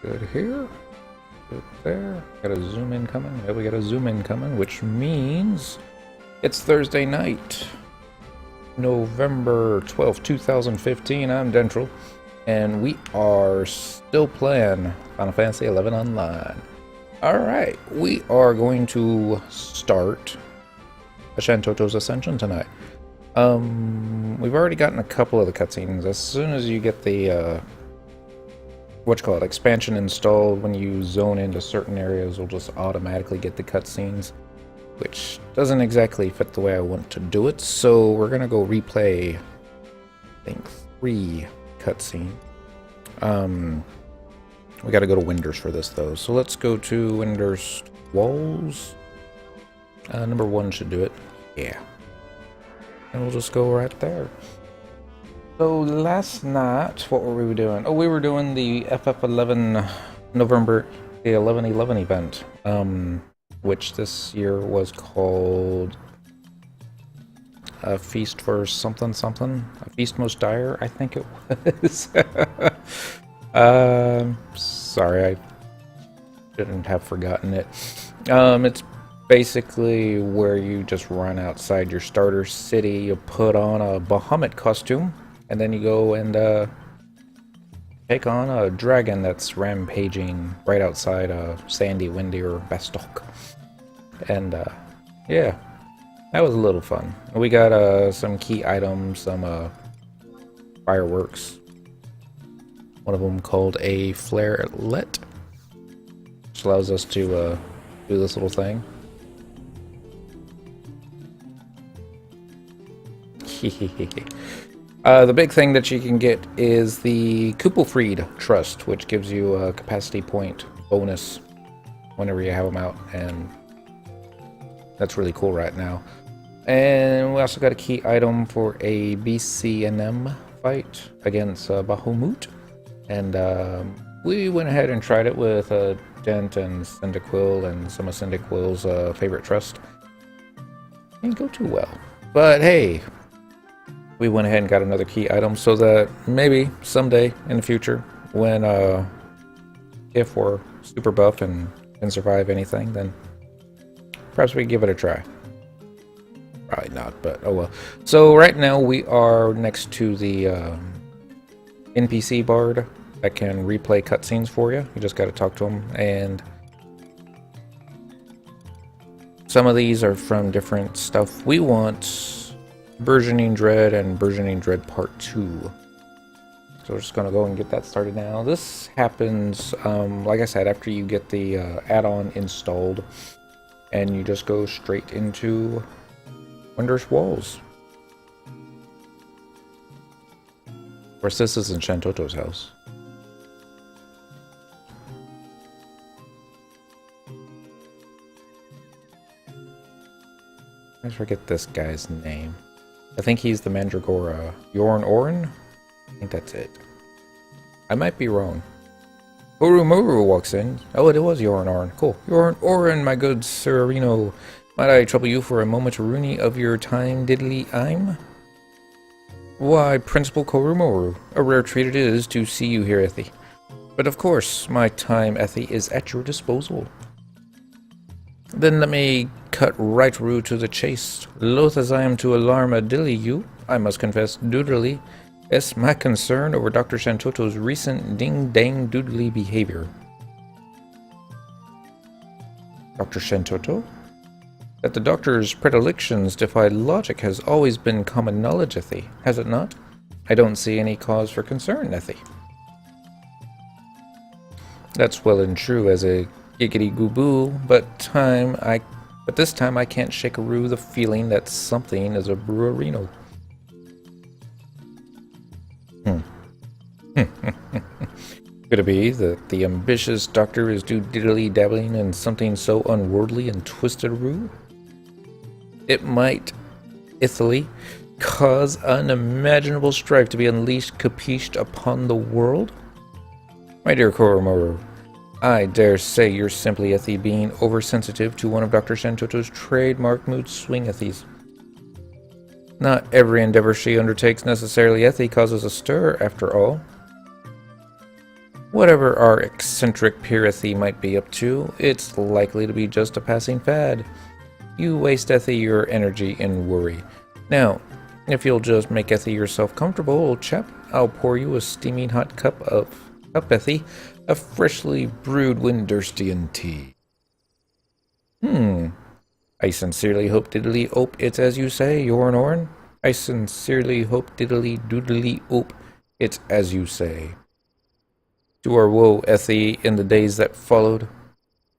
Good here. Good there. Got a zoom in coming. Yeah, we got a zoom in coming, which means it's Thursday night, November 12th, 2015. I'm Dentral, and we are still playing Final Fantasy XI Online. Alright, we are going to start a Shantotto's Ascension tonight. We've already gotten a couple of the cutscenes. As soon as you get the expansion installed, when you zone into certain areas, you'll just automatically get the cutscenes, which doesn't exactly fit the way I want to do it. So we're gonna go replay, I think, 3 cutscenes. We gotta go to Winders for this though. So let's go to Winders Walls. Number 1 should do it. Yeah. And we'll just go right there. So last night, what were we doing? Oh, we were doing the FF11 November the 11/11 event, which this year was called a Feast for something something, a Feast Most Dire, I think it was. Sorry, I shouldn't have forgotten it. It's basically where you just run outside your starter city, you put on a Bahamut costume, and then you go and take on a dragon that's rampaging right outside Sandy, Windy, or Bastok. And yeah, that was a little fun. We got some key items, some fireworks. One of them called a flarelet, which allows us to do this little thing. The big thing that you can get is the Kupelfried Trust, which gives you a capacity point bonus whenever you have them out, and that's really cool right now. And we also got a key item for a BCNM fight against Bahamut, and we went ahead and tried it with Dent and Cyndaquil and some of Cyndaquil's favorite trust. Didn't go too well, but hey, we went ahead and got another key item so that maybe someday in the future, when if we're super buff and can survive anything, then perhaps we can give it a try. Probably not, but oh well. So right now we are next to the NPC bard that can replay cutscenes for you. You just got to talk to him, and some of these are from different stuff. We want Burgeoning Dread and Burgeoning Dread Part 2. So we're just going to go and get that started now. This happens, like I said, after you get the add-on installed, and you just go straight into Winders Walls. Of course, this isn't Shantotto's house. I forget this guy's name. I think he's the Mandragora. Yorn Orin? I think that's it. I might be wrong. Urumuru walks in. Oh, it was Yorn Orin. Cool. Yorn Orin, my good Sir Reno. Might I trouble you for a moment, Rooney, of your time, diddly I'm? Why, Principal Korumuru, a rare treat it is to see you here, Ethy. But of course, my time, Ethy, is at your disposal. Then let me cut right through to the chase. Loath as I am to alarm a dilly you, I must confess doodly, is my concern over Dr. Shantotto's recent ding-dang doodly behavior. Dr. Shantotto? That the doctor's predilections defy logic has always been common knowledge, Ethy, has it not? I don't see any cause for concern, Ethy. That's well and true as a giggity goo boo, but this time I can't shake the feeling that something is a brewerino. Could it be that the ambitious doctor is diddly dabbling in something so unworldly and twisted-roo? It might, ithily, cause unimaginable strife to be unleashed capished upon the world? My dear Koromoru, I dare say you're simply Ethy being oversensitive to one of Dr. Shantotto's trademark mood swing Ethys. Not every endeavor she undertakes necessarily Ethy causes a stir, after all. Whatever our eccentric Pyrrhithy might be up to, it's likely to be just a passing fad. You waste Ethy your energy in worry. Now, if you'll just make Ethy yourself comfortable, old chap, I'll pour you a steaming hot cup Ethy, of freshly brewed Winderstian tea. I sincerely hope diddly ope it's as you say, Yorn Orn. I sincerely hope diddly doodly ope it's as you say. To our woe, Ethy, in the days that followed,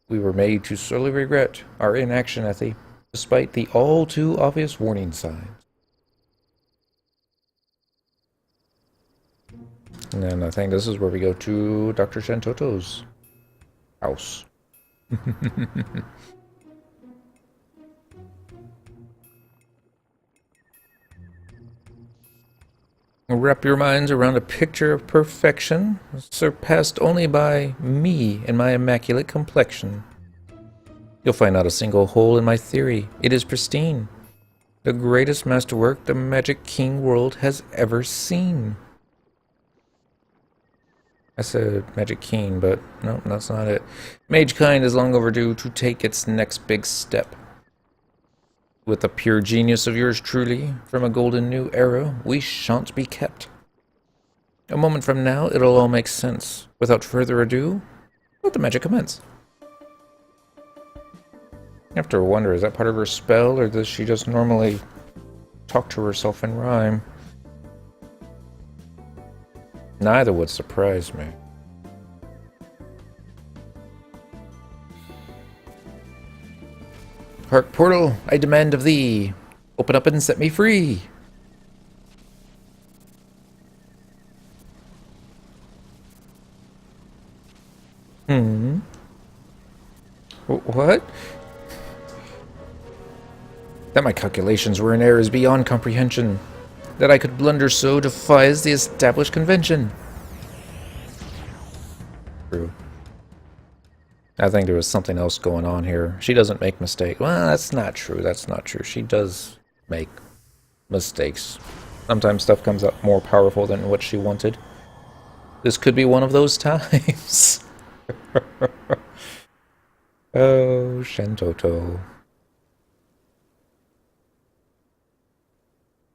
we were made to sorely regret our inaction, Ethy, despite the all too obvious warning signs. And then I think this is where we go to Dr. Shantotto's house. Wrap your minds around a picture of perfection, surpassed only by me and my immaculate complexion. You'll find not a single hole in my theory. It is pristine. The greatest masterwork the Magic King world has ever seen. I said Magic King, but no, that's not it. Magekind is long overdue to take its next big step. With the pure genius of yours truly, from a golden new era, we shan't be kept. A moment from now, it'll all make sense. Without further ado, let the magic commence. I have to wonder, is that part of her spell, or does she just normally talk to herself in rhyme? Neither would surprise me. Hark, portal, I demand of thee. Open up and set me free. What? That my calculations were in error is beyond comprehension. That I could blunder so defies the established convention. True. I think there was something else going on here. She doesn't make mistakes. Well, that's not true. That's not true. She does make mistakes. Sometimes stuff comes up more powerful than what she wanted. This could be one of those times. Oh, Shantotto.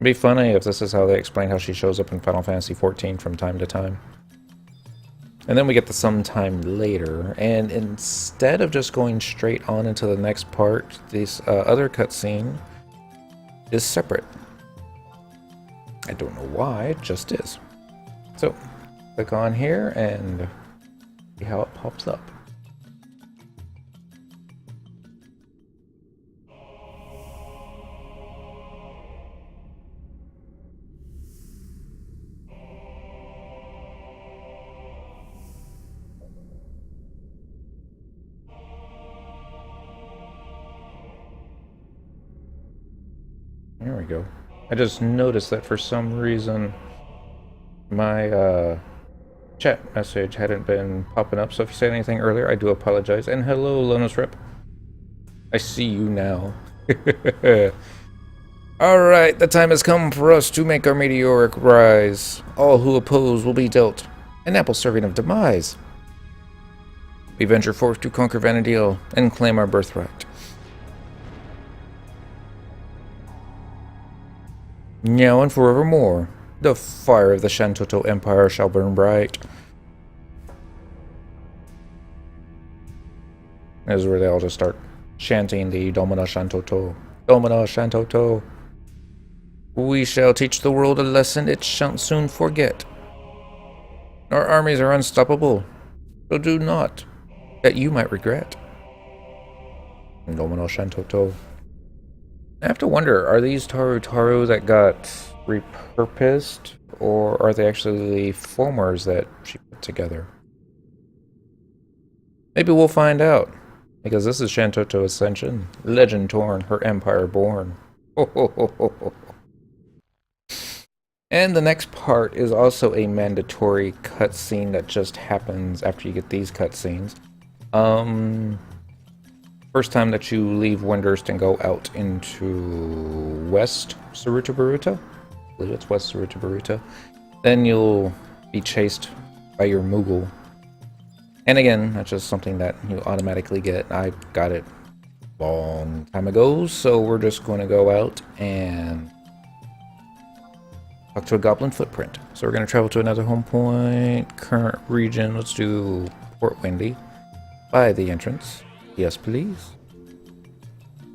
It'd be funny if this is how they explain how she shows up in Final Fantasy XIV from time to time. And then we get to sometime later, and instead of just going straight on into the next part, this other cutscene is separate. I don't know why, it just is. So, click on here and see how it pops up. There we go. I just noticed that for some reason my chat message hadn't been popping up, so if you said anything earlier, I do apologize. And hello, Lonus Rep. I see you now. Alright, the time has come for us to make our meteoric rise. All who oppose will be dealt an ample serving of demise. We venture forth to conquer Vanadil and claim our birthright. Now and forevermore, the fire of the Shantotto Empire shall burn bright. This is where they all just start chanting the Domina Shantotto. Domina Shantotto. We shall teach the world a lesson it shan't soon forget. Our armies are unstoppable, so do not, that you might regret. Domina Shantotto. I have to wonder, are these Taru that got repurposed, or are they actually the foamers that she put together? Maybe we'll find out, because this is Shantotto Ascension, legend torn, her empire born. Ho, ho, ho, ho, ho. And the next part is also a mandatory cutscene that just happens after you get these cutscenes. First time that you leave Windurst and go out into West Suruta-Baruta, I believe it's West Suruta-Baruta, then you'll be chased by your Moogle And again, that's just something that you automatically get. I got it long time ago, so we're just going to go out and talk to a goblin footprint. So we're going to travel to another home point, current region. Let's do Port Windy by the entrance. Yes, please.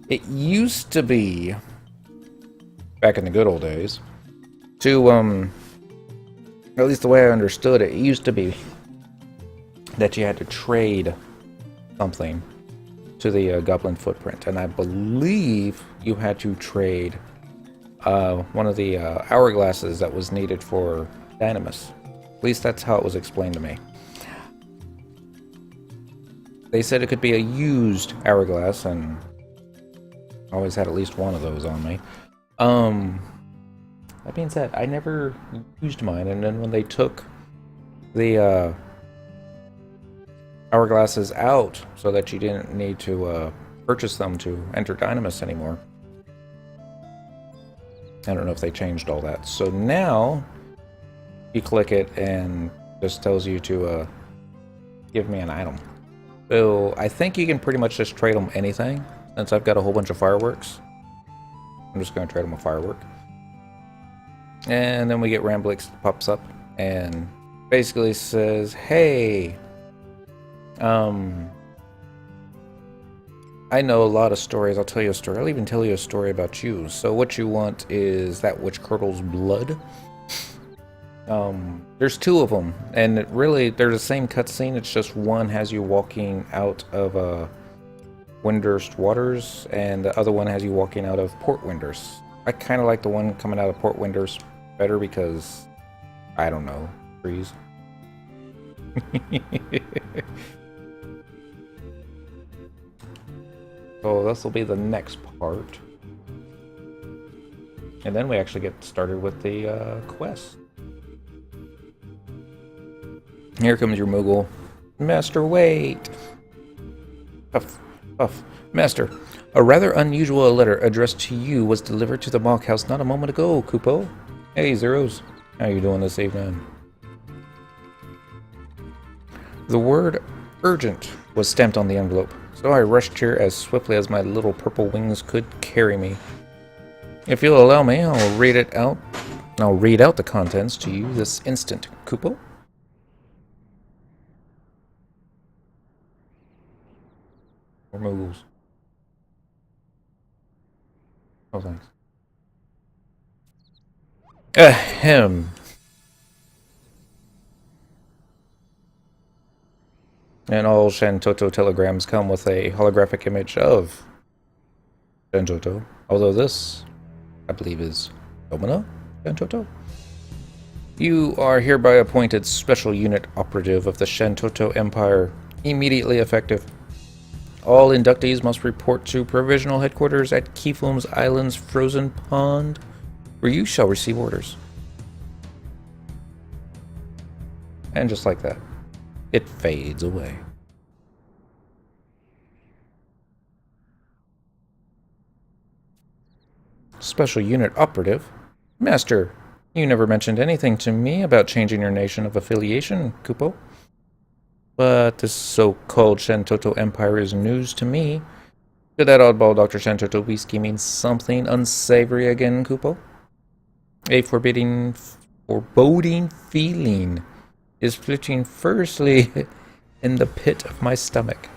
It used to be, back in the good old days, to, at least the way I understood it, it used to be that you had to trade something to the goblin footprint. And I believe you had to trade one of the hourglasses that was needed for Dynamis. At least that's how it was explained to me. They said it could be a used hourglass, and I always had at least one of those on me. That being said, I never used mine, and then when they took the hourglasses out so that you didn't need to purchase them to enter Dynamis anymore, I don't know if they changed all that. So now you click it and just tells you to give me an item. So I think you can pretty much just trade them anything. Since I've got a whole bunch of fireworks, I'm just going to trade them a firework. And then we get Ramblix pops up and basically says, hey, I know a lot of stories. I'll tell you a story. I'll even tell you a story about you. So what you want is that which curdles blood. There's two of them, and really they're the same cutscene. It's just one has you walking out of Windurst Waters, and the other one has you walking out of Port Windurst. I kind of like the one coming out of Port Windurst better because, I don't know, trees. So this will be the next part. And then we actually get started with the quest. Here comes your Moogle. Master, wait! Puff, puff. Master, a rather unusual letter addressed to you was delivered to the Mock House not a moment ago, Kupo. Hey, Zeros. How you doing this evening? The word urgent was stamped on the envelope, so I rushed here as swiftly as my little purple wings could carry me. If you'll allow me, I'll read it out. I'll read out the contents to you this instant, Kupo. Or Moogles. Oh, thanks. Ahem. And all Shantotto telegrams come with a holographic image of Shantotto. Although this, I believe, is Domina Shantotto. You are hereby appointed Special Unit Operative of the Shantotto Empire. Immediately effective. All inductees must report to Provisional Headquarters at Kifum's Island's Frozen Pond, where you shall receive orders. And just like that, it fades away. Special Unit Operative? Master, you never mentioned anything to me about changing your nation of affiliation, Kupo. But this so-called Shantotto Empire is news to me. Could that oddball Dr. Shantotto be scheming something unsavory again, Kupo? A foreboding feeling is flitting fiercely in the pit of my stomach.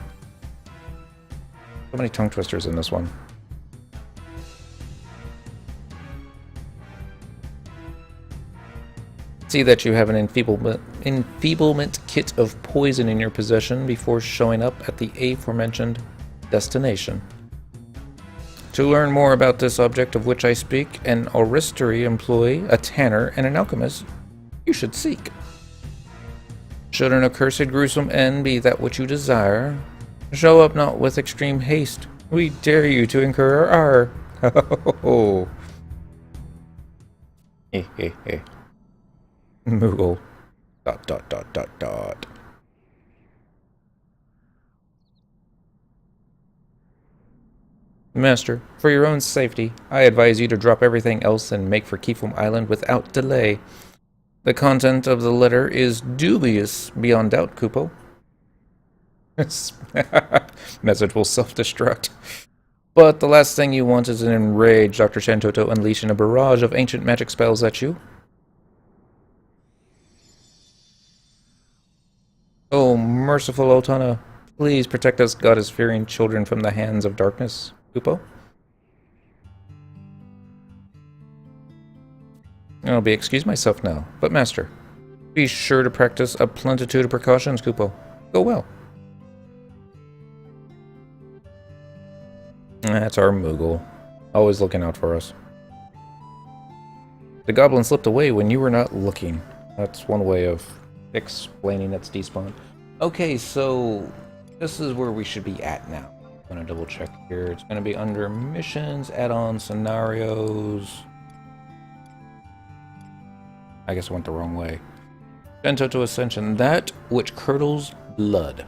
So many tongue twisters in this one. See that you have an enfeeblement kit of poison in your possession before showing up at the aforementioned destination. To learn more about this object of which I speak, an auristery employee, a tanner, and an alchemist, you should seek. Should an accursed gruesome end be that which you desire, show up not with extreme haste. We dare you to incur our ire. Heh. Moogle. ... Master, for your own safety, I advise you to drop everything else and make for Kifum Island without delay. The content of the letter is dubious beyond doubt, Kupo. Message will self-destruct. But the last thing you want is an enraged Dr. Shantotto unleashing a barrage of ancient magic spells at you. Oh, merciful Otana, please protect us goddess-fearing children from the hands of darkness, Kupo. I'll be excuse myself now, but master, be sure to practice a plentitude of precautions, Kupo. Go well. That's our Moogle, always looking out for us. The goblin slipped away when you were not looking. That's one way of explaining its despawn. Okay, so this is where we should be at now. I'm gonna double check here. It's gonna be under missions, add-on scenarios. I guess I went the wrong way. Shantotto Ascension, that which curdles blood.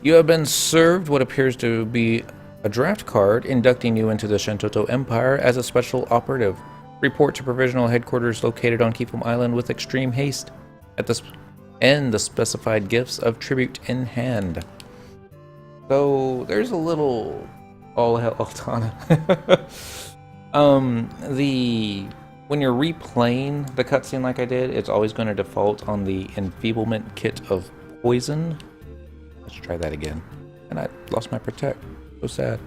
You have been served what appears to be a draft card inducting you into the Shantotto Empire as a special operative. Report to provisional headquarters located on Keep'em Island with extreme haste. At this and the specified gifts of tribute in hand. So there's a little all hell Altana. When you're replaying the cutscene like I did, it's always going to default on the enfeeblement kit of poison. Let's try that again. And I lost my protect. So sad.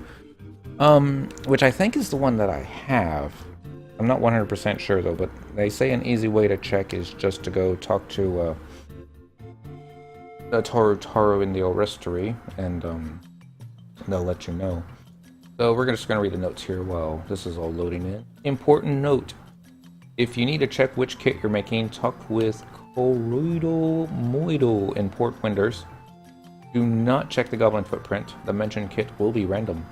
Which I think is the one that I have. I'm not 100% sure though, but they say an easy way to check is just to go talk to Taru in the Orestory, and they'll let you know. So we're just going to read the notes here while this is all loading in. Important note. If you need to check which kit you're making, talk with Corrido Moido in Port Winders. Do not check the goblin footprint. The mentioned kit will be random.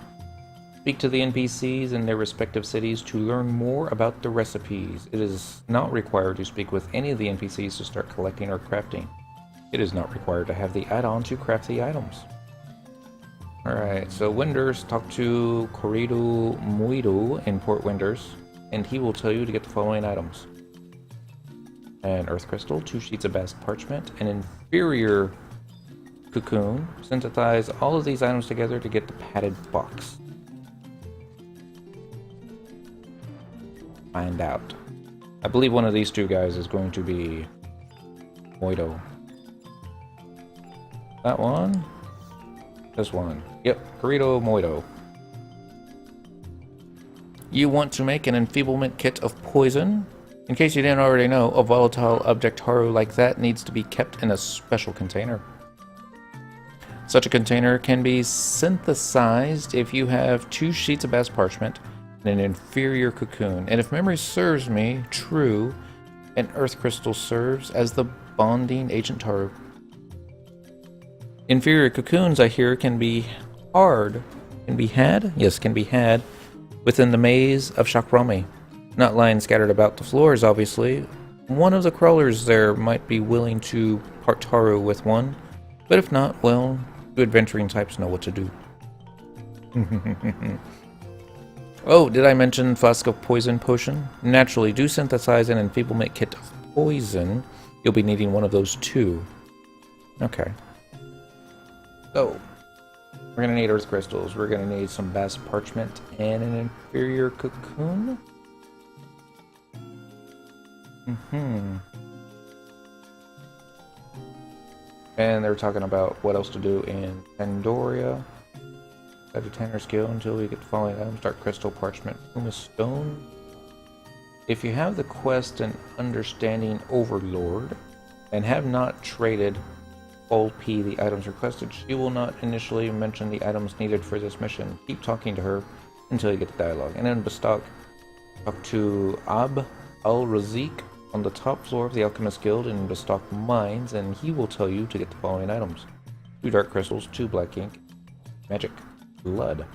Speak to the NPCs in their respective cities to learn more about the recipes. It is not required to speak with any of the NPCs to start collecting or crafting. It is not required to have the add-on to craft the items. Alright, so Winders, talk to Corrido Moido in Port Winders, and he will tell you to get the following items. An earth crystal, 2 sheets of bast parchment, an inferior cocoon. Synthesize all of these items together to get the padded box. Find out. I believe one of these two guys is going to be Moido. That one? This one. Yep, Corrido Moido. You want to make an enfeeblement kit of poison? In case you didn't already know, a volatile object Haru like that needs to be kept in a special container. Such a container can be synthesized if you have 2 sheets of bast parchment and an inferior cocoon. And if memory serves me true, an earth crystal serves as the bonding agent Taru. Inferior cocoons, I hear, can be hard. Can be had? Yes, can be had within the maze of Shakrami. Not lying scattered about the floors, obviously. One of the crawlers there might be willing to part Taru with one, but if not, well, you adventuring types know what to do. Oh, did I mention flask of poison potion? Naturally, do synthesize an enfeeblement kit of poison. You'll be needing one of those too. Okay. So, we're gonna need earth crystals. We're gonna need some bast parchment and an inferior cocoon. And they're talking about what else to do in Pandoria. Got a Tanner skill until we get the following items: dark crystal, parchment, pumice stone. If you have the quest and understanding overlord and have not traded all P the items requested, she will not initially mention the items needed for this mission. Keep talking to her until you get the dialogue. And then Bastok, talk to Ab al-Razik on the top floor of the Alchemist Guild in Bastok Mines, and he will tell you to get the following items: 2 dark crystals, 2 black ink, magic blood.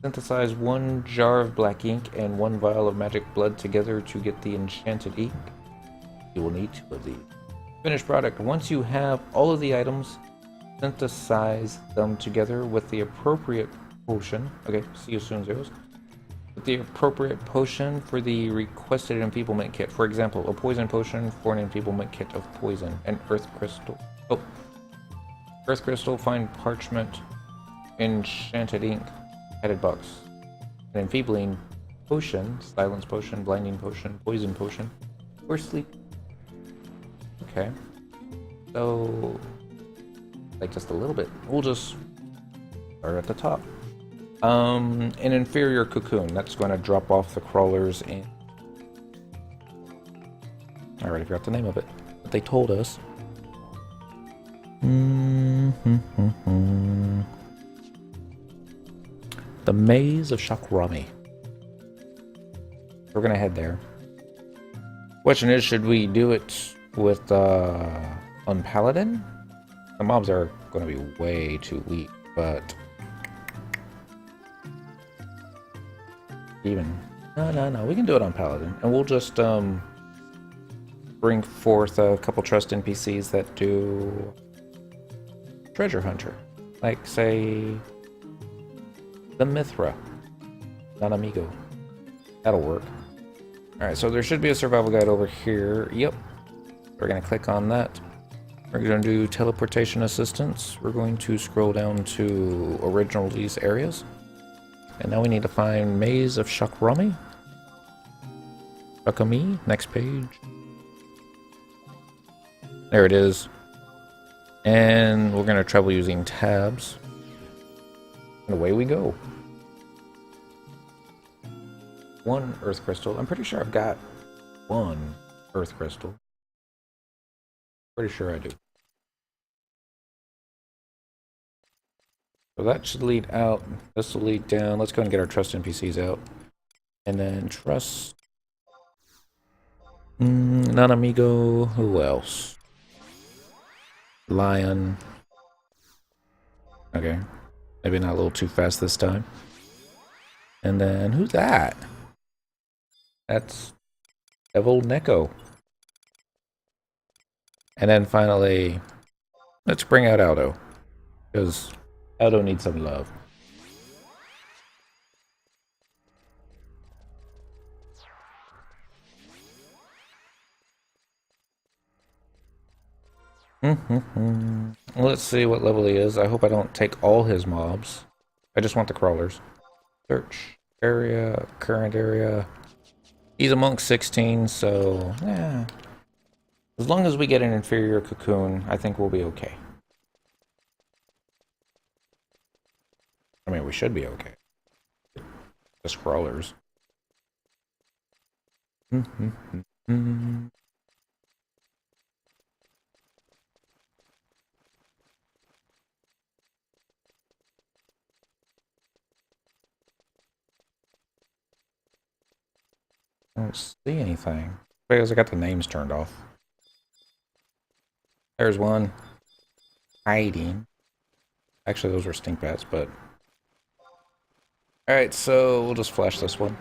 Synthesize 1 jar of black ink and 1 vial of magic blood together to get the enchanted ink. You will need 2 of these. Finished product. Once you have all of the items, synthesize them together with the appropriate potion. Okay, see you soon, Zeros. With the appropriate potion for the requested enfeeblement kit. For example, a poison potion for an enfeeblement kit of poison, an earth crystal. Oh, Earth crystal, fine parchment, enchanted ink, headed box, an enfeebling potion, silence potion, blinding potion, poison potion, or sleep. Okay. So, like just a little bit. We'll just start at the top. An inferior cocoon. That's going to drop off the crawlers in. I already forgot the name of it, but they told us. The Maze of Shakrami. We're gonna head there. Question is, should we do it with on Paladin? The mobs are gonna be way too weak, but even no, we can do it on Paladin, and we'll just bring forth a couple trust NPCs that do treasure hunter, like say the Mithra, non amigo. That'll work. Alright, so there should be a survival guide over here. Yep. We're gonna click on that. We're gonna do teleportation assistance. We're going to scroll down to original release areas. And now we need to find Maze of Shakrami. Shakami, next page. There it is. And we're gonna travel using tabs. And away we go. One earth crystal. I'm pretty sure I've got one earth crystal. Pretty sure I do. So that should lead out. This will lead down. Let's go and get our trust NPCs out. And then trust. Non-amigo. Who else? Lion. Okay. Maybe not a little too fast this time. And then who's that? That's Devil Neko. And then finally, let's bring out Aldo. Because Aldo needs some love. Let's see what level he is. I hope I don't take all his mobs. I just want the crawlers. Search area, current area. He's a monk 16, so yeah. As long as we get an inferior cocoon, I think we'll be okay. I mean, we should be okay. Just crawlers. I don't see anything. Because I got the names turned off. There's one. Hiding. Actually, those were stink bats, but... Alright, so we'll just flash this one.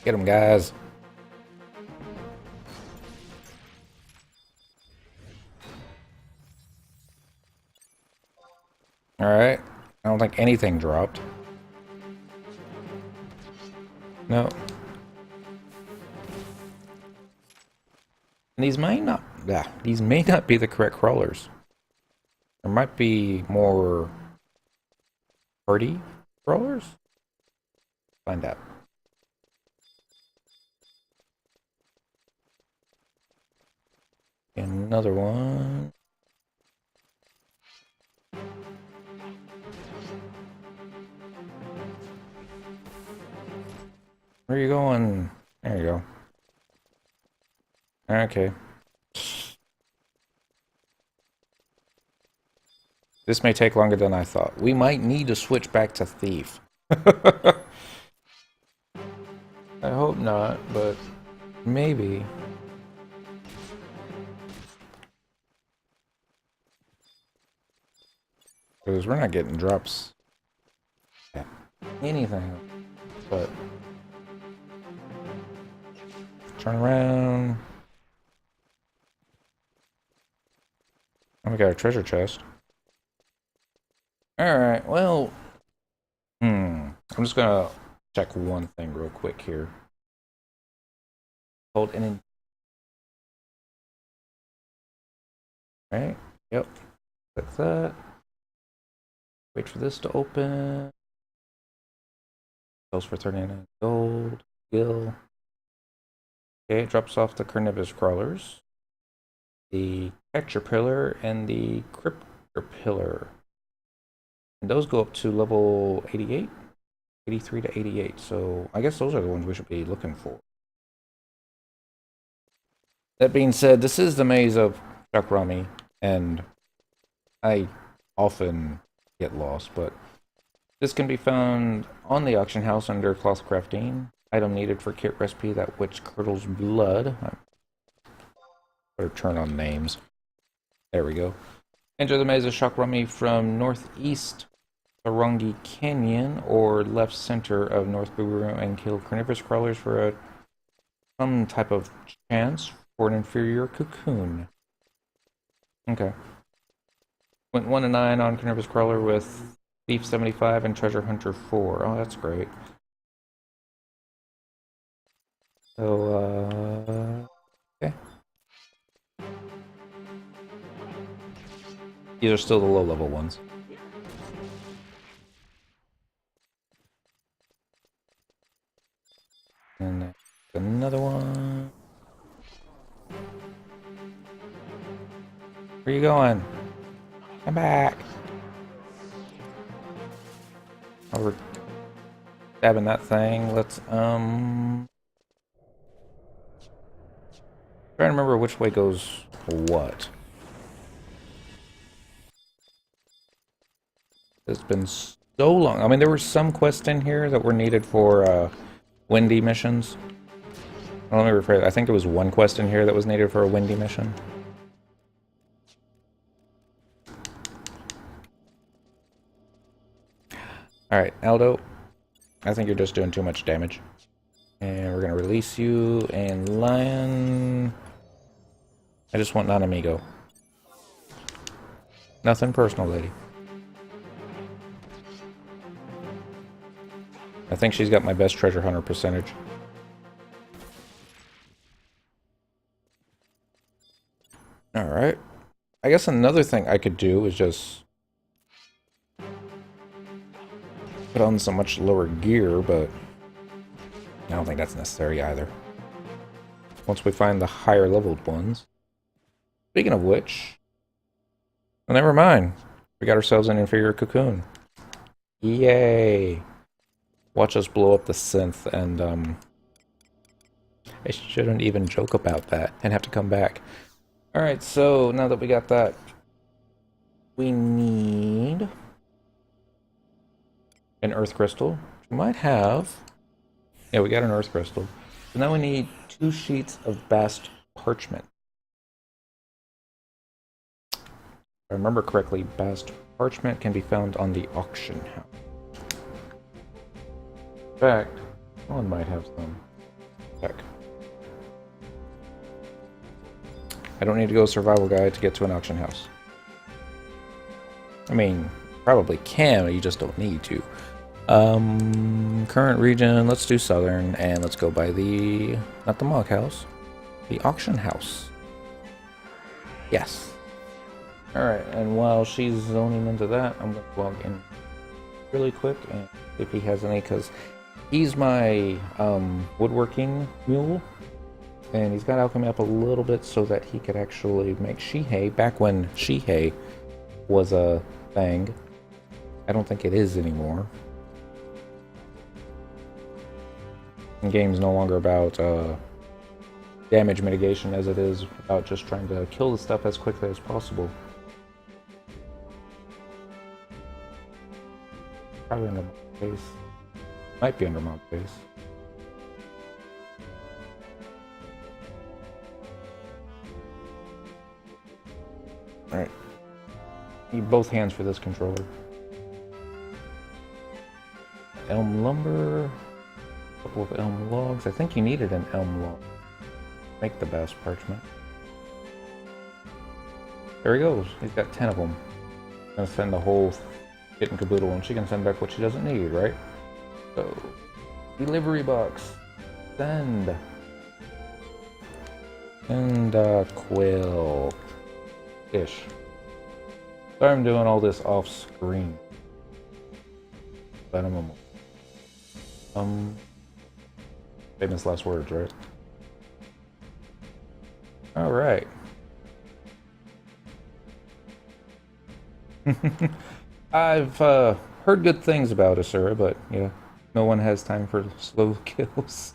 Get them, guys. Alright. I don't think anything dropped. No. And these may not... Yeah, these may not be the correct crawlers. There might be more... hardy crawlers? Find out. Another one. Where are you going? There you go. Okay. This may take longer than I thought. We might need to switch back to Thief. I hope not, but maybe. Because we're not getting drops. Yeah. Anything. But... turn around. Oh, we got a treasure chest. Alright, well... I'm just gonna check one thing real quick here. called an. Right. Yep. That's that. Wait for this to open. Sells for 39 gold. Gill. Okay, it drops off the carnivorous crawlers, the caterpillar, and the cryptopillar. And those go up to level 88, 83 to 88. So I guess those are the ones we should be looking for. That being said, this is the maze of Chakrami, and I often get lost, but this can be found on the auction house under cloth crafting. Item needed for kit recipe, that which curdles blood. Better turn on names. There we go. Enter the maze of Chakrami from northeast Sarangi Canyon or left center of North Buru and kill carnivorous crawlers for some type of chance for an inferior cocoon. Okay. Went 1 to 9 on carnivorous crawler with thief 75 and treasure hunter 4. Oh, that's great. So, okay. These are still the low-level ones. And another one. Where are you going? Come back. Oh, we're stabbing that thing. Let's, trying to remember which way goes what. It's been so long. I mean, there were some quests in here that were needed for, windy missions. Well, let me rephrase. I think there was one quest in here that was needed for a windy mission. Alright, Aldo. I think you're just doing too much damage. And we're gonna release you, and Lion... I just want non-amigo. Nothing personal, lady. I think she's got my best treasure hunter percentage. Alright. I guess another thing I could do is just put on some much lower gear, but I don't think that's necessary either. Once we find the higher leveled ones. Speaking of which, well, never mind. We got ourselves an inferior cocoon. Yay! Watch us blow up the synth, and I shouldn't even joke about that and have to come back. Alright, so now that we got that, we need an earth crystal. We might have... Yeah, we got an earth crystal. So now we need 2 sheets of bast parchment. If I remember correctly, bast parchment can be found on the auction house. In fact, one might have some. Heck. I don't need to go survival guide to get to an auction house. I mean, probably can, but you just don't need to. Current region, let's do southern, and let's go by the, not the mog house, the auction house. Yes. Alright, and while she's zoning into that, I'm going to log in really quick and see if he has any, because he's my woodworking mule, and he's got alchemy up a little bit so that he could actually make shihei, back when shihei was a thing. I don't think it is anymore. The game's no longer about damage mitigation as it is about just trying to kill the stuff as quickly as possible. Probably under my face. Might be under my face. Alright. Need both hands for this controller. Elm lumber. A couple of elm logs. I think you needed an elm log. Make the best parchment. There he goes. He's got 10 of them. I'm gonna send the whole kit and caboodle, and she can send back what she doesn't need, right? So, delivery box. Send. And quill. Ish. Sorry I'm doing all this off screen. But I'm famous last words, right? Alright. I've heard good things about Asura, but yeah, no one has time for slow kills.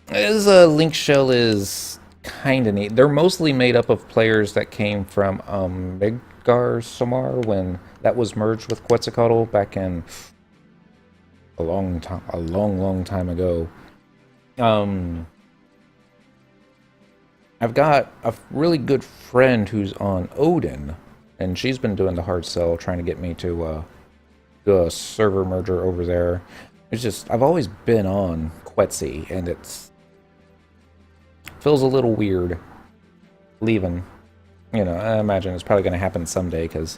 His link shell is kind of neat. They're mostly made up of players that came from Midgar Samar when that was merged with Quetzalcoatl back in a long time ago. I've got a really good friend who's on Odin, and she's been doing the hard sell, trying to get me to do a server merger over there. It's just, I've always been on Quetzi, and feels a little weird leaving. You know, I imagine it's probably going to happen someday, because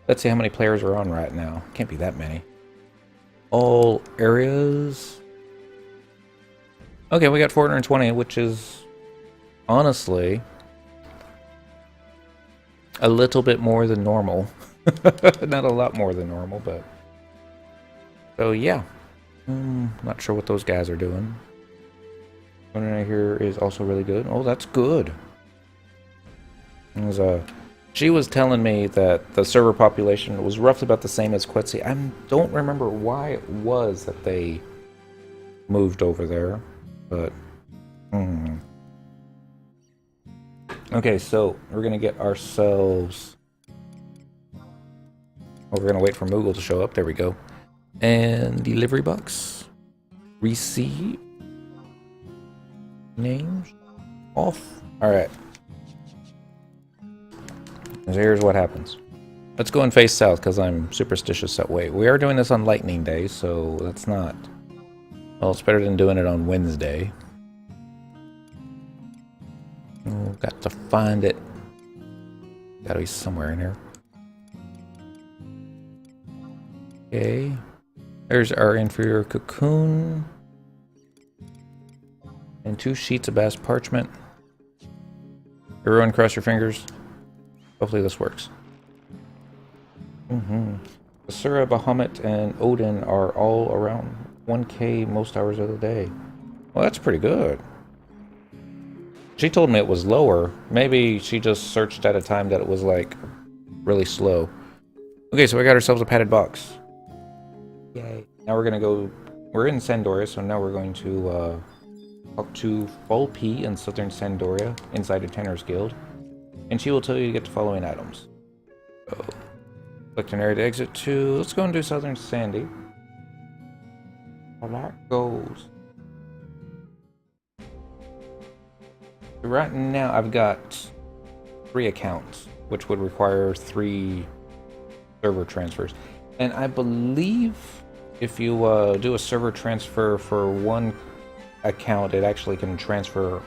let's see how many players are on right now. Can't be that many. All areas. Okay, we got 420, which is honestly a little bit more than normal. Not a lot more than normal, but so yeah. Not sure what those guys are doing. One right here is also really good. Oh, that's good. She was telling me that the server population was roughly about the same as Quetzi. I don't remember why it was that they moved over there, but okay, so we're gonna get ourselves. Oh, we're gonna wait for Moogle to show up. There we go. And delivery box. Receive. Names. Off. Alright. So here's what happens. Let's go and face south, because I'm superstitious that way. We are doing this on Lightning Day, so that's not... Well, it's better than doing it on Wednesday. Oh, got to find it. Gotta be somewhere in here. Okay. There's our inferior cocoon. And 2 sheets of bass parchment. Everyone cross your fingers. Hopefully this works. Asura, Bahamut, and Odin are all around 1k most hours of the day. Well, that's pretty good. She told me it was lower. Maybe she just searched at a time that it was, like, really slow. Okay, so we got ourselves a padded box. Yay. Now we're gonna go... We're in Sandoria, so now we're going to talk to Fulpi in Southern Sandoria, inside a Tanner's Guild. And she will tell you to get the following items. So, select an area to exit to. Let's go and do Southern Sandy. How that goes. Right now, I've got 3 accounts, which would require 3 server transfers. And I believe if you do a server transfer for one account, it actually can transfer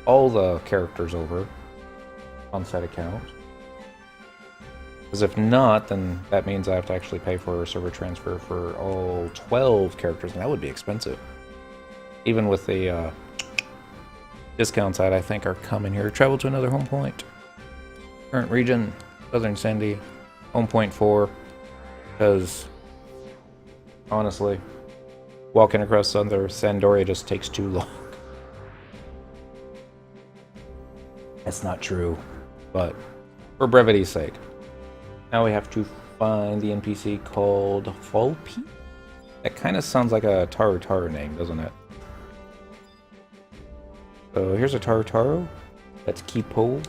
all the characters over on said account. Because if not, then that means I have to actually pay for a server transfer for all 12 characters, and that would be expensive. Even with the discounts that I think are coming here. Travel to another home point. Current region, Southern Sandy. Home point 4. Because, honestly, walking across Southern Sandoria just takes too long. That's not true, but for brevity's sake. Now we have to find the NPC called Fulpi. That kind of sounds like a Taru name, doesn't it? So here's a Taru. That's Kipo.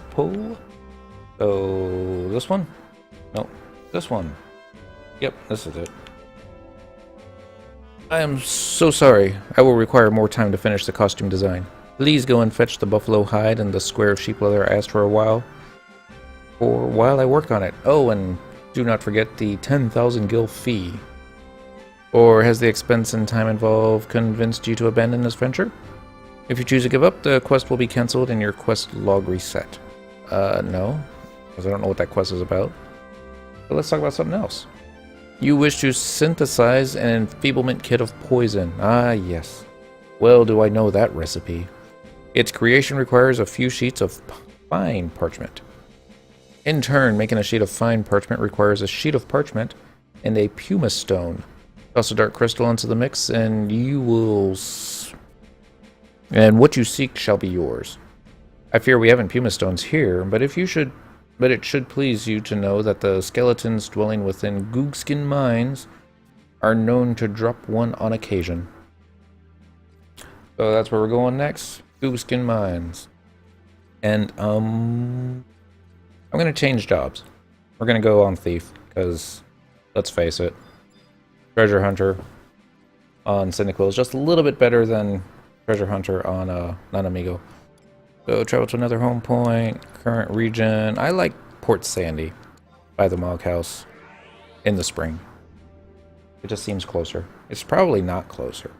So this one? No, this one. Yep, this is it. I am so sorry. I will require more time to finish the costume design. Please go and fetch the buffalo hide and the square of sheep leather I asked for while I work on it. Oh, and do not forget the 10,000 gil fee. Or has the expense and time involved convinced you to abandon this venture? If you choose to give up, the quest will be cancelled and your quest log reset. No, because I don't know what that quest is about. But let's talk about something else. You wish to synthesize an enfeeblement kit of poison. Ah, yes. Well, do I know that recipe. Its creation requires a few sheets of fine parchment. In turn, making a sheet of fine parchment requires a sheet of parchment and a pumice stone. Toss a dark crystal into the mix, and you will... and what you seek shall be yours. I fear we haven't pumice stones here, but it should please you to know that the skeletons dwelling within Googskin mines are known to drop one on occasion. So that's where we're going next. Googskin mines. And, I'm gonna change jobs. We're gonna go on thief, because, let's face it, treasure hunter on Cynical is just a little bit better than treasure hunter on Non-Amigo. So travel to another home point, current region. I like Port Sandy by the Mog House in the spring. It just seems closer. It's probably not closer,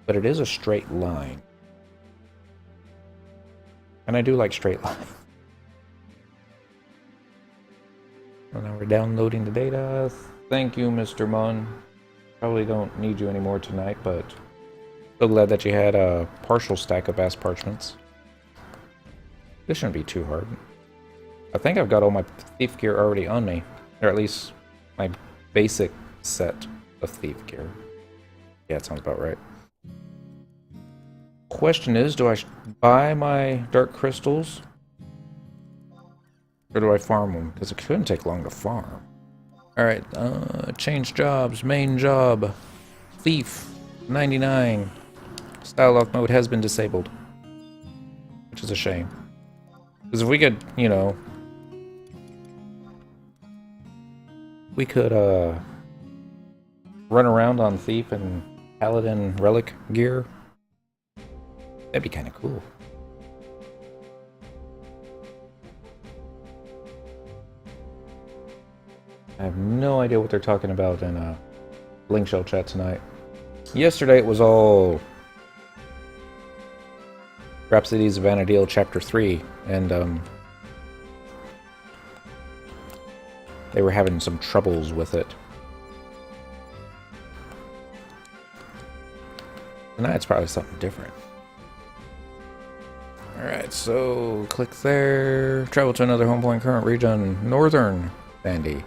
but it is a straight line. And I do like straight lines. Well, now we're downloading the data. Thank you, Mr. Munn. Probably don't need you anymore tonight, but so glad that you had a partial stack of bass parchments. This shouldn't be too hard. I think I've got all my thief gear already on me, or at least my basic set of thief gear. Yeah, it sounds about right. Question is, do I buy my dark crystals? Or do I farm them? Because it couldn't take long to farm. Alright, change jobs, main job, thief, 99. Style lock mode has been disabled. Which is a shame. Because if we could, you know... we could, run around on thief and paladin relic gear. That'd be kind of cool. I have no idea what they're talking about in Link Shell chat tonight. Yesterday it was all Rhapsodies of Vana'diel Chapter 3, and they were having some troubles with it. Tonight it's probably something different. Alright, so click there. Travel to another home point, current region, Northern Sandy.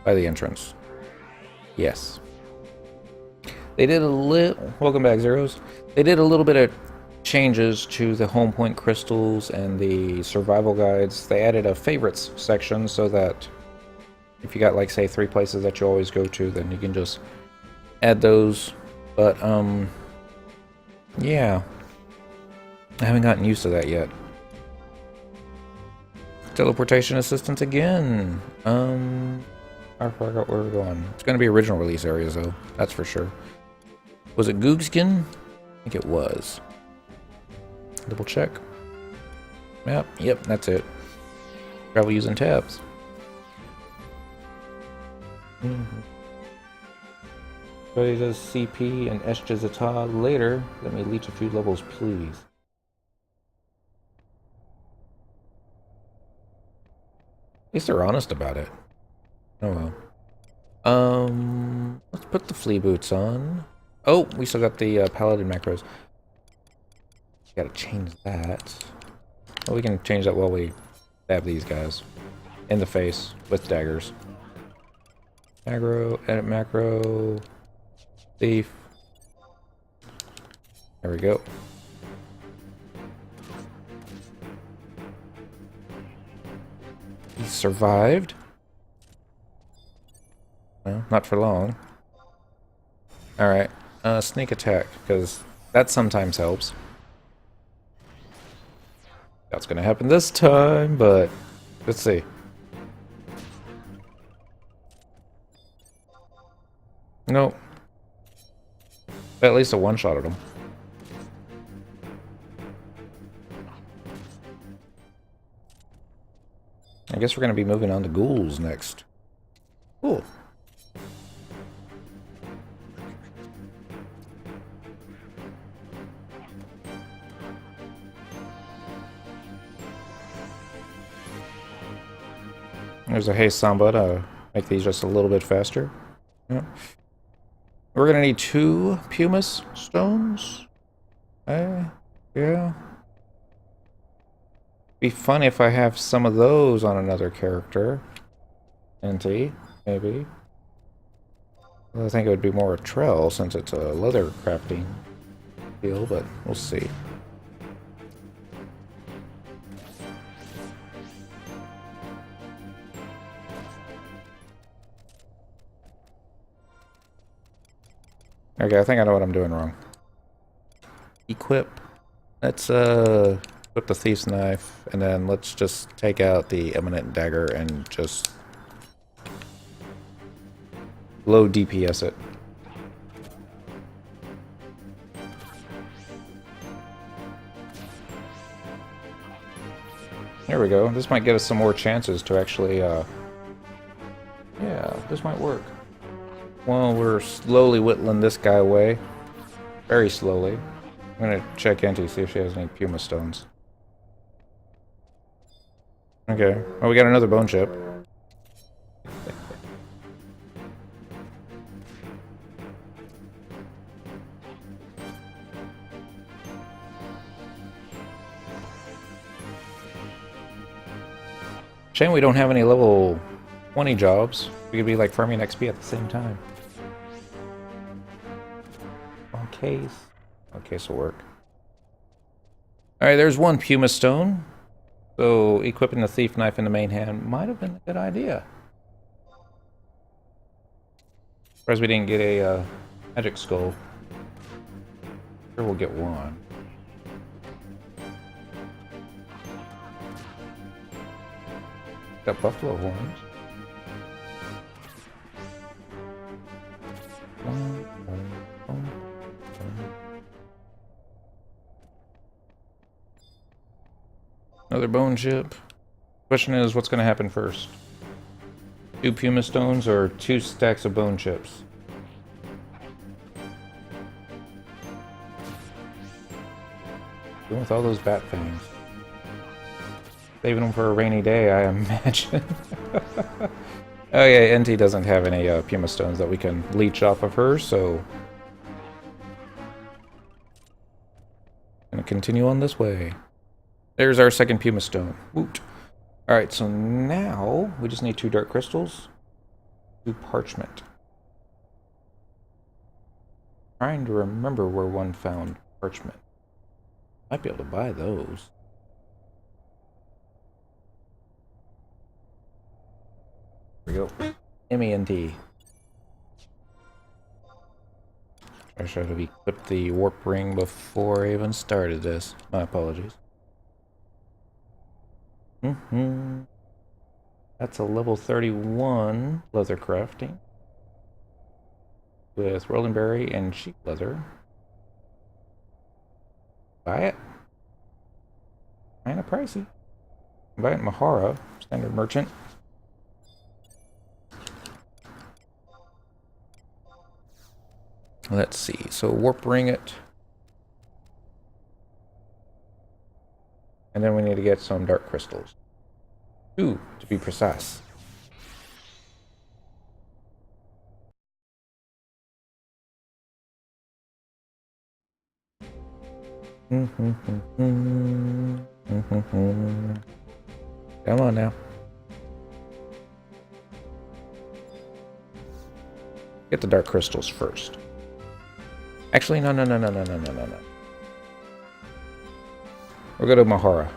By the entrance. Yes. They did a little... welcome back, Zeros. They did a little bit of changes to the home point crystals and the survival guides. They added a favorites section so that if you got, like, say, 3 places that you always go to, then you can just add those. But, yeah. I haven't gotten used to that yet. Teleportation assistance again. I forgot where we're going. It's going to be original release areas, though. That's for sure. Was it Googskin? I think it was. Double check. Yep, that's it. Travel using tabs. But he does CP and Eshjazata later. Let me leech a few levels, please. At least they're honest about it. Oh well. Let's put the flea boots on. Oh, we still got the paladin macros. Gotta change that. Well, we can change that while we stab these guys in the face with daggers. Aggro, edit macro, thief. There we go. He survived. Well, not for long. Alright, sneak attack, because that sometimes helps. That's gonna happen this time, but let's see. Nope. At least a one-shot at him. I guess we're gonna be moving on to ghouls next. Cool. There's a Hey Samba to make these just a little bit faster. Yeah. We're gonna need 2 pumice stones. Yeah. Be fun if I have some of those on another character. NT, maybe. Well, I think it would be more a trail since it's a leather crafting deal, but we'll see. Okay, I think I know what I'm doing wrong. Equip. Let's equip the thief's knife, and then let's just take out the eminent dagger and just low DPS it. There we go. This might get us some more chances to actually, yeah, this might work. Well, we're slowly whittling this guy away. Very slowly. I'm gonna check into see if she has any Puma stones. Okay. Oh, we got another bone chip. Shame we don't have any level 20 jobs. We could be like farming XP at the same time. On case. On case will work. Alright, there's one Puma stone. So equipping the thief knife in the main hand might have been a good idea. Surprised we didn't get a magic skull. Sure, we'll get one. Got buffalo horns. Another bone chip. Question is, what's going to happen first? 2 Puma stones or 2 stacks of bone chips? Doing with all those bat fangs. Saving them for a rainy day, I imagine. Oh yeah, NT doesn't have any Puma stones that we can leech off of her, so... Gonna continue on this way. There's our second Puma stone. Woot. Alright, so now we just need 2 dark crystals, 2 parchment. Trying to remember where one found parchment. Might be able to buy those. Here we go. MENT. I should have equipped the warp ring before I even started this. My apologies. That's a level 31 leather crafting with rolling berry and sheep leather. Buy it. Kinda pricey. Buy it Mahara, standard merchant. Let's see. So warp ring it. And then we need to get some dark crystals. 2, to be precise. Come on now. Get the dark crystals first. Actually, no. We'll go to Mahara.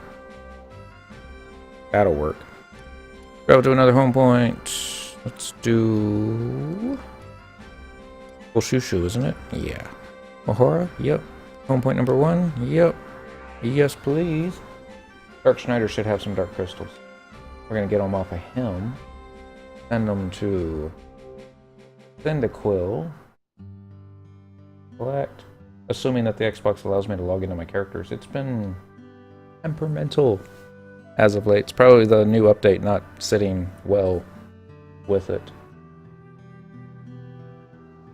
That'll work. Go to another home point. Let's do... Shushu, isn't it? Yeah. Mahara? Yep. Home point number 1? Yep. Yes, please. Dark Schneider should have some dark crystals. We're gonna get them off of him. Send them to... Cyndaquil. Collect. Assuming that the Xbox allows me to log into my characters. It's been temperamental as of late. It's probably the new update not sitting well with it.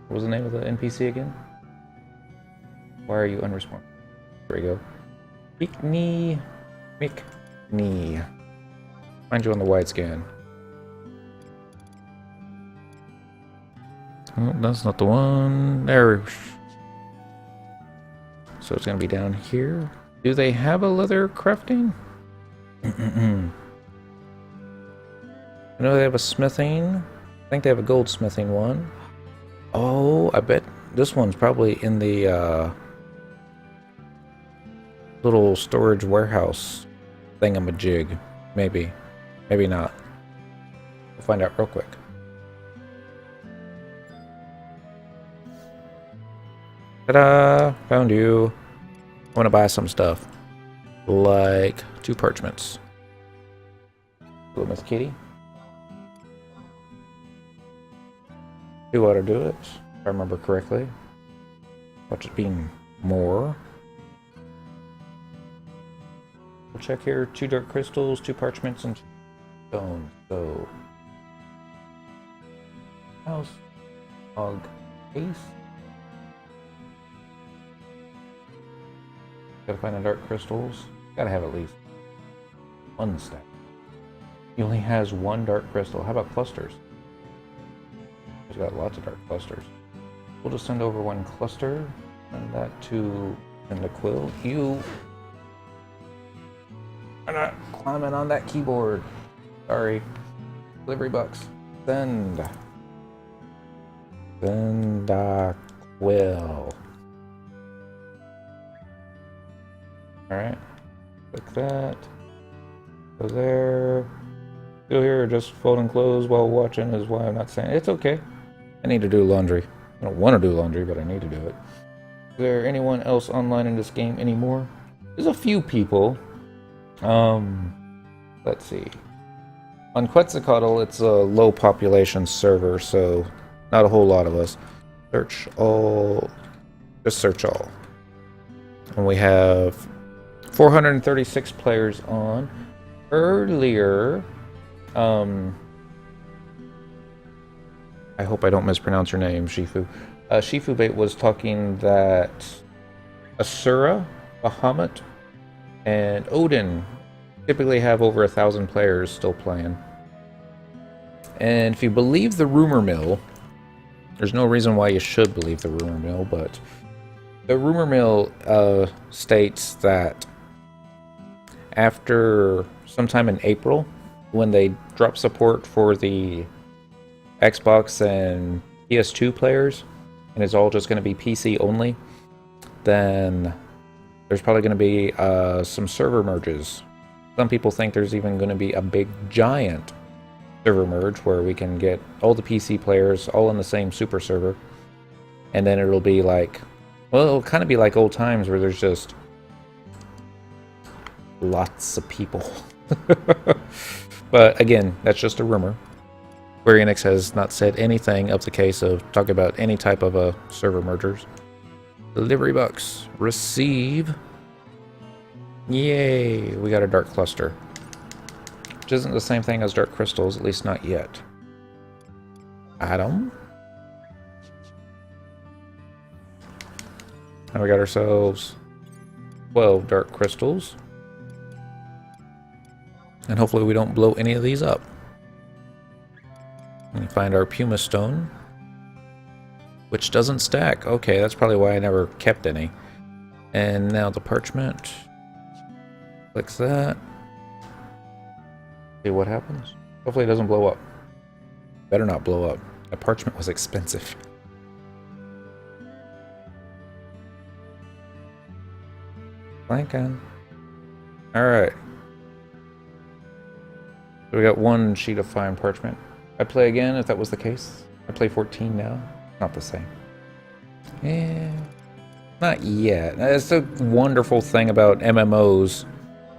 What was the name of the NPC again? Why are you unresponsive? There we go. Mickney. Find you on the wide scan. Oh, that's not the one. There. so it's going to be down here. Do they have a leather crafting? I know they have a smithing. I think they have a goldsmithing one. Oh, I bet this one's probably in the little storage warehouse thingamajig. Maybe. Maybe not. We'll find out real quick. Ta-da! Found you. I want to buy some stuff. Like 2 parchments. Hello, Miss Kitty. 2 ought to do it, if I remember correctly. Watch it being more. We'll check here. 2 dark crystals, 2 parchments, and 2 stones. So, house, hog, ace. Gotta find the dark crystals. Gotta have at least 1 stack. He only has 1 dark crystal. How about clusters? He's got lots of dark clusters. We'll just send over 1 cluster, and that to the quill. You are not climbing on that keyboard. Sorry. Delivery bucks. Send. Send a quill. Alright. Click that. Go there. Go here, just folding clothes while watching is why I'm not saying it's okay. I need to do laundry. I don't want to do laundry, but I need to do it. Is there anyone else online in this game anymore? There's a few people. Let's see. On Quetzalcoatl, it's a low population server, so not a whole lot of us. Search all. Just search all. And we have 436 players on. Earlier, I hope I don't mispronounce your name, Shifu. Shifu Bait was talking that Asura, Bahamut, and Odin typically have over 1,000 players still playing. And if you believe the rumor mill, there's no reason why you should believe the rumor mill, but the rumor mill states that after sometime in April, when they drop support for the Xbox and PS2 players, and it's all just going to be PC only, then there's probably going to be some server merges. Some people think there's even going to be a big giant server merge where we can get all the PC players all in the same super server, and then it'll be like, well, it'll kind of be like old times where there's just lots of people. But again, that's just a rumor. Square Enix has not said anything of the case of talking about any type of server mergers. Delivery bucks. Receive. Yay, we got a dark cluster. Which isn't the same thing as dark crystals, at least not yet. Atom. And we got ourselves 12 dark crystals. And hopefully we don't blow any of these up. And find our Puma Stone, which doesn't stack. Okay, that's probably why I never kept any. And now the parchment. Clicks that. See what happens. Hopefully it doesn't blow up. Better not blow up. That parchment was expensive. Clanking. Alright. So we got 1 sheet of fine parchment. I'd play again if that was the case. I play 14 now. Not the same. Yeah. Not yet. That's the wonderful thing about MMOs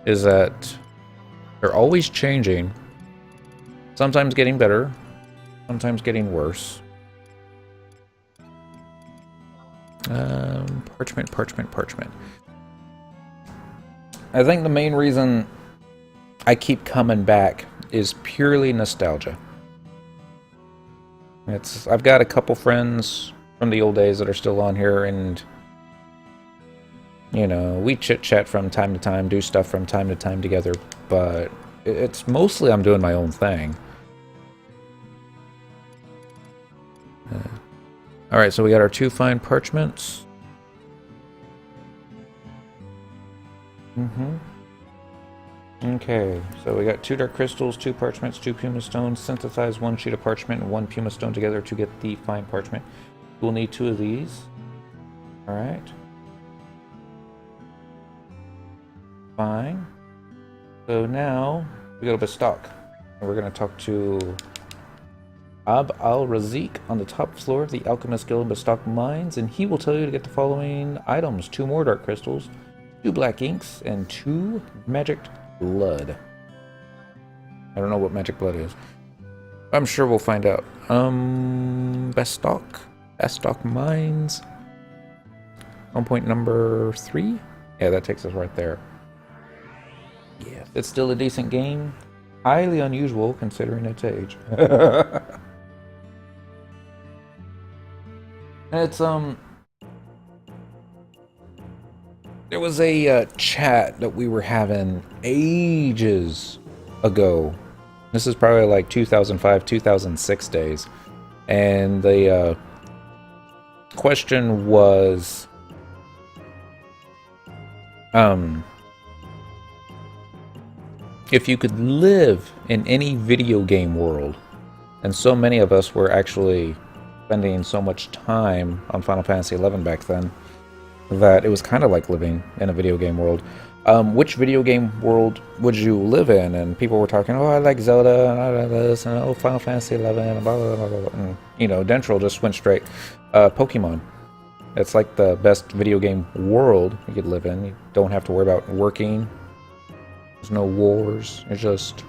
is that they're always changing. Sometimes getting better. Sometimes getting worse. Parchment. I think the main reason I keep coming back is purely nostalgia. I've got a couple friends from the old days that are still on here, and you know, we chit-chat from time to time, do stuff from time to time together, but it's mostly I'm doing my own thing. Alright, so we got our 2 fine parchments. Mm-hmm. Okay, so we got 2 dark crystals, 2 parchments, 2 puma stones. Synthesize 1 sheet of parchment and 1 puma stone together to get the fine parchment. We'll need 2 of these. Alright. Fine. So now we go to bastok. And we're going to talk to Ab al-Razik on the top floor of the Alchemist Guild in Bastok Mines, and he will tell you to get the following items: 2 more dark crystals, 2 black inks, and 2 magic blood. I don't know what magic blood is. I'm sure we'll find out. Bastok Mines. On point number 3? Yeah, that takes us right there. Yeah, it's still a decent game. Highly unusual considering its age. It's there was a chat that we were having ages ago. This is probably like 2005, 2006 days. And the question was if you could live in any video game world, and so many of us were actually spending so much time on Final Fantasy XI back then that it was kind of like living in a video game world. Which video game world would you live in? And people were talking, oh, I like Zelda, and I like this, and oh, Final Fantasy XI, and blah, blah, blah, blah, blah. And, you know, Dentral just went straight. Pokemon. It's like the best video game world you could live in. You don't have to worry about working. There's no wars. It's just,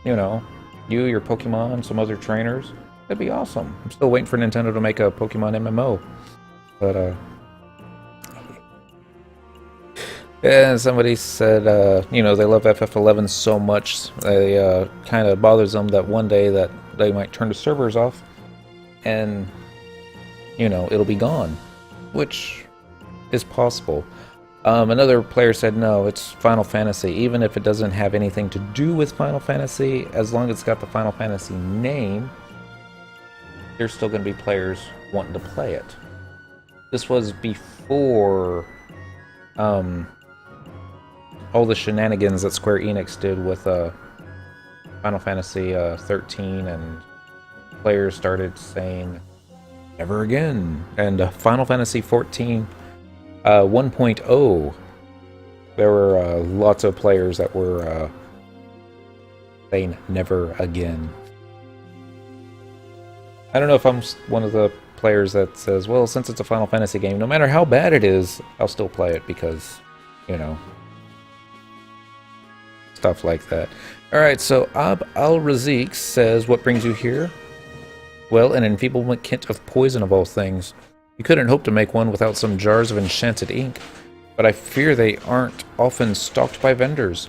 you know, you, your Pokemon, some other trainers. That'd be awesome. I'm still waiting for Nintendo to make a Pokemon MMO. But, yeah, somebody said, you know, they love FF11 so much, they kind of bothers them that one day that they might turn the servers off and, you know, it'll be gone, which is possible. Another player said, no, it's Final Fantasy. Even if it doesn't have anything to do with Final Fantasy, as long as it's got the Final Fantasy name, there's still going to be players wanting to play it. This was before all the shenanigans that Square Enix did with Final Fantasy 13, and players started saying, never again. And Final Fantasy 14 1.0, there were lots of players that were saying never again. I don't know if I'm one of the players that says, well, since it's a Final Fantasy game, no matter how bad it is, I'll still play it because, you know, stuff like that. Alright, so Ab al-Razik says, what brings you here? Well, an enfeeblement kit of poison of all things. You couldn't hope to make one without some jars of enchanted ink, but I fear they aren't often stocked by vendors.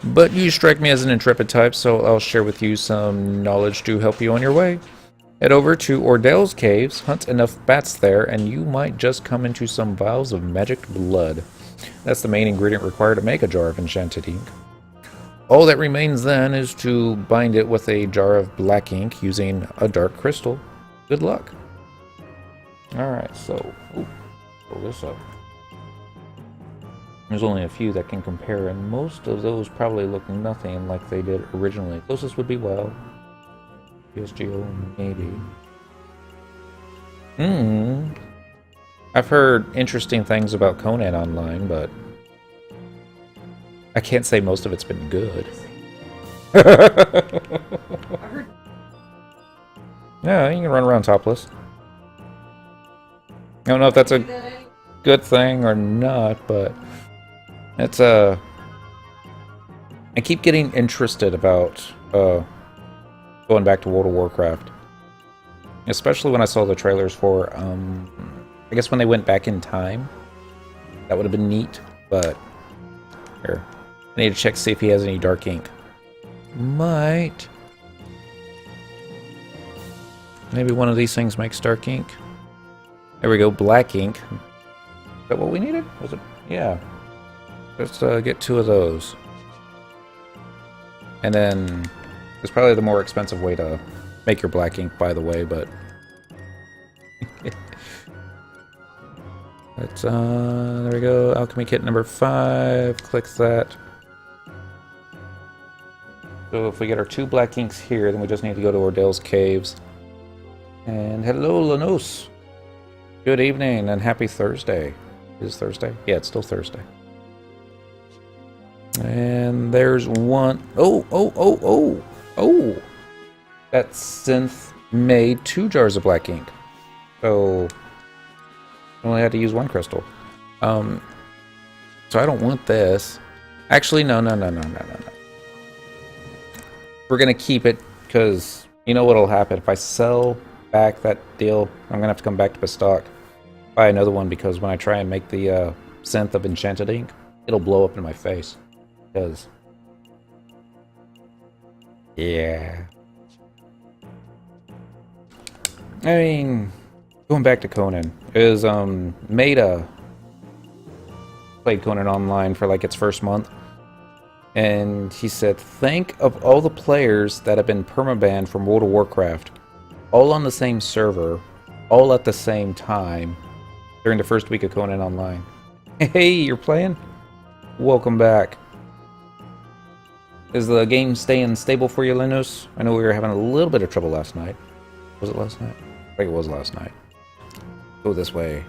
But you strike me as an intrepid type, so I'll share with you some knowledge to help you on your way. Head over to Ordell's caves, hunt enough bats there, and you might just come into some vials of magic blood. That's the main ingredient required to make a jar of enchanted ink. All that remains then is to bind it with a jar of black ink using a dark crystal. Good luck. Alright, so, pull this up. There's only a few that can compare, and most of those probably look nothing like they did originally. Closest would be WoW. PSGO, maybe. I've heard interesting things about Conan Online, but I can't say most of it's been good. Yeah, you can run around topless. I don't know if that's a good thing or not, but it's I keep getting interested about going back to World of Warcraft, especially when I saw the trailers for I guess when they went back in time. That would have been neat, but here, I need to check to see if he has any dark ink. Might. Maybe one of these things makes dark ink. There we go, black ink. Is that what we needed? Was it? Yeah. Let's get 2 of those. And then it's probably the more expensive way to make your black ink, by the way, but Let's, there we go. Alchemy kit number 5. Click that. So if we get our 2 black inks here, then we just need to go to Ordell's Caves. And hello, Lanos. Good evening and happy Thursday. Is it Thursday? Yeah, it's still Thursday. And there's one. Oh. That synth made 2 jars of black ink. So I only had to use 1 crystal. So I don't want this. Actually, no. We're gonna keep it because you know what'll happen if I sell back that deal. I'm gonna have to come back to bastok, buy another one, because when I try and make the synth of enchanted ink, it'll blow up in my face. Because yeah, I mean, going back to Conan is Maida played Conan online for like its first month. And he said, think of all the players that have been permabanned from World of Warcraft, all on the same server, all at the same time, during the first week of Conan Online. Hey, you're playing? Welcome back. Is the game staying stable for you, Linus? I know we were having a little bit of trouble last night. Was it last night? I think it was last night. Go this way.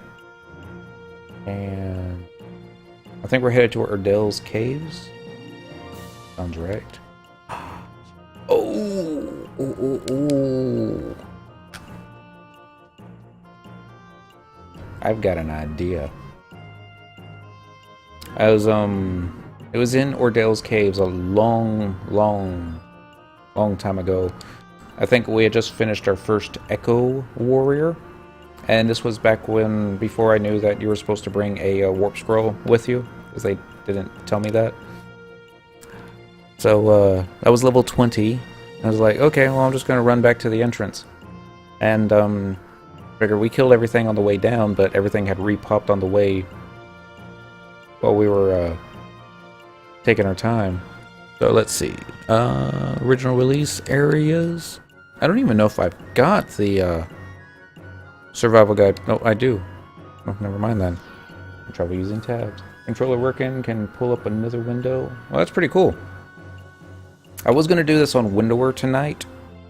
And I think we're headed to Ordell's Caves. Sounds right. Oh. I've got an idea. It was in Ordell's Caves a long time ago. I think we had just finished our first Echo Warrior, and this was back when, before I knew that you were supposed to bring a warp scroll with you, because they didn't tell me that. So, that was level 20. I was like, okay, well, I'm just going to run back to the entrance. And, figure we killed everything on the way down, but everything had re-popped on the way while we were, taking our time. So, let's see. Original release areas. I don't even know if I've got the, survival guide. No, I do. Oh, never mind then. Travel using tabs. Controller working, can pull up another window. Well, that's pretty cool. I was going to do this on Windower tonight,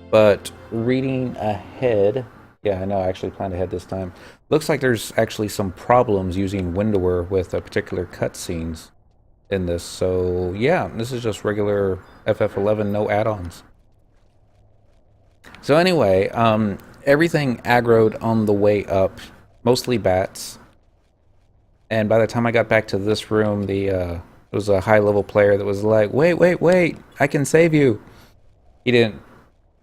but reading ahead... Yeah, I know, I actually planned ahead this time. Looks like there's actually some problems using Windower with particular cutscenes in this. So, yeah, this is just regular FF11, no add-ons. So anyway, everything aggroed on the way up, mostly bats. And by the time I got back to this room, it was a high-level player that was like, wait, I can save you. He didn't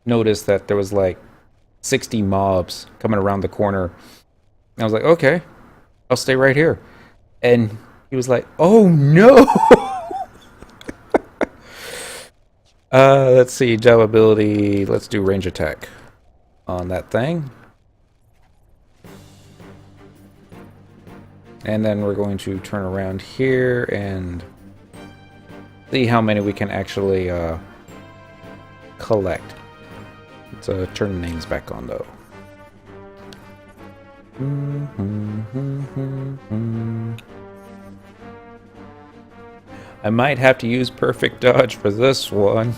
notice that there was like 60 mobs coming around the corner. And I was like, okay, I'll stay right here. And he was like, oh no! Let's see, job ability, let's do range attack on that thing. And then we're going to turn around here and see how many we can actually collect. Let's turn the names back on though. I might have to use perfect dodge for this one.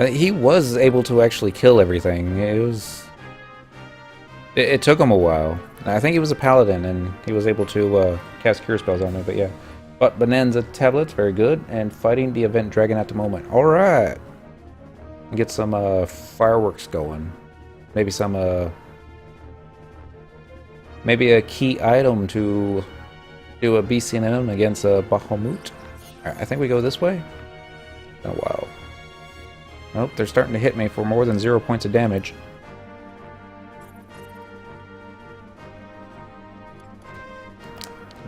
He was able to actually kill everything. It took him a while. I think he was a paladin, and he was able to cast cure spells on me, but yeah. But Bonanza tablets, very good. And fighting the event dragon at the moment. Alright! Get some fireworks going. Maybe some, maybe a key item to do a BCNM against Bahamut. Alright, I think we go this way. Oh, wow. Nope, they're starting to hit me for more than 0 points of damage.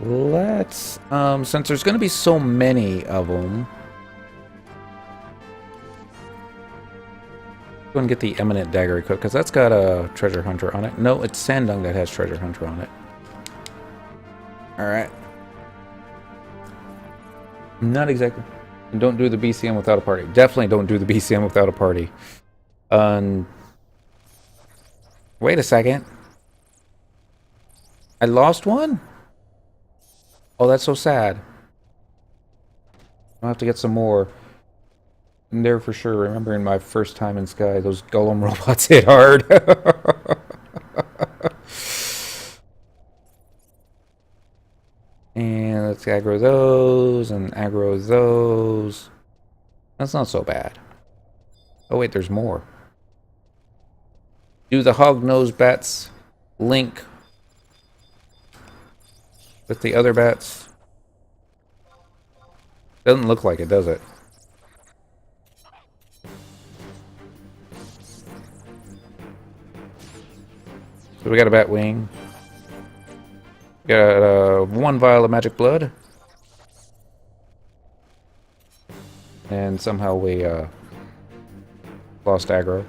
Let's, since there's going to be so many of them, go and get the Eminent Dagger equipped, because that's got a Treasure Hunter on it. No, it's Sandung that has Treasure Hunter on it. Alright. Not exactly. And don't do the BCM without a party. Definitely don't do the BCM without a party. Wait a second. I lost one? Oh, that's so sad. I'll have to get some more. I'm there for sure. Remembering my first time in Sky, those golem robots hit hard. And let's aggro those and aggro those. That's not so bad. Oh wait, there's more. Do the hog-nosed bats link with the other bats? Doesn't look like it, does it? So we got a bat wing. Got one vial of magic blood. And somehow we lost aggro.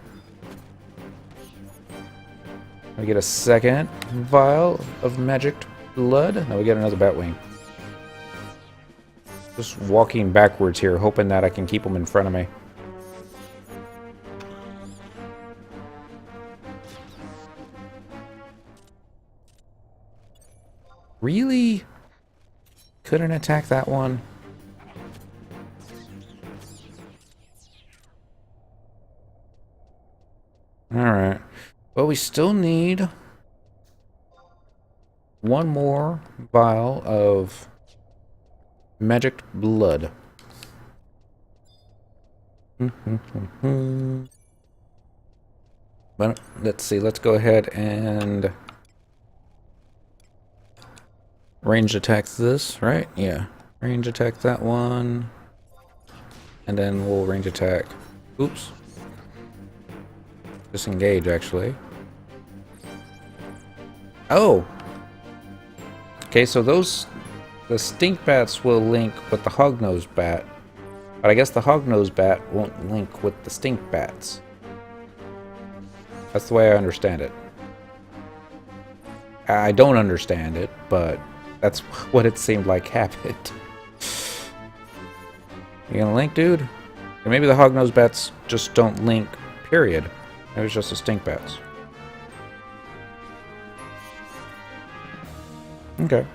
We get a second vial of magic blood. Now we get another bat wing. Just walking backwards here, hoping that I can keep them in front of me. Really? Couldn't attack that one? Alright. Well, we still need one more vial of magic blood. But let's see, let's go ahead and range attack this, right? Yeah. Range attack that one. And then we'll range attack. Oops. Disengage, actually. Oh! Okay, so the stink bats will link with the hog-nosed bat. But I guess the hog-nosed bat won't link with the stink bats. That's the way I understand it. I don't understand it, but that's what it seemed like happened. You gonna link, dude? Or maybe the hog-nosed bats just don't link, period. It was just the stink bats. Okay.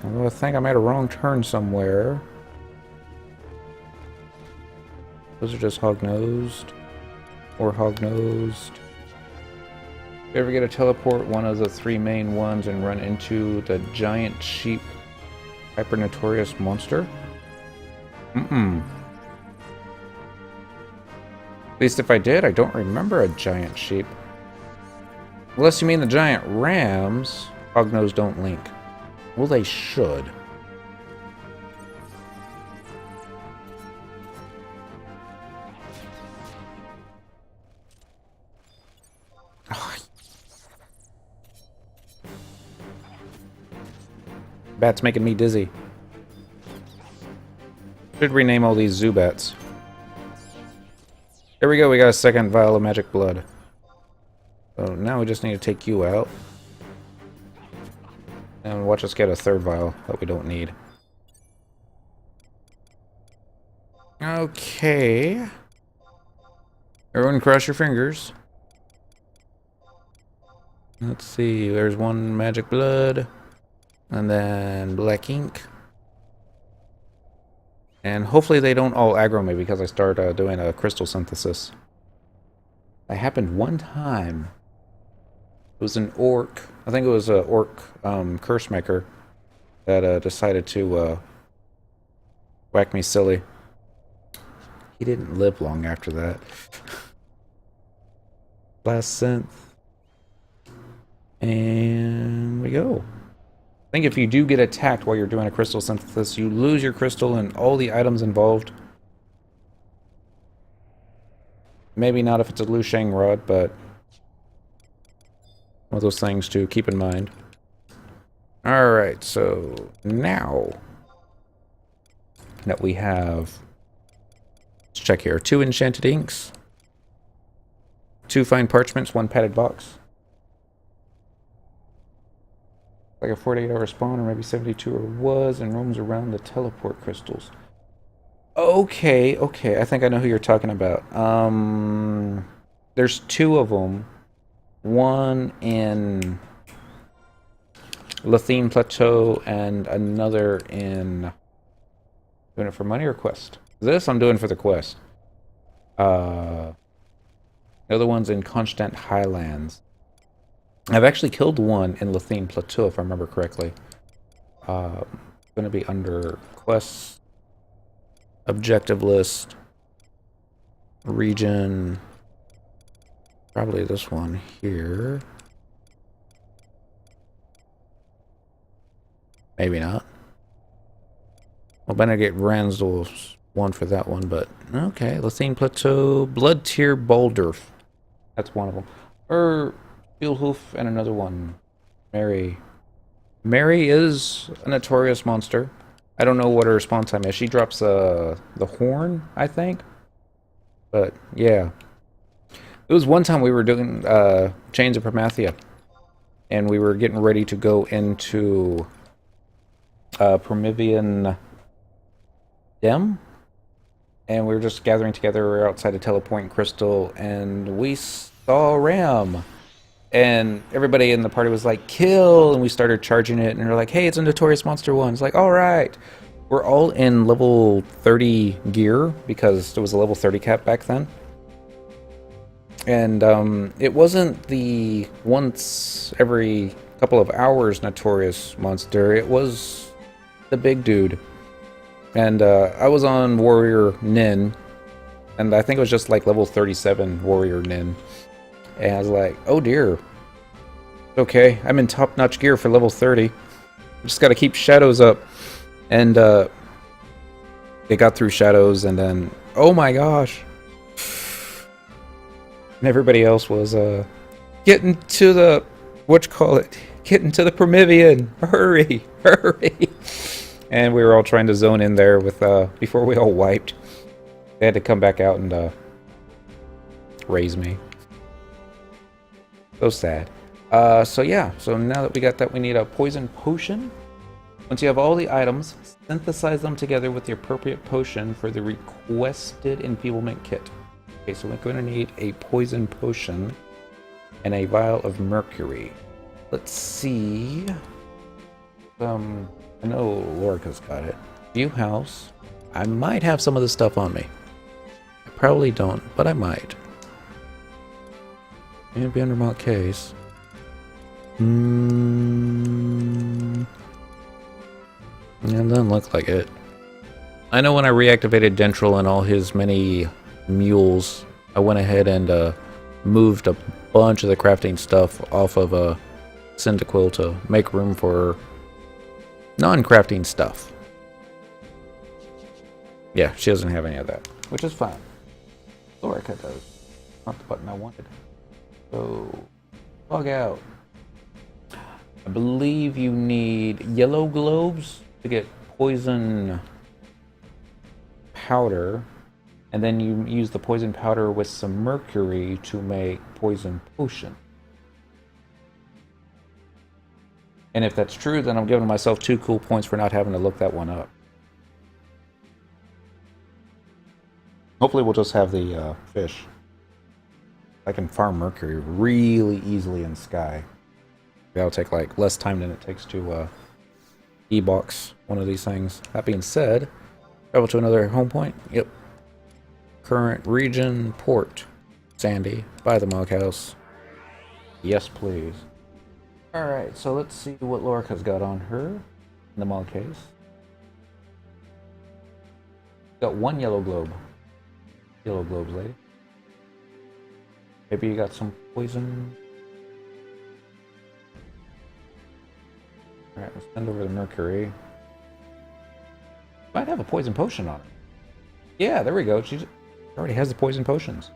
Although I think I made a wrong turn somewhere. Those are just hog-nosed. Or hog-nosed. If you ever get a teleport one of the three main ones and run into the giant sheep hyper notorious monster? At least if I did, I don't remember a giant sheep. Unless you mean the giant rams, hog-nosed don't link. Well, they should. Bat's making me dizzy. Should rename all these Zubats. There we go, we got a second vial of magic blood. So now we just need to take you out. And watch us get a third vial that we don't need. Okay. Everyone cross your fingers. Let's see, there's one magic blood. And then black ink. And hopefully they don't all aggro me because I start doing a crystal synthesis. That happened one time. It was an orc. I think it was an orc curse maker that decided to whack me silly. He didn't live long after that. Last synth. And we go. I think if you do get attacked while you're doing a crystal synthesis, you lose your crystal and all the items involved. Maybe not if it's a Lu Sheng rod, but one of those things to keep in mind. Alright, so now that we have, let's check here, 2 enchanted inks, 2 fine parchments, 1 padded box. Like a 48-hour spawn, or maybe 72, or was, and roams around the teleport crystals. Okay, okay. I think I know who you're talking about. There's two of them. One in Lathine Plateau and another in... Doing it for money or quest? This I'm doing for the quest. The other one's in Constant Highlands. I've actually killed one in Lathine Plateau, if I remember correctly. Going to be under quests, objective list, region, probably this one here. Maybe not. Well, better get Ransdell's one for that one, but okay. Lathine Plateau, Blood Tier Boulder. That's one of them. Fieldhoof and another one. Mary. Mary is a notorious monster. I don't know what her response time is. She drops the horn, I think. But yeah, it was one time we were doing Chains of Promathia, and we were getting ready to go into Promethean Dem, and we were just gathering together. We were outside of Telepoint Crystal, and we saw Ram. And everybody in the party was like, kill! And we started charging it, and they're like, hey, it's a Notorious Monster 1. It's like, alright. We're all in level 30 gear, because there was a level 30 cap back then. And it wasn't the once every couple of hours Notorious Monster, it was the big dude. And I was on Warrior Nin, and I think it was just like level 37 Warrior Nin. And I was like, oh dear. Okay, I'm in top-notch gear for level 30. Just gotta keep shadows up. And they got through shadows, and then, oh my gosh. And everybody else was getting to the, getting to the Promethean. Hurry, hurry. And we were all trying to zone in there with, before we all wiped. They had to come back out and raise me. So sad. So yeah, so now that we got that, we need a poison potion. Once you have all the items, synthesize them together with the appropriate potion for the requested enfeeblement kit. Okay, so we're going to need a poison potion and a vial of mercury. Let's see. I know Lorica's got it. View house. I might have some of this stuff on me. I probably don't, but I might. Maybe under my case. It doesn't look like it. I know when I reactivated Dentril and all his many mules, I went ahead and moved a bunch of the crafting stuff off of Cyndaquil to make room for non-crafting stuff. Yeah, she doesn't have any of that, which is fine. Lorica does. Not the button I wanted. So, log out. I believe you need yellow globes to get poison powder, and then you use the poison powder with some mercury to make poison potion. And if that's true, then I'm giving myself 2 cool points for not having to look that one up. Hopefully we'll just have the fish. I can farm mercury really easily in Sky. That'll take like less time than it takes to e-box one of these things. That being said, travel to another home point. Yep. Current region, port. Sandy, by the Mog House. Yes, please. Alright, so let's see what Lorica's got on her in the Mog case. Got 1 yellow globe. Yellow globes, lady. Maybe you got some poison. Alright, let's send over the mercury. Might have a poison potion on it. Yeah, there we go. She already has the poison potions.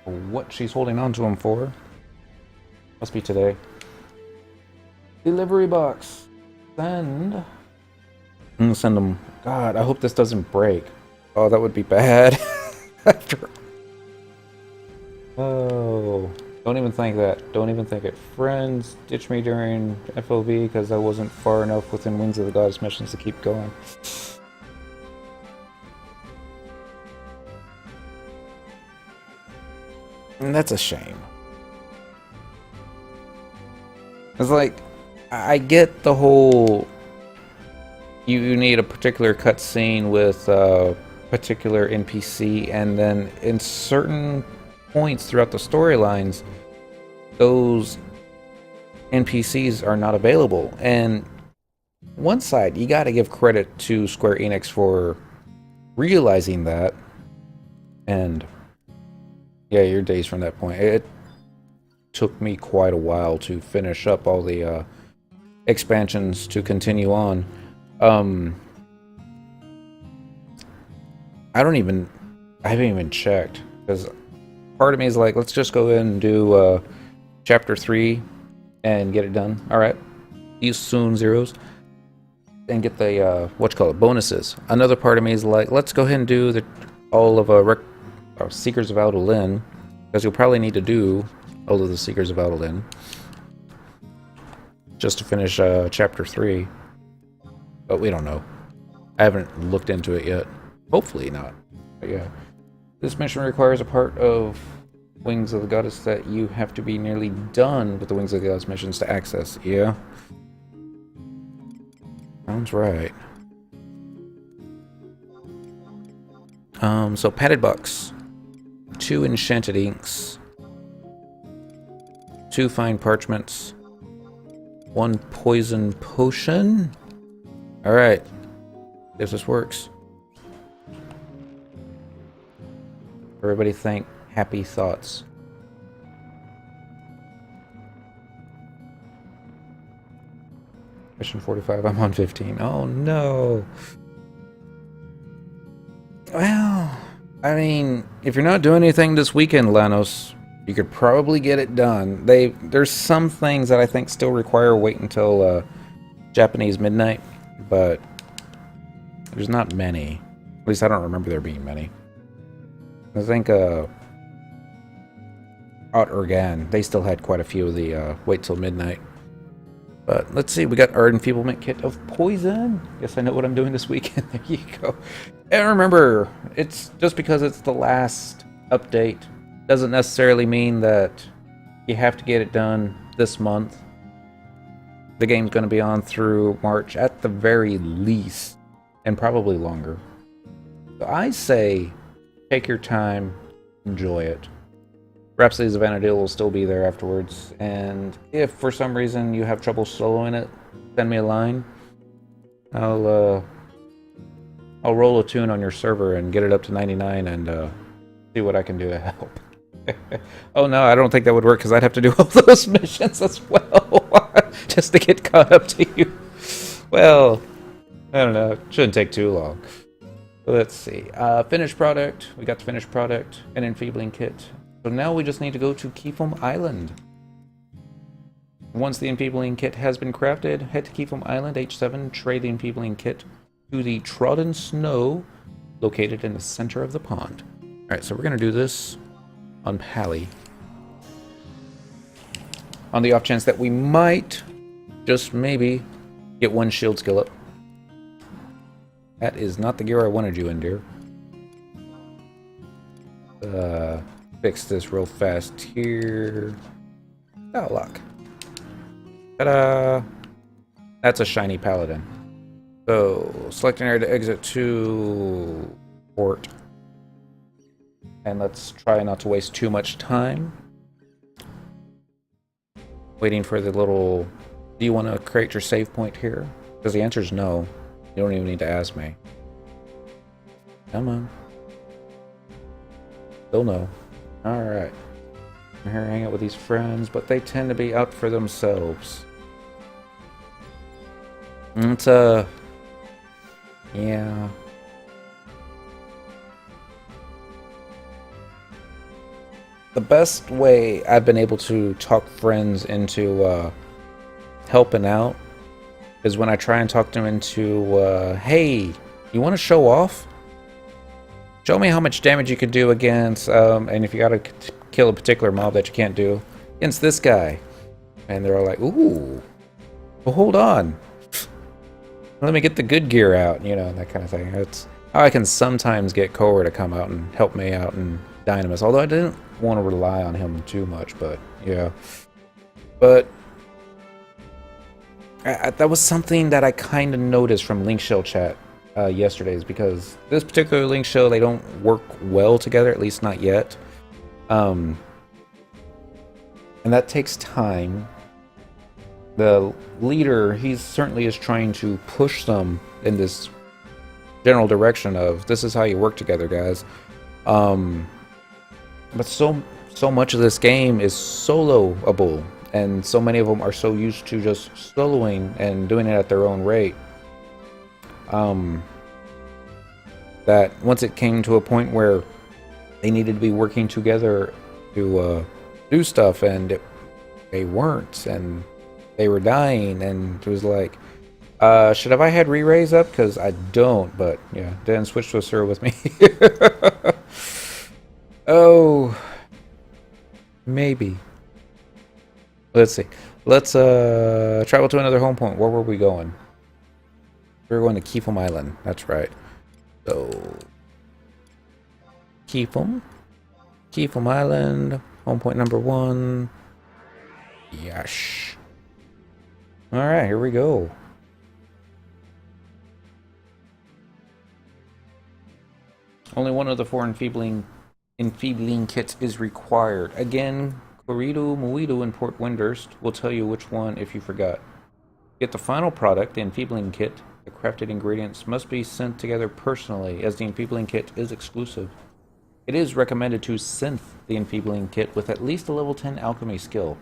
What she's holding on to them for. Must be today. Delivery box. Send. I'm gonna send them. God, I hope this doesn't break. Oh, that would be bad. After. Oh. Don't even think that. Don't even think it. Friends, ditch me during FOV because I wasn't far enough within Wings of the Goddess missions to keep going. And that's a shame. It's like, I get the whole, you need a particular cutscene with a particular NPC, and then in certain points throughout the storylines, those NPCs are not available. And one side, you got to give credit to Square Enix for realizing that. And yeah, your days from that point. It took me quite a while to finish up all the expansions to continue on. I haven't even checked, because part of me is like, let's just go ahead and do chapter 3 and get it done. Alright, use soon zeros and get the bonuses. Another part of me is like, let's go ahead and do all of Seekers of Aldolin, because you'll probably need to do all of the Seekers of Aldolin just to finish chapter 3, but we don't know. I haven't looked into it yet. Hopefully not. But yeah, this mission requires a part of Wings of the Goddess that you have to be nearly done with the Wings of the Goddess missions to access. Yeah, sounds right. So padded bucks, 2 enchanted inks, 2 fine parchments, 1 poison potion. Alright, if this works. Everybody think happy thoughts. Mission 45, I'm on 15. Oh no. Well, I mean, if you're not doing anything this weekend, Lanos, you could probably get it done. There's some things that I think still require wait until Japanese midnight, but there's not many. At least I don't remember there being many. I think Ot Urgan, they still had quite a few of the wait till midnight. But let's see, we got our enfeeblement kit of poison. Guess I know what I'm doing this weekend. There you go. And remember, it's just because it's the last update doesn't necessarily mean that you have to get it done this month. The game's going to be on through March at the very least, and probably longer. So I say, take your time, enjoy it. Rhapsodies of Vanadil will still be there afterwards, and if for some reason you have trouble soloing it, send me a line. I'll roll a tune on your server and get it up to 99 and see what I can do to help. Oh no, I don't think that would work, because I'd have to do all those missions as well just to get caught up to you. Well, I don't know, it shouldn't take too long. Let's see, finished product, we got the finished product, an enfeebling kit. So now we just need to go to Keefum Island. Once the enfeebling kit has been crafted, head to Keefum Island, H7, trade the enfeebling kit to the trodden snow located in the center of the pond. Alright, so we're going to do this on Pally. On the off chance that we might, just maybe, get 1 shield skill up. That is not the gear I wanted you in, dear. Fix this real fast here. Oh, luck. Ta-da! That's a shiny paladin. So, select an area to exit to port. And let's try not to waste too much time. Waiting for the little... Do you want to create your save point here? Because the answer is no. You don't even need to ask me. Come on. Still no. Alright. I'm here to hang out with these friends, but they tend to be out for themselves. It's yeah. The best way I've been able to talk friends into helping out is when I try and talk them into, hey, you want to show off? Show me how much damage you can do against, and if you gotta kill a particular mob that you can't do, against this guy. And they're all like, ooh, well, hold on. Let me get the good gear out, you know, that kind of thing. It's how I can sometimes get Cora to come out and help me out and dynamis. Although I didn't want to rely on him too much, but yeah. But that was something that I kind of noticed from Link Shell chat yesterday's, because this particular Link Shell, they don't work well together, at least not yet. And that takes time. The leader, he certainly is trying to push them in this general direction of this is how you work together, guys. But so much of this game is soloable, and so many of them are so used to just soloing and doing it at their own rate, that once it came to a point where they needed to be working together to do stuff, and they weren't, and they were dying, and it was like, should have I had re-raise up? Because I don't, but yeah, Dan switched to a Sir with me. Oh, maybe. Let's see. Let's travel to another home point. Where were we going? We were going to Keefum Island. That's right. So, Keefum Island, home point number 1. Yash. Alright, here we go. Only one of the 4 enfeebling kits is required. Again, Corrido Moido and Port Windhurst will tell you which one if you forgot. Get the final product, the enfeebling kit. The crafted ingredients must be sent together personally, as the enfeebling kit is exclusive. It is recommended to synth the enfeebling kit with at least a level 10 alchemy skill.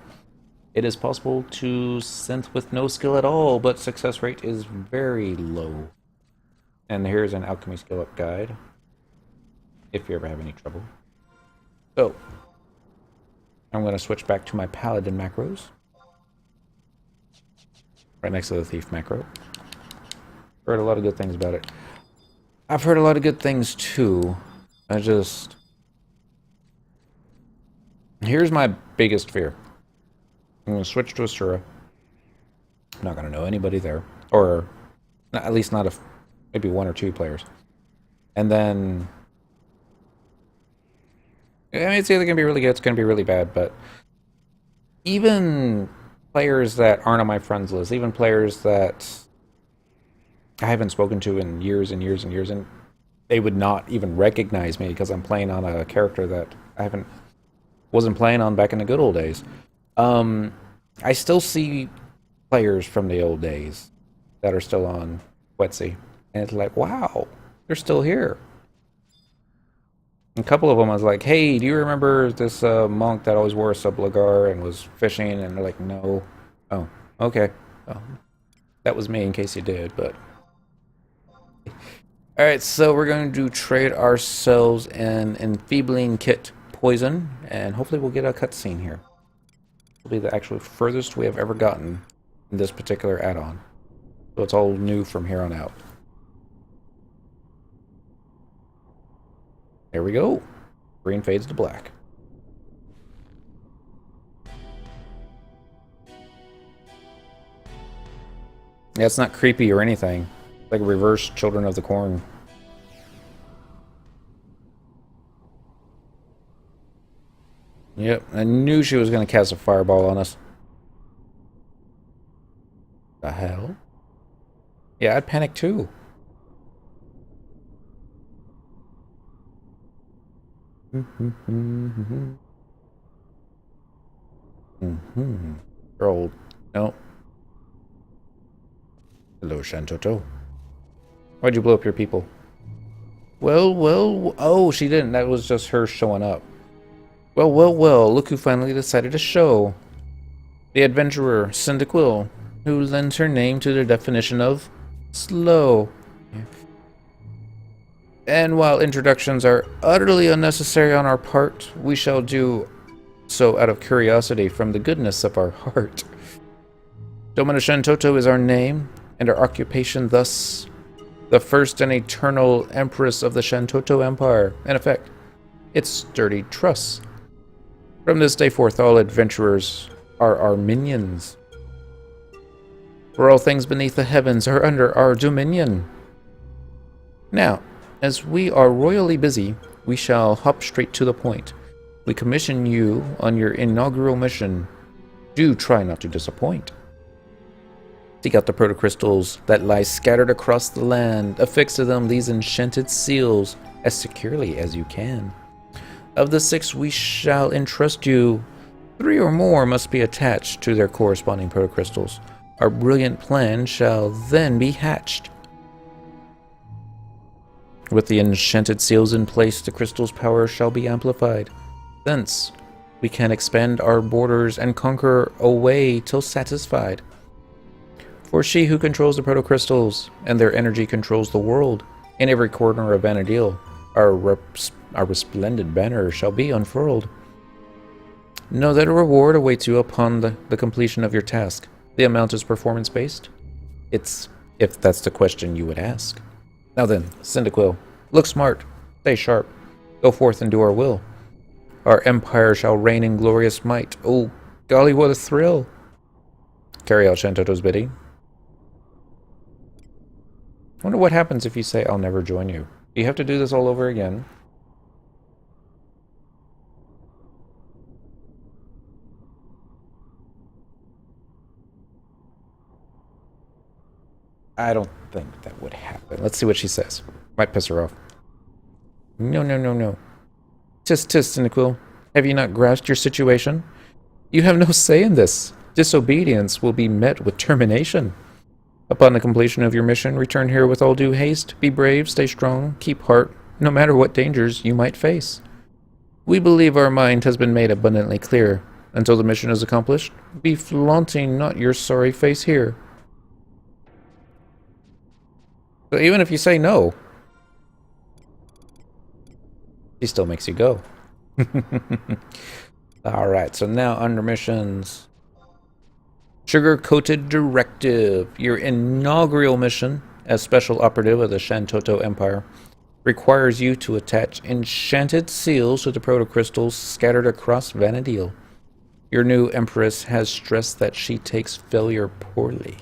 It is possible to synth with no skill at all, but success rate is very low. And here's an alchemy skill up guide, if you ever have any trouble. So, I'm going to switch back to my paladin macros. Right next to the thief macro. Heard a lot of good things about it. I've heard a lot of good things too. Here's my biggest fear. I'm going to switch to Asura. I'm not going to know anybody there. Or, at least not maybe 1 or 2 players. And then, I mean, it's either going to be really good, it's going to be really bad, but even players that aren't on my friends list, even players that I haven't spoken to in years and years and years, and they would not even recognize me because I'm playing on a character that wasn't playing on back in the good old days. I still see players from the old days that are still on Quetzi, and it's like, wow, they're still here. A couple of them I was like, hey, do you remember this monk that always wore a sublugar and was fishing? And they're like, no. Oh, okay. Oh, that was me in case you did, but... Alright, so we're going to trade ourselves an enfeebling kit poison, and hopefully we'll get a cutscene here. It'll be the actual furthest we have ever gotten in this particular add-on. So it's all new from here on out. There we go. Green fades to black. Yeah, it's not creepy or anything. It's like a reverse Children of the Corn. Yep, I knew she was going to cast a fireball on us. The hell? Yeah, I'd panic too. Girl, no. Hello, Shantotto. Why'd you blow up your people? Well, oh, she didn't. That was just her showing up. Well, look who finally decided to show. The adventurer, Cyndaquil, who lends her name to the definition of slow. And while introductions are utterly unnecessary on our part, we shall do so out of curiosity from the goodness of our heart. Domina Shantotto is our name, and our occupation thus the first and eternal empress of the Shantotto Empire. In effect, its sturdy truss. From this day forth, all adventurers are our minions. For all things beneath the heavens are under our dominion. Now, as we are royally busy, we shall hop straight to the point. We commission you on your inaugural mission. Do try not to disappoint. Seek out the protocrystals that lie scattered across the land. Affix to them these enchanted seals as securely as you can. Of the 6 we shall entrust you, 3 or more must be attached to their corresponding protocrystals. Our brilliant plan shall then be hatched. With the enchanted seals in place, the crystal's power shall be amplified. Thence, we can expand our borders and conquer away till satisfied. For she who controls the protocrystals and their energy controls the world. In every corner of Vanadil, our resplendent banner shall be unfurled. Know that a reward awaits you upon the completion of your task. The amount is performance-based. It's if that's the question you would ask. Now then, Cyndaquil, look smart, stay sharp, go forth and do our will. Our empire shall reign in glorious might. Oh, golly, what a thrill! Carry out Shantotto's bidding. I wonder what happens if you say, I'll never join you. You have to do this all over again. I don't think that would happen. Let's see what she says. Might piss her off. No, no, no, no. Tisk, Cyndaquil. Have you not grasped your situation? You have no say in this. Disobedience will be met with termination. Upon the completion of your mission, return here with all due haste. Be brave, stay strong, keep heart, no matter what dangers you might face. We believe our mind has been made abundantly clear. Until the mission is accomplished, be flaunting not your sorry face here. So even if you say no, he still makes you go. Alright, so now under missions. Sugar-coated directive. Your inaugural mission as special operative of the Shantotto Empire requires you to attach enchanted seals to the protocrystals scattered across Vanadil. Your new empress has stressed that she takes failure poorly.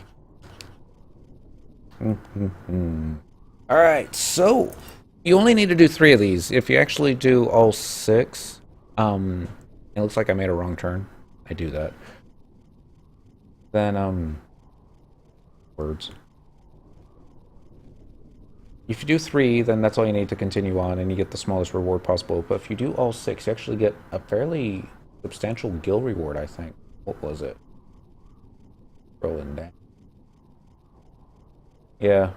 Alright, so you only need to do 3 of these. If you actually do all 6, it looks like I made a wrong turn. I do that. Then, words. If you do 3, then that's all you need to continue on, and you get the smallest reward possible. But if you do all 6, you actually get a fairly substantial gil reward, I think. What was it? Rolling down. Yeah.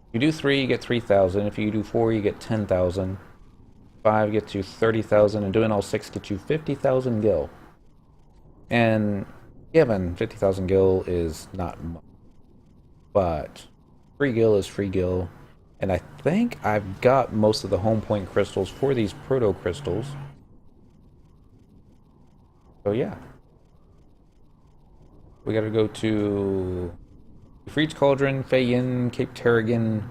If you do 3, you get 3,000. If you do 4, you get 10,000. 5 gets you 30,000, and doing all 6 gets you 50,000 gil. And given 50,000 gil is not much, but free gil is free gil. And I think I've got most of the home point crystals for these proto crystals. So yeah. We gotta go to Freed's Cauldron, Fayin, Cape Terrigan,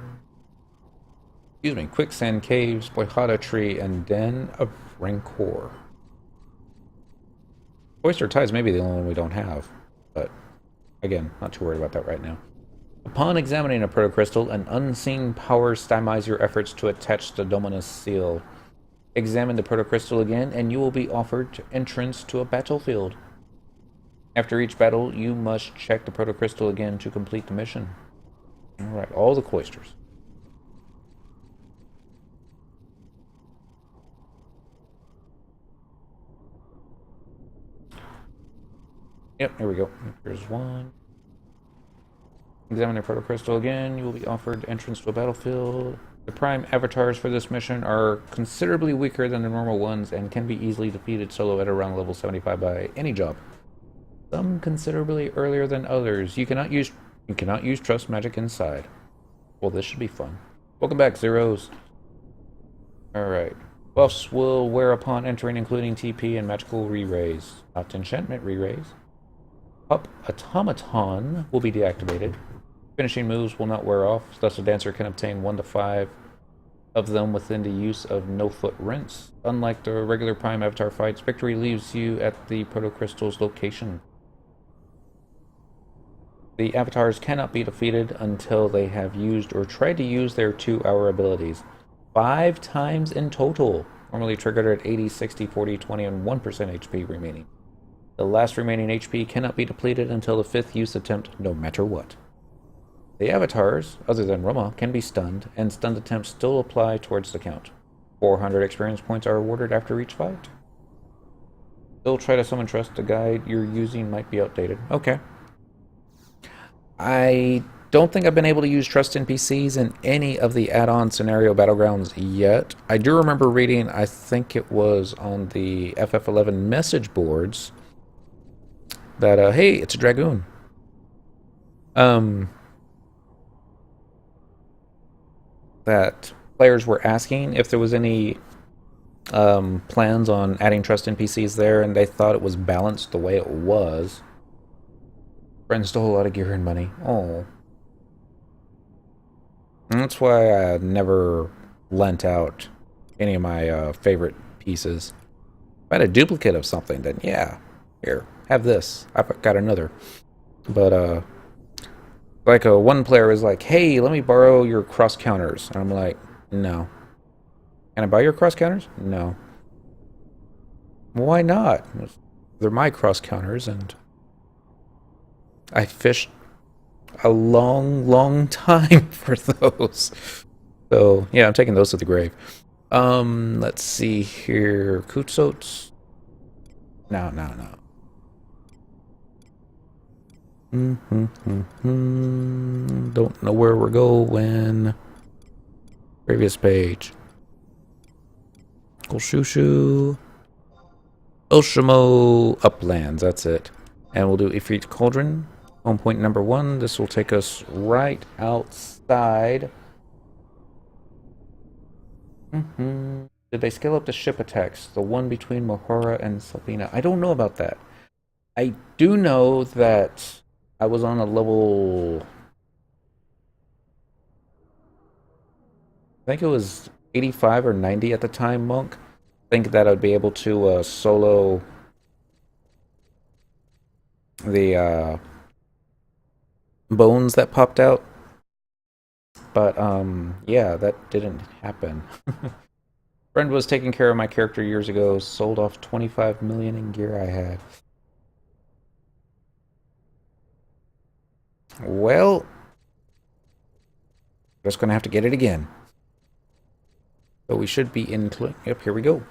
Quicksand Caves, Boyhada Tree, and Den of Rancor. Oyster Tides may be the only one we don't have, but again, not too worried about that right now. Upon examining a protocrystal, an unseen power stymies your efforts to attach the Dominus seal. Examine the protocrystal again, and you will be offered entrance to a battlefield. After each battle, you must check the protocrystal again to complete the mission. Alright, all the cloisters. Yep, here we go. Here's one. Examine the protocrystal again. You will be offered entrance to a battlefield. The prime avatars for this mission are considerably weaker than the normal ones and can be easily defeated solo at around level 75 by any job. Some considerably earlier than others. You cannot use trust magic inside. Well, this should be fun. Welcome back, Zeros. Alright. Buffs will wear upon entering, including TP and magical re-raise. Not enchantment re-raise. Up Automaton will be deactivated. Finishing moves will not wear off, thus a dancer can obtain 1 to 5 of them within the use of no-foot rinse. Unlike the regular Prime Avatar fights, victory leaves you at the Protocrystal's location. The avatars cannot be defeated until they have used or tried to use their 2-hour abilities. 5 times in total. Normally triggered at 80, 60, 40, 20, and 1% HP remaining. The last remaining HP cannot be depleted until the 5th use attempt, no matter what. The avatars, other than Roma, can be stunned, and stunned attempts still apply towards the count. 400 experience points are awarded after each fight. Still try to summon trust. The guide you're using might be outdated. Okay. I don't think I've been able to use trust NPCs in any of the add-on scenario battlegrounds yet. I do remember reading, I think it was on the FF11 message boards, that, hey, it's a dragoon. That players were asking if there was any plans on adding trust NPCs there, and they thought it was balanced the way it was. Friends stole a lot of gear and money. Oh. And that's why I never lent out any of my favorite pieces. If I had a duplicate of something, then yeah, here, have this. I've got another. But, like one player is like, hey, let me borrow your cross counters. And I'm like, no. Can I buy your cross counters? No. Why not? They're my cross counters, and I fished a long, long time for those. So, yeah, I'm taking those to the grave. Let's see here. Kutsots? No. Don't know where we're going. Previous page. Golshushu. Oshimo Uplands, that's it. And we'll do Ifrit Cauldron. Home point number 1. This will take us right outside. Did they scale up the ship attacks? The one between Mohora and Salpina? I don't know about that. I do know that I was on a level, I think it was 85 or 90 at the time, Monk. I think that I'd be able to solo the bones that popped out. But, yeah, that didn't happen. Friend was taking care of my character years ago, sold off 25 million in gear I had. Well, just gonna have to get it again. But we should be in. Yep, here we go.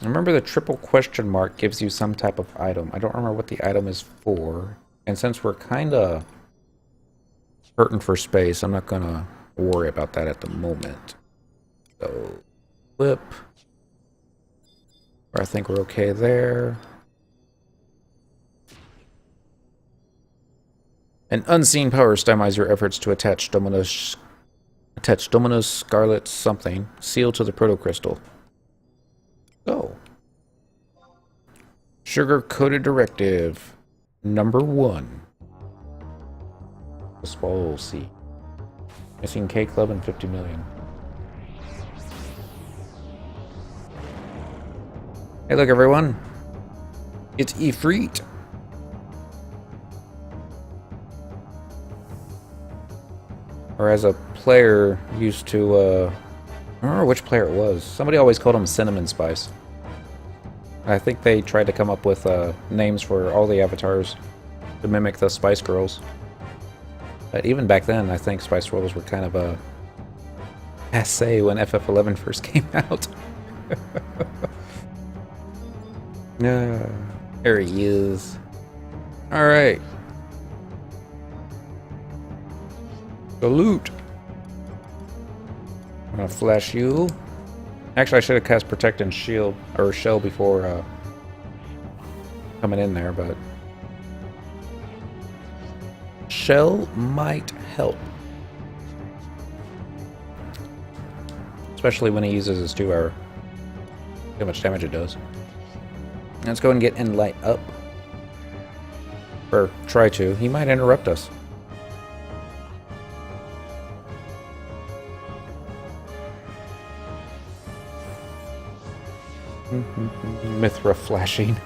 Remember, the triple question mark gives you some type of item. I don't remember what the item is for. And since we're kind of hurting for space, I'm not gonna worry about that at the moment. So, flip. I think we're okay there. An unseen power stymies your efforts to attach Domino's Scarlet something sealed to the proto-crystal. So, sugar-coated directive number 1. The Spoil C. Missing K Club and 50 million. Hey, look, everyone. It's Ifrit. Or as a player used to, I don't remember which player it was. Somebody always called him Cinnamon Spice. I think they tried to come up with names for all the avatars to mimic the Spice Girls. But even back then, I think Spice Girls were kind of a passe when FF11 first came out. There he is. Alright. Salute. I'm gonna flash you. Actually, I should have cast Protect and Shield, or Shell before coming in there, but Shell might help. Especially when he uses his 2-hour. See how much damage it does. Let's go and get Enlight up. Or try to. He might interrupt us. Mithra flashing.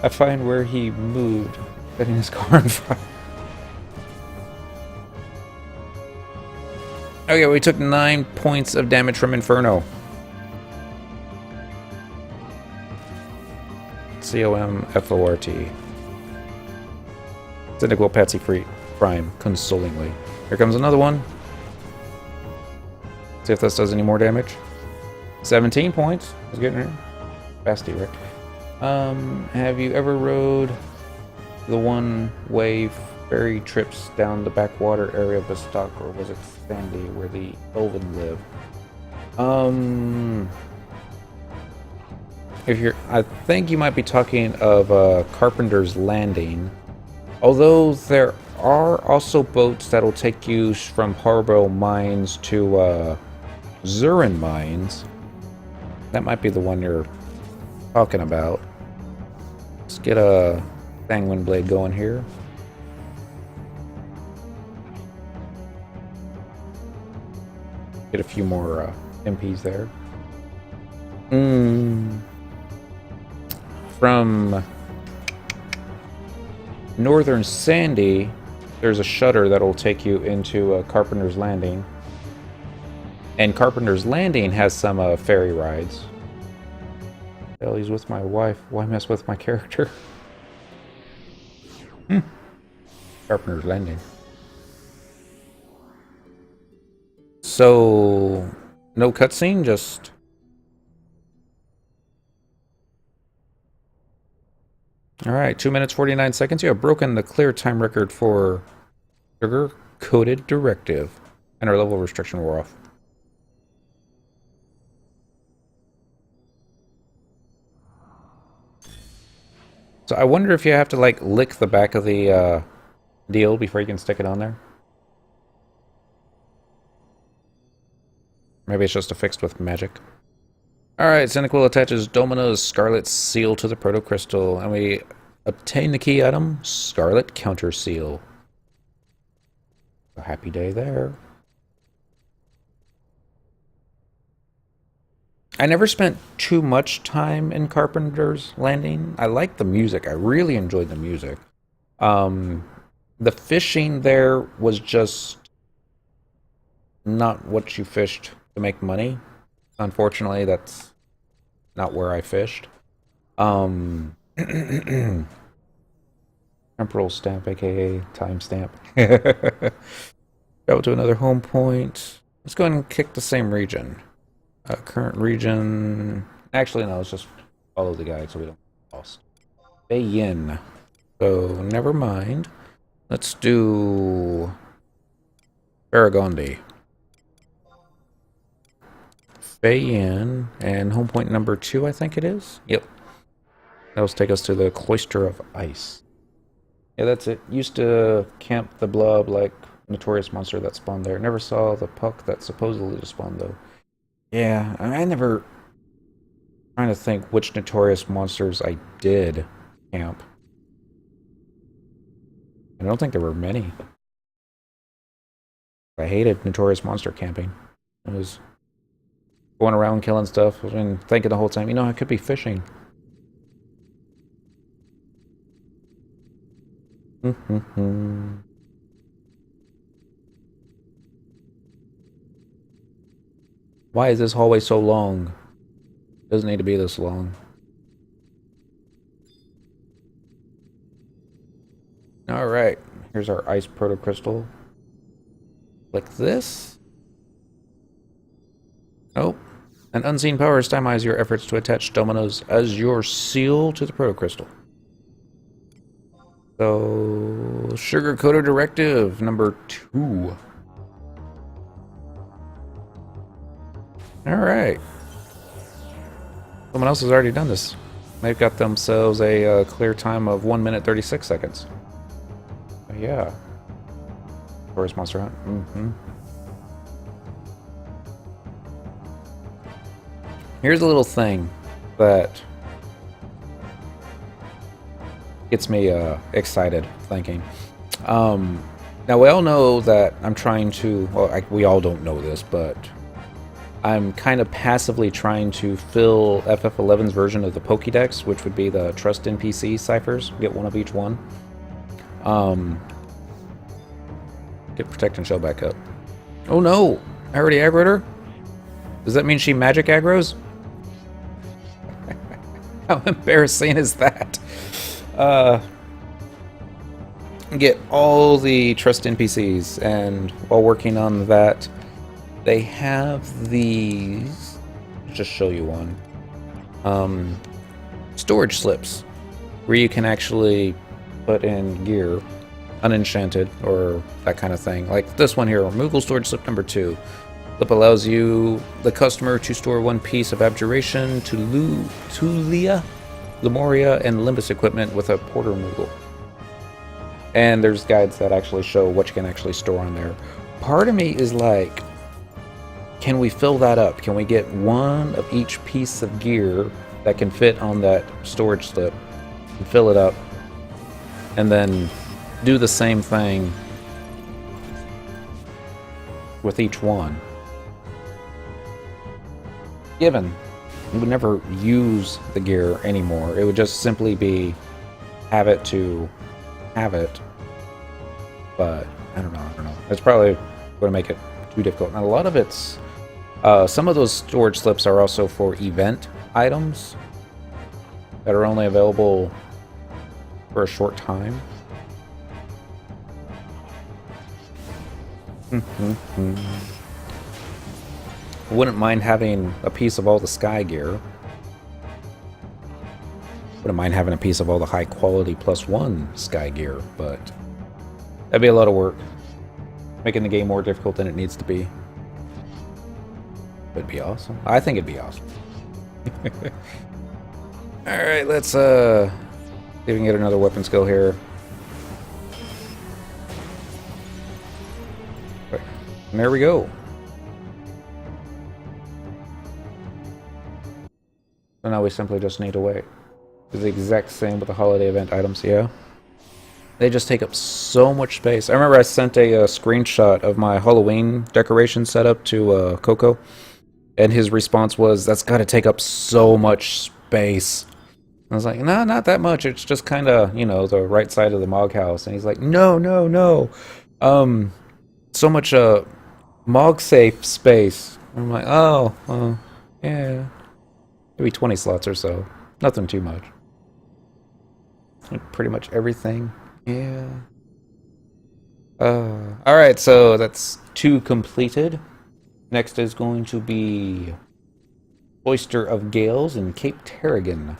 I find where he moved, setting his car on fire. Okay, we took 9 points of damage from Inferno. C-O-M-F-O-R-T. Cynical Patsy Free Prime, consolingly. Here comes another one. See if this does any more damage. 17 points. I was getting her. Fasty, right? Have you ever rode the one-way ferry trips down the backwater area of Bastok, or was it Sandy, where the Elven live? I think you might be talking of Carpenter's Landing. Although there are also boats that'll take you from Harborough Mines to Zurin Mines. That might be the one you're talking about. Let's get a Sanguine Blade going here. Get a few more MPs there. From Northern Sandy, there's a shutter that'll take you into Carpenter's Landing. And Carpenter's Landing has some ferry rides. Hell, he's with my wife. Why mess with my character? Carpenter's Landing. So, no cutscene, just... Alright, 2 minutes 49 seconds. You have broken the clear time record for sugar-coated directive. And our level restriction wore off. So I wonder if you have to, like, lick the back of the deal before you can stick it on there. Maybe it's just affixed with magic. Alright, Cynical attaches Domino's Scarlet Seal to the Proto-Crystal, and we obtain the key item, Scarlet Counter Seal. A happy day there. I never spent too much time in Carpenter's Landing. I liked the music. I really enjoyed the music. The fishing there was just not what you fished to make money. Unfortunately, that's not where I fished. Temporal stamp, aka timestamp. Travel to another home point. Let's go ahead and kick the same region. Current region... Actually, no, let's just follow the guide so we don't get lost. Bayin. So, never mind. Let's do... Aragondi. Bayin, and home point number 2, I think it is? Yep. That'll take us to the Cloister of Ice. Yeah, that's it. Used to camp the blob like notorious monster that spawned there. Never saw the puck that supposedly spawned, though. Yeah, I never... trying to think which notorious monsters I did camp. I don't think there were many. I hated notorious monster camping. It was going around killing stuff and thinking the whole time, you know, I could be fishing. Why is this hallway so long? Doesn't need to be this long. Alright, here's our ice proto-crystal. Like this? Nope. An unseen power stymies your efforts to attach Domino's as your seal to the proto-crystal. So, sugar-coated directive number 2. Alright. Someone else has already done this. They've got themselves a clear time of 1 minute 36 seconds. Yeah. Forest Monster Hunt. Here's a little thing that gets me excited thinking. Now we all know that I'm trying to, well, we all don't know this, but I'm kind of passively trying to fill FF11's version of the Pokédex, which would be the Trust NPC ciphers. Get one of each one. Get Protect and Show back up. Oh no! I already aggroed her? Does that mean she magic aggros? How embarrassing is that? Get all the trust NPCs, and while working on that, they have these. I'll just show you one. Storage slips, where you can actually put in gear, unenchanted, or that kind of thing. Like this one here, removal storage slip number 2. Slip allows you, the customer, to store 1 piece of Abjuration, Tulia, Lemuria, and Limbus equipment with a porter removal. And there's guides that actually show what you can actually store on there. Part of me is like, can we fill that up? Can we get 1 of each piece of gear that can fit on that storage slip and fill it up, and then do the same thing with each one? Given we would never use the gear anymore, it would just simply be have it to have it. But I don't know. It's probably going to make it too difficult. And a lot of it's some of those storage slips are also for event items that are only available for a short time. I wouldn't mind having a piece of all the sky gear. Wouldn't mind having a piece of all the high quality +1 sky gear, but that'd be a lot of work. Making the game more difficult than it needs to be. It'd be awesome. I think it'd be awesome. Alright, let's see if we can get another weapon skill here. Right. And there we go. So now we simply just need to wait. It's the exact same with the holiday event items, yeah? They just take up so much space. I remember I sent a screenshot of my Halloween decoration setup to Coco, and his response was, that's got to take up so much space. I was like, no, not that much. It's just kind of, you know, the right side of the Mog house. And he's like, no. So much Mog safe space. I'm like, oh, yeah. Maybe 20 slots or so. Nothing too much. Like pretty much everything. Yeah. Alright, so that's 2 completed. Next is going to be Oyster of Gales in Cape Terragon.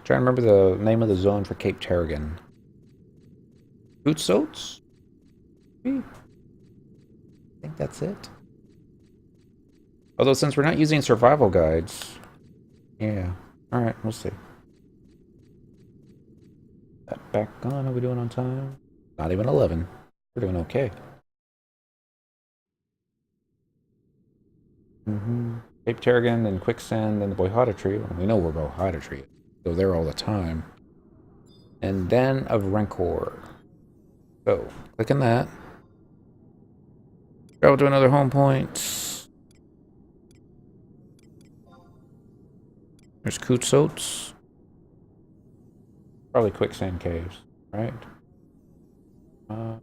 Trying to remember the name of the zone for Cape Terragon. Hootsoats? I think that's it. Although since we're not using survival guides, yeah. Alright, we'll see. That back on, are we doing on time? Not even 11. We're doing okay. Cape Terragon, then Quicksand, then the Boyhada Tree. Well, we know where Boyhada Tree is. Go there all the time. And Den of Rancor. So, clicking that. Travel to another home point. There's Hootsoats. Probably Quicksand Caves, right? Oh,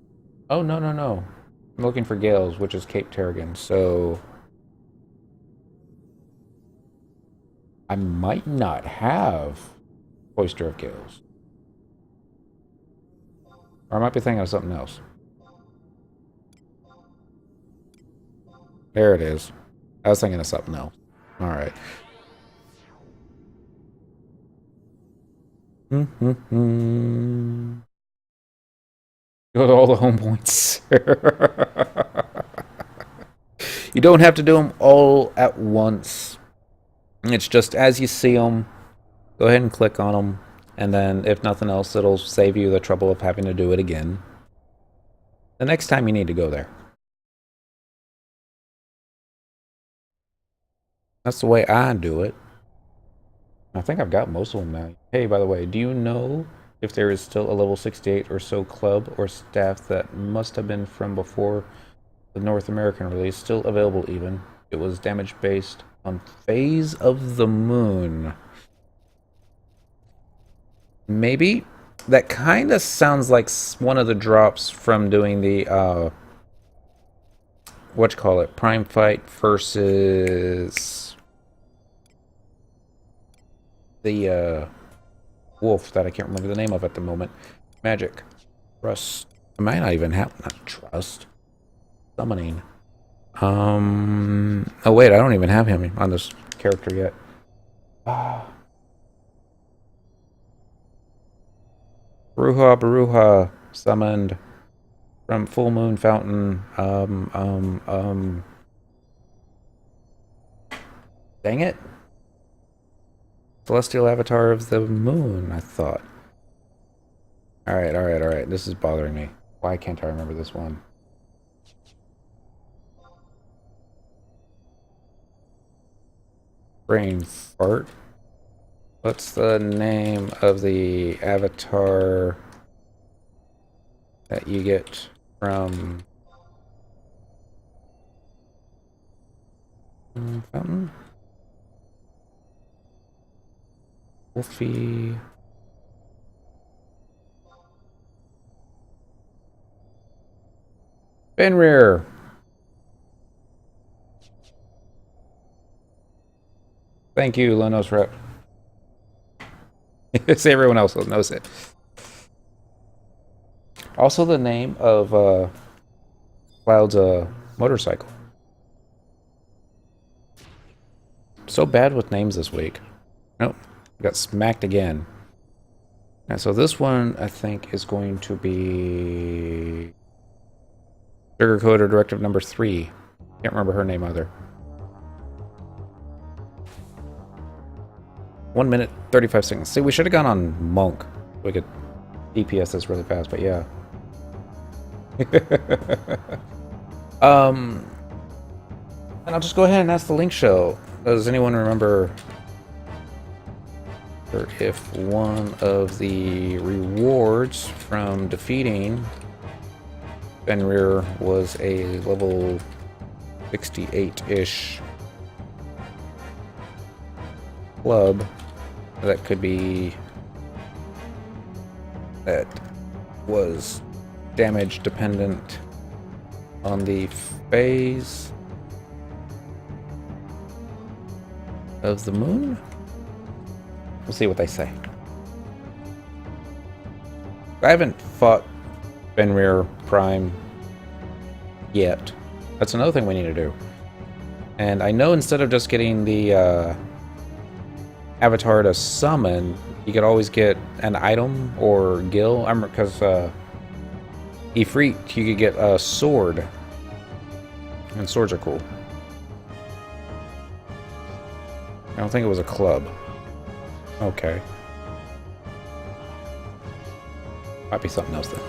no. I'm looking for Gales, which is Cape Terragon, so I might not have Oyster of Gales. Or I might be thinking of something else. There it is. I was thinking of something else. Alright. Go to all the home points. You don't have to do them all at once. It's just as you see them, go ahead and click on them, and then if nothing else, it'll save you the trouble of having to do it again the next time you need to go there. That's the way I do it. I think I've got most of them now. Hey, by the way, do you know if there is still a level 68 or so club or staff that must have been from before the North American release still available even? It was damage based on phase of the moon. Maybe? That kind of sounds like one of the drops from doing the Prime fight versus the wolf that I can't remember the name of at the moment. Magic. Trust. I might not even have, not trust. Summoning. Oh wait, I don't even have him on this character yet. Baruha summoned from Full Moon Fountain. Dang it. Celestial Avatar of the Moon, I thought. Alright. This is bothering me. Why can't I remember this one? Brain fart. What's the name of the avatar that you get from Fountain? Wolfie. Fenrir. Thank you, Lenos Rep. Say everyone else knows it. Also the name of Cloud's motorcycle. So bad with names this week. Nope. Got smacked again. And so this one, I think, is going to be Sugar Coder Directive number 3. Can't remember her name either. 1 minute, 35 seconds. See, we should have gone on Monk. We could DPS this really fast, but yeah. And I'll just go ahead and ask the Link Show. Does anyone remember or if one of the rewards from defeating Fenrir was a level 68-ish club that could be that was damage dependent on the phase of the moon? We'll see what they say. I haven't fought Fenrir Prime yet. That's another thing we need to do. And I know instead of just getting the avatar to summon, you could always get an item or gil. I remember because Ifrit, you could get a sword. And swords are cool. I don't think it was a club. Okay. Might be something else then.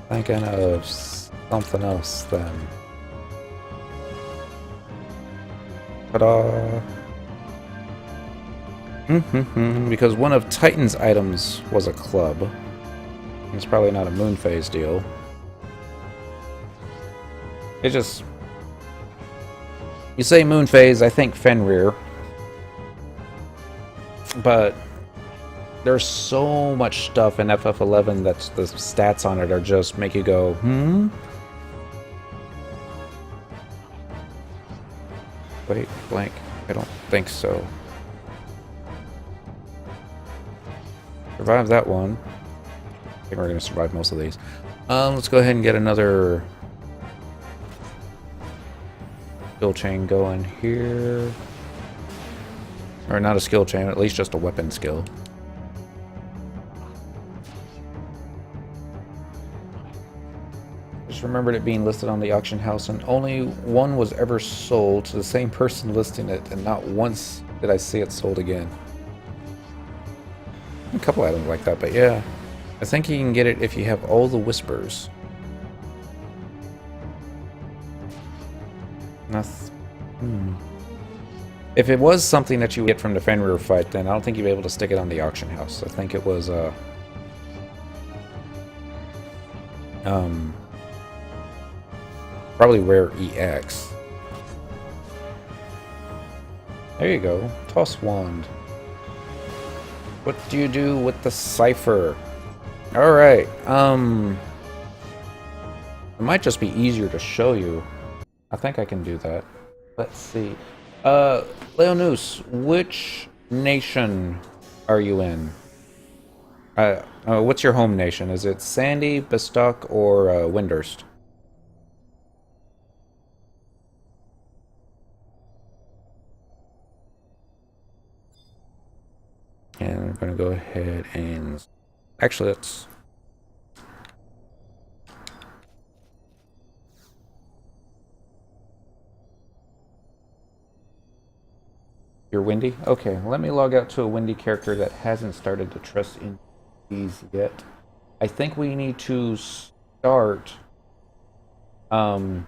Thinking of something else then. Ta-da! Because one of Titan's items was a club. It's probably not a moon phase deal. It just... You say moon phase, I think Fenrir. But there's so much stuff in FF11 that's the stats on it are just make you go, Wait, blank. I don't think so. Survive that one. I think we're going to survive most of these. Let's go ahead and get another skill chain going here. Or not a skill chain, at least just a weapon skill. Just remembered it being listed on the auction house, and only one was ever sold to the same person listing it, and not once did I see it sold again. A couple items like that, but yeah. I think you can get it if you have all the whispers. If it was something that you would get from the Fenrir fight, then I don't think you'd be able to stick it on the auction house. I think it was probably rare EX. There you go. Toss wand. What do you do with the cipher? Alright, it might just be easier to show you. I think I can do that. Let's see. Leonus, which nation are you in? What's your home nation? Is it Sandy, Bastok, or Windurst? And I'm going to go ahead and... Actually, let's... You're Windy? Okay, let me log out to a Windy character that hasn't started to trust in these yet. I think we need to start... by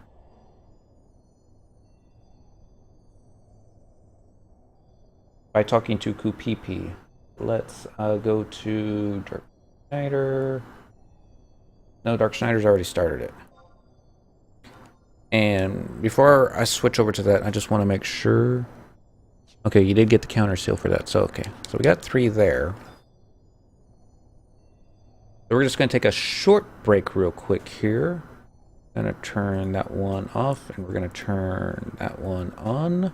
talking to Kupipi. Let's go to Dark Schneider. No, Dark Schneider's already started it. And before I switch over to that, I just want to make sure... Okay, you did get the counter seal for that, so okay. So we got 3 there. So we're just going to take a short break real quick here. Going to turn that one off, and we're going to turn that one on.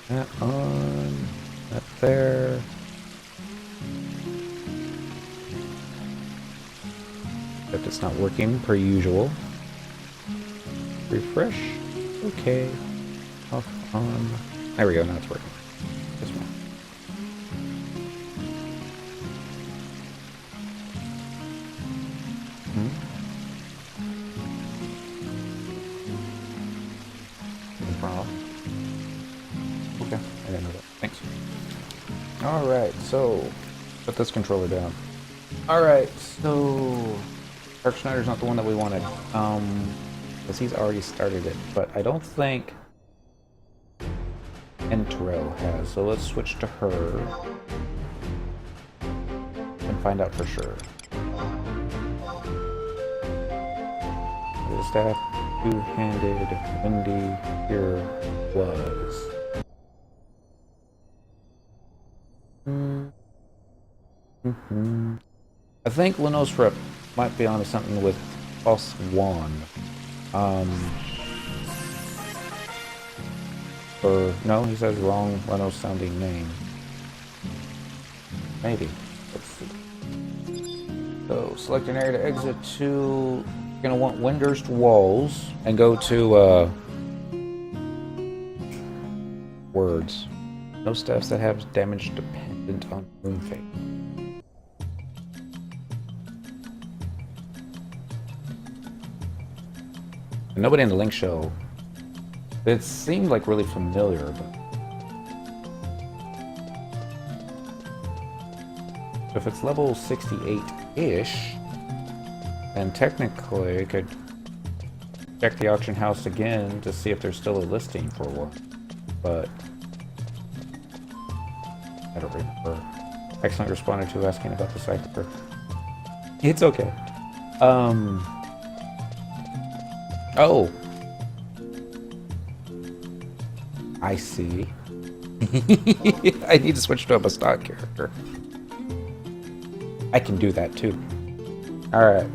That on. That there. Except it's not working per usual. Refresh. Okay. Off, on. There we go, now it's working. This one. No problem. Okay, I didn't know that. Thanks. Alright, so put this controller down. Alright, so Dark Schneider's not the one that we wanted. Because he's already started it, but I don't think Enterel has, so let's switch to her and find out for sure. The staff, two-handed, Windy, here was. I think Lenos Rep might be onto something with False Wand. Or, no, he says wrong Lenos sounding name. Maybe. Let's see. So, select an area to exit to. You're gonna want Windurst Walls and go to, words. No staffs that have damage dependent on moon fate. And nobody in the link show. It seemed like really familiar, but if it's level 68-ish, then technically I could check the auction house again to see if there's still a listing for one. But I don't remember. Excellent responded to asking about the cipher. It's okay. Oh. I see. I need to switch to a bastok character. I can do that too. Alright.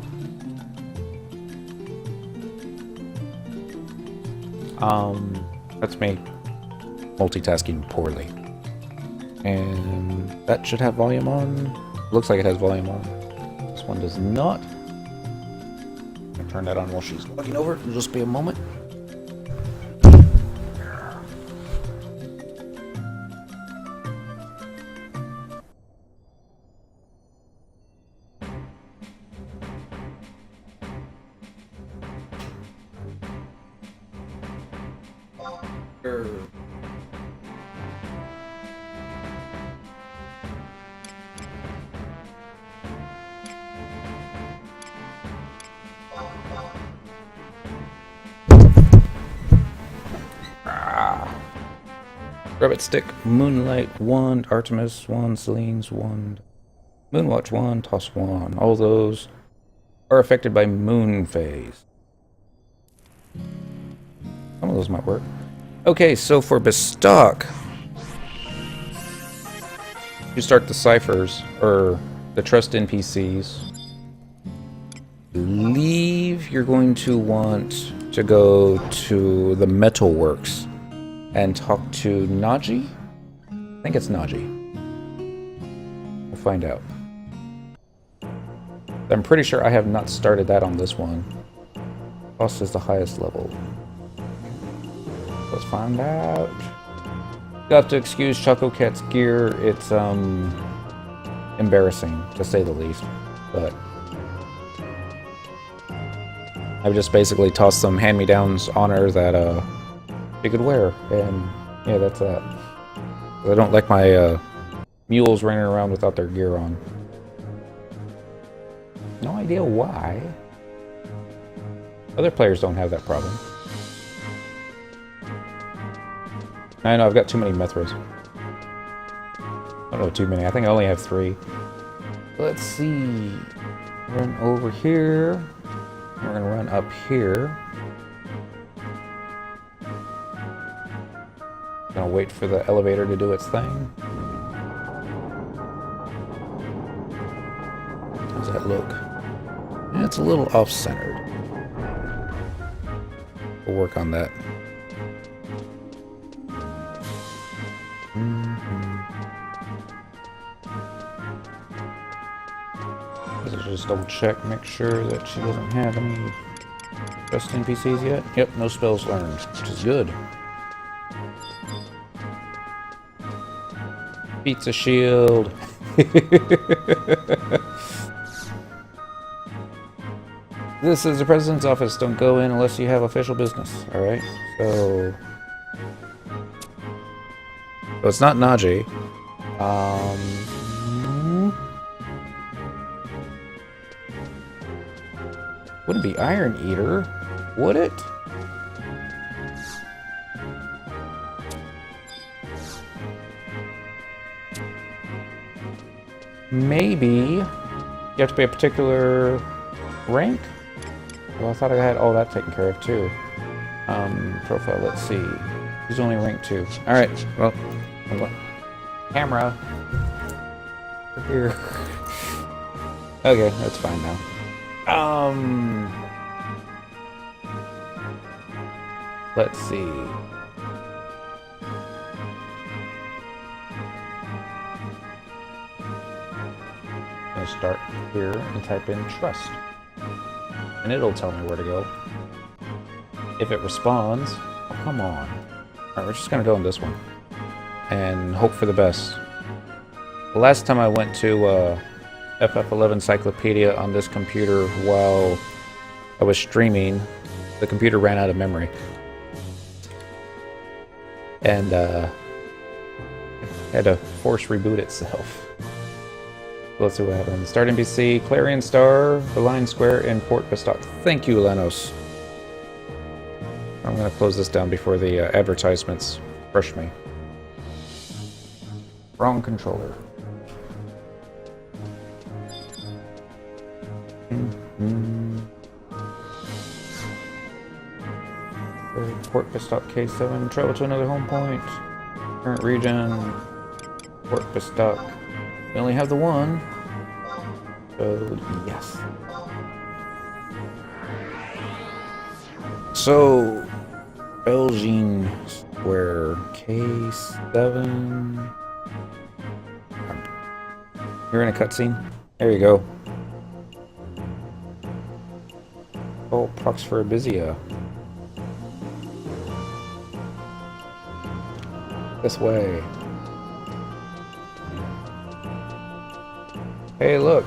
That's me multitasking poorly. And that should have volume on. Looks like it has volume on. This one does not. I'll turn that on while she's looking over. It'll just be a moment. Rabbit Stick, Moonlight Wand, Artemis Wand, Selene's Wand, Moonwatch Wand, Toss Wand. All those are affected by moon phase. Some of those might work. Okay, so for bastok, You start the ciphers, or the trust NPCs. Leave, you're going to want to go to the metalworks and talk to Naji? I think it's Naji. We'll find out. I'm pretty sure I have not started that on this one. Cost is the highest level. Let's find out. You'll have to excuse Choco Cat's gear. It's embarrassing, to say the least. But I've just basically tossed some hand-me-downs on her that she could wear, and yeah, that's that. I don't like my mules running around without their gear on. No idea why. Other players don't have that problem. I know, I've got too many Mithras. I don't know too many. I think I only have 3. Let's see. Run over here. We're gonna run up here. Gonna wait for the elevator to do its thing. How's that look? Yeah, it's a little off-centered. We'll work on that. Just double check, make sure that she doesn't have any trust NPCs yet. Yep, no spells learned, which is good. Pizza shield. This is the president's office. Don't go in unless you have official business. Alright, so it's not Naji. Wouldn't be Iron Eater, would it? Maybe you have to pay a particular rank? Well, I thought I had all that taken care of too. Profile, let's see. He's only rank 2. Alright, well, camera. Over here. Okay, that's fine now. Let's see. I'm gonna start here and type in trust. And it'll tell me where to go. If it responds, oh, come on. Alright, we're just gonna go on this one. And hope for the best. The last time I went to FF11 Cyclopedia on this computer while I was streaming, the computer ran out of memory. And had to force reboot itself. Let's see what happens. Start NPC, Clarion Star, the Line Square, and Port Bastok. Thank you, Lenos. I'm going to close this down before the advertisements crush me. Wrong controller. Port Bastok K7. Travel to another home point. Current region. Port Bastok. We only have the one. So, yes. So, Belgian Square K7. You're in a cutscene. There you go. Oh, procs for Abizia. This way. Hey, look.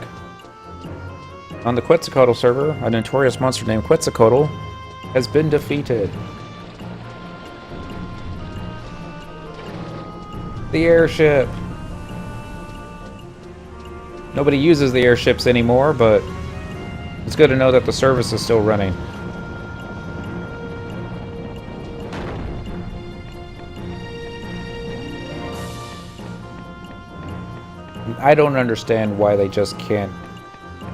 On the Quetzalcoatl server, a notorious monster named Quetzalcoatl has been defeated. The airship. Nobody uses the airships anymore, but it's good to know that the service is still running. I don't understand why they just can't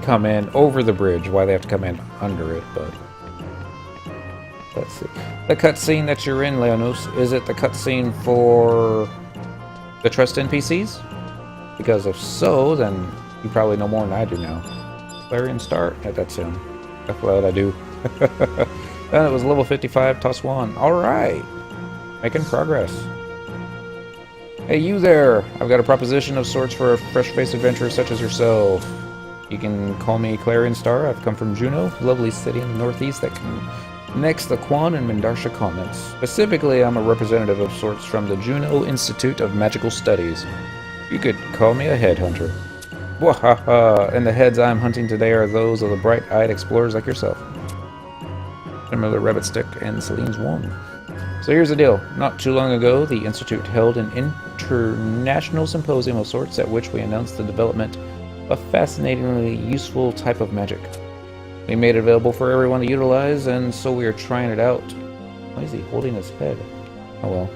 come in over the bridge, why they have to come in under it, but let's see. The cutscene that you're in, Leonos, is it the cutscene for the Trust NPCs? Because if so, then you probably know more than I do now. Clarion Star? Yeah, that's him. That's what I do. And it was level 55, toss 1. Alright! Making progress. Hey, you there! I've got a proposition of sorts for a fresh-faced adventurer such as yourself. You can call me Clarion Star. I've come from Juneau, lovely city in the northeast that connects the Quan and Mandarsha continents. Specifically, I'm a representative of sorts from the Juneau Institute of Magical Studies. You could call me a headhunter. Wahaha! And the heads I'm hunting today are those of the bright-eyed explorers like yourself. Similar Rabbit Stick and Celine's Wand. So here's the deal. Not too long ago, the Institute held an international symposium of sorts at which we announced the development of a fascinatingly useful type of magic. We made it available for everyone to utilize, and so we are trying it out. Why is he holding his head? Oh well.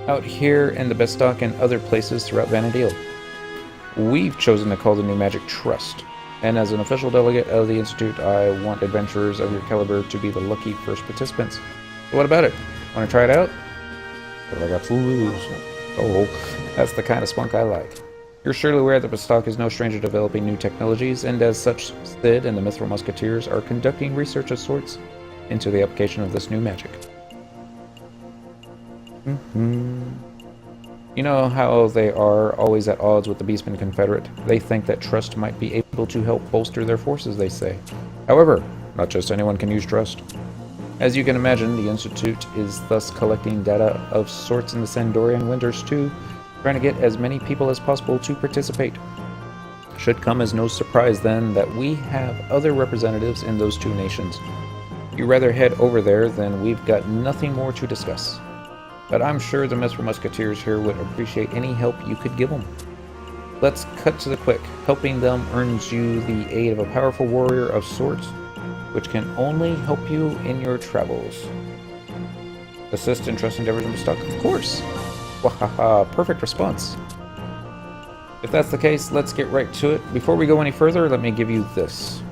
Out here in the bastok and other places throughout Vanadil. We've chosen to call the new magic Trust. And as an official delegate of the Institute, I want adventurers of your caliber to be the lucky first participants. So what about it? Want to try it out? What have I got to lose? Oh, that's the kind of spunk I like. You're surely aware that bastok is no stranger to developing new technologies, and as such, Sid and the Mithril Musketeers are conducting research of sorts into the application of this new magic. You know how they are always at odds with the Beastman Confederate? They think that Trust might be able to help bolster their forces, they say. However, not just anyone can use Trust. As you can imagine, the Institute is thus collecting data of sorts in the Sandorian winters too, trying to get as many people as possible to participate. Should come as no surprise then that we have other representatives in those two nations. If you rather head over there, then we've got nothing more to discuss. But I'm sure the Mithril Musketeers here would appreciate any help you could give them. Let's cut to the quick. Helping them earns you the aid of a powerful warrior of sorts, which can only help you in your travels. Assist in trust endeavors in bastok? Of course! Wahaha, perfect response. If that's the case, let's get right to it. Before we go any further, let me give you this.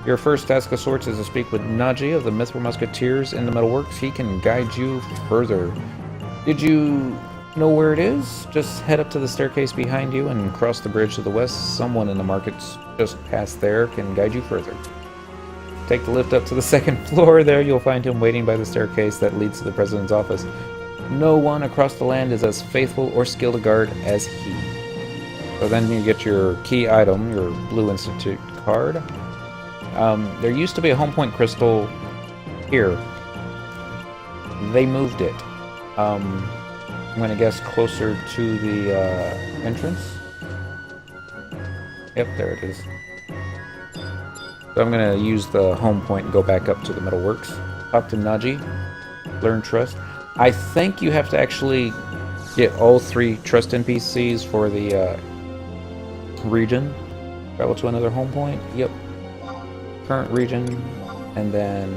Your first task of sorts is to speak with Naji of the Mithril Musketeers in the Metalworks. He can guide you further. Did you know where it is? Just head up to the staircase behind you and cross the bridge to the west. Someone in the markets just past there can guide you further. Take the lift up to the second floor. There you'll find him waiting by the staircase that leads to the president's office. No one across the land is as faithful or skilled a guard as he. So then you get your key item, your Blue Institute card. There used to be a home point crystal here. They moved it. I'm going to guess closer to the entrance. Yep, there it is. So I'm going to use the home point and go back up to the Metalworks. Talk to Naji. Learn Trust. I think you have to actually get all 3 Trust NPCs for the region. Travel to another home point. Yep. Current region. And then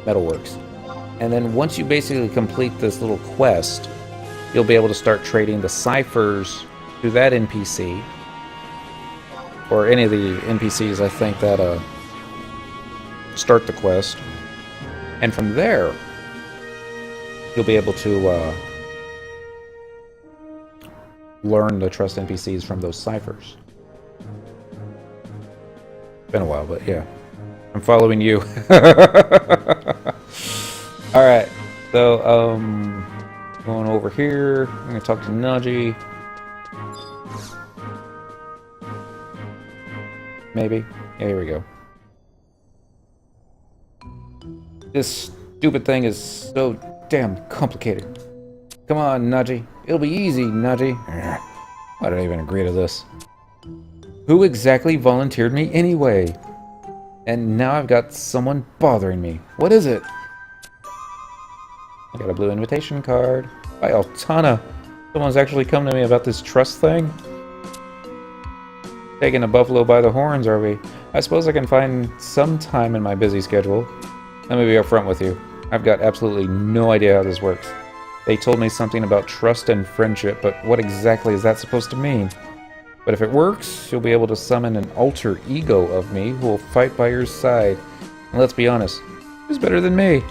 Metalworks. And then once you basically complete this little quest, you'll be able to start trading the ciphers to that NPC. Or any of the NPCs, I think, that start the quest. And from there, you'll be able to learn the Trust NPCs from those ciphers. Been a while, but yeah. I'm following you. Alright, so, going over here, I'm going to talk to Naji. Maybe. Yeah, here we go. This stupid thing is so damn complicated. Come on, Naji. It'll be easy, Naji. Why did I even agree to this? Who exactly volunteered me anyway? And now I've got someone bothering me. What is it? I got a blue invitation card. By Altana. Someone's actually come to me about this trust thing. Taking a buffalo by the horns, are we? I suppose I can find some time in my busy schedule. Let me be upfront with you. I've got absolutely no idea how this works. They told me something about trust and friendship, but what exactly is that supposed to mean? But if it works, you'll be able to summon an alter ego of me who will fight by your side. And let's be honest, who's better than me?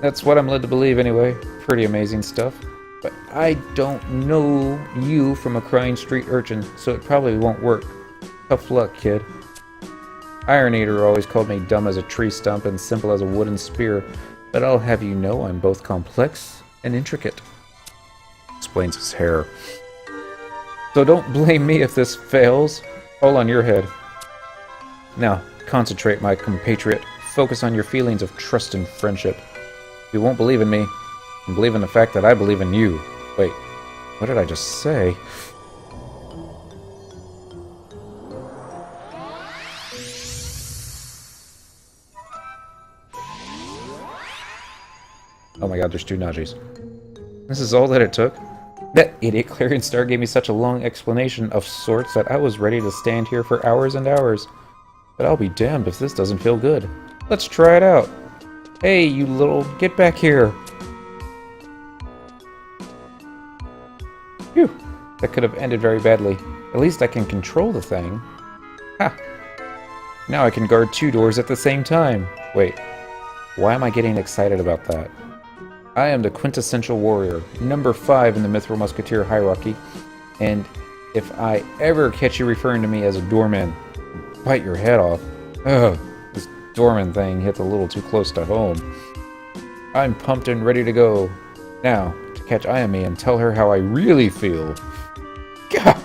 That's what I'm led to believe anyway. Pretty amazing stuff. But I don't know you from a crying street urchin, so it probably won't work. Tough luck, kid. Iron Eater always called me dumb as a tree stump and simple as a wooden spear, but I'll have you know I'm both complex and intricate. Explains his hair. So don't blame me if this fails. All on your head. Now, concentrate, my compatriot. Focus on your feelings of trust and friendship. You won't believe in me, and believe in the fact that I believe in you. Wait, what did I just say? Oh my god, there's 2 Najis. This is all that it took? That idiot Clarion Star gave me such a long explanation of sorts that I was ready to stand here for hours and hours. But I'll be damned if this doesn't feel good. Let's try it out. Hey, you little... get back here. Phew. That could have ended very badly. At least I can control the thing. Ha! Now I can guard 2 doors at the same time. Wait. Why am I getting excited about that? I am the quintessential warrior, number 5 in the Mithril Musketeer hierarchy, and if I ever catch you referring to me as a doorman, bite your head off. Ugh, this doorman thing hits a little too close to home. I'm pumped and ready to go. Now, to catch Ayame and tell her how I really feel. Gah!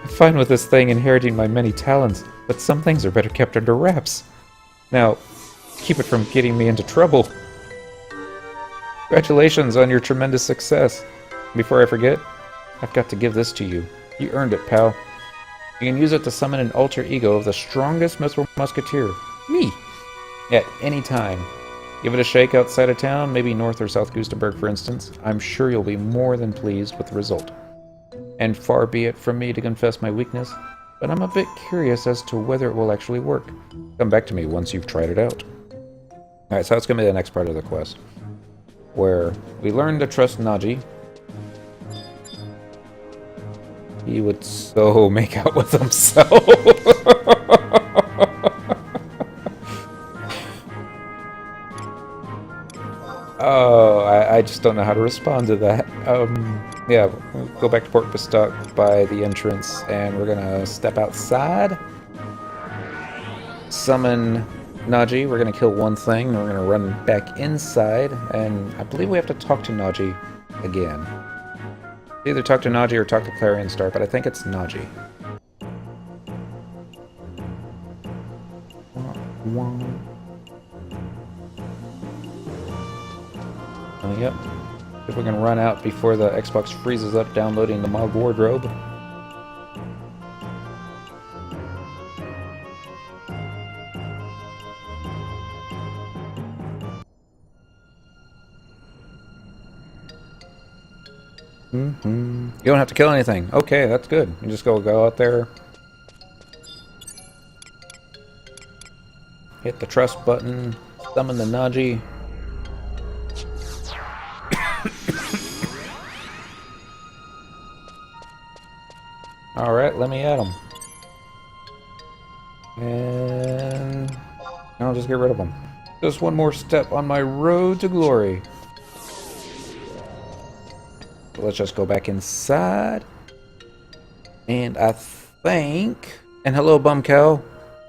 I'm fine with this thing inheriting my many talents, but some things are better kept under wraps. Now, keep it from getting me into trouble. Congratulations on your tremendous success. Before I forget, I've got to give this to you. You earned it, pal. You can use it to summon an alter ego of the strongest Mithril Musketeer, me, at any time. Give it a shake outside of town, maybe North or South Gustenberg, for instance. I'm sure you'll be more than pleased with the result. And far be it from me to confess my weakness, but I'm a bit curious as to whether it will actually work. Come back to me once you've tried it out. Alright, so that's going to be the next part of the quest, where we learn to trust Naji. He would so make out with himself. Oh, I just don't know how to respond to that. Yeah, we'll go back to Port Bastok by the entrance, and we're gonna step outside, summon Naji. We're gonna kill one thing, and we're gonna run back inside, and I believe we have to talk to Naji again. Either talk to Naji or talk to Clarion Star, but I think it's Naji. Oh, yep. If we can run out before the Xbox freezes up downloading the mod wardrobe. You don't have to kill anything. Okay, that's good. You just go out there. Hit the trust button. Summon the Naji. Alright, let me at him. And I'll just get rid of him. Just one more step on my road to glory. Let's just go back inside. And I think... And hello, Bum Cow.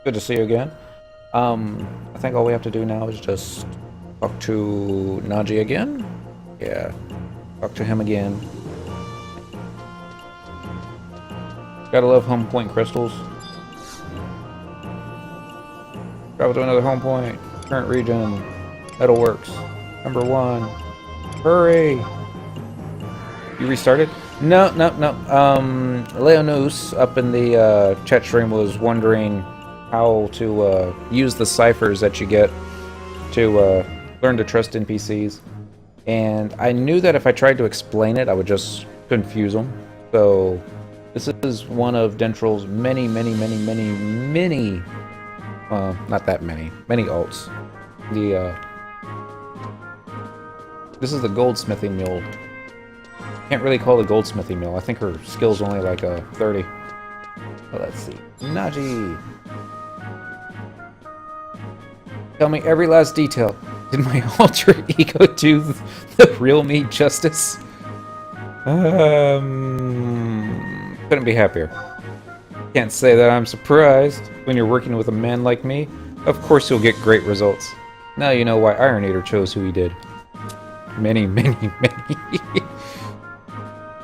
Good to see you again. I think all we have to do now is just talk to Naji again. Yeah, talk to him again. Gotta love home point crystals. Travel to another home point. Current region. Metalworks. Number 1. Hurry! You restarted? No. Leonus up in the chat stream was wondering how to use the ciphers that you get to learn to trust NPCs. And I knew that if I tried to explain it, I would just confuse them. So this is one of Dentral's many, not that many alts. This is the goldsmithing mill. Can't really call it a goldsmithing mill. I think her skill's only like a 30. Well, let's see. Naji! Tell me every last detail. Did my alter ego do the real me justice? Couldn't be happier. Can't say that I'm surprised. When you're working with a man like me, of course you'll get great results. Now you know why Iron Eater chose who he did. Many, many, many.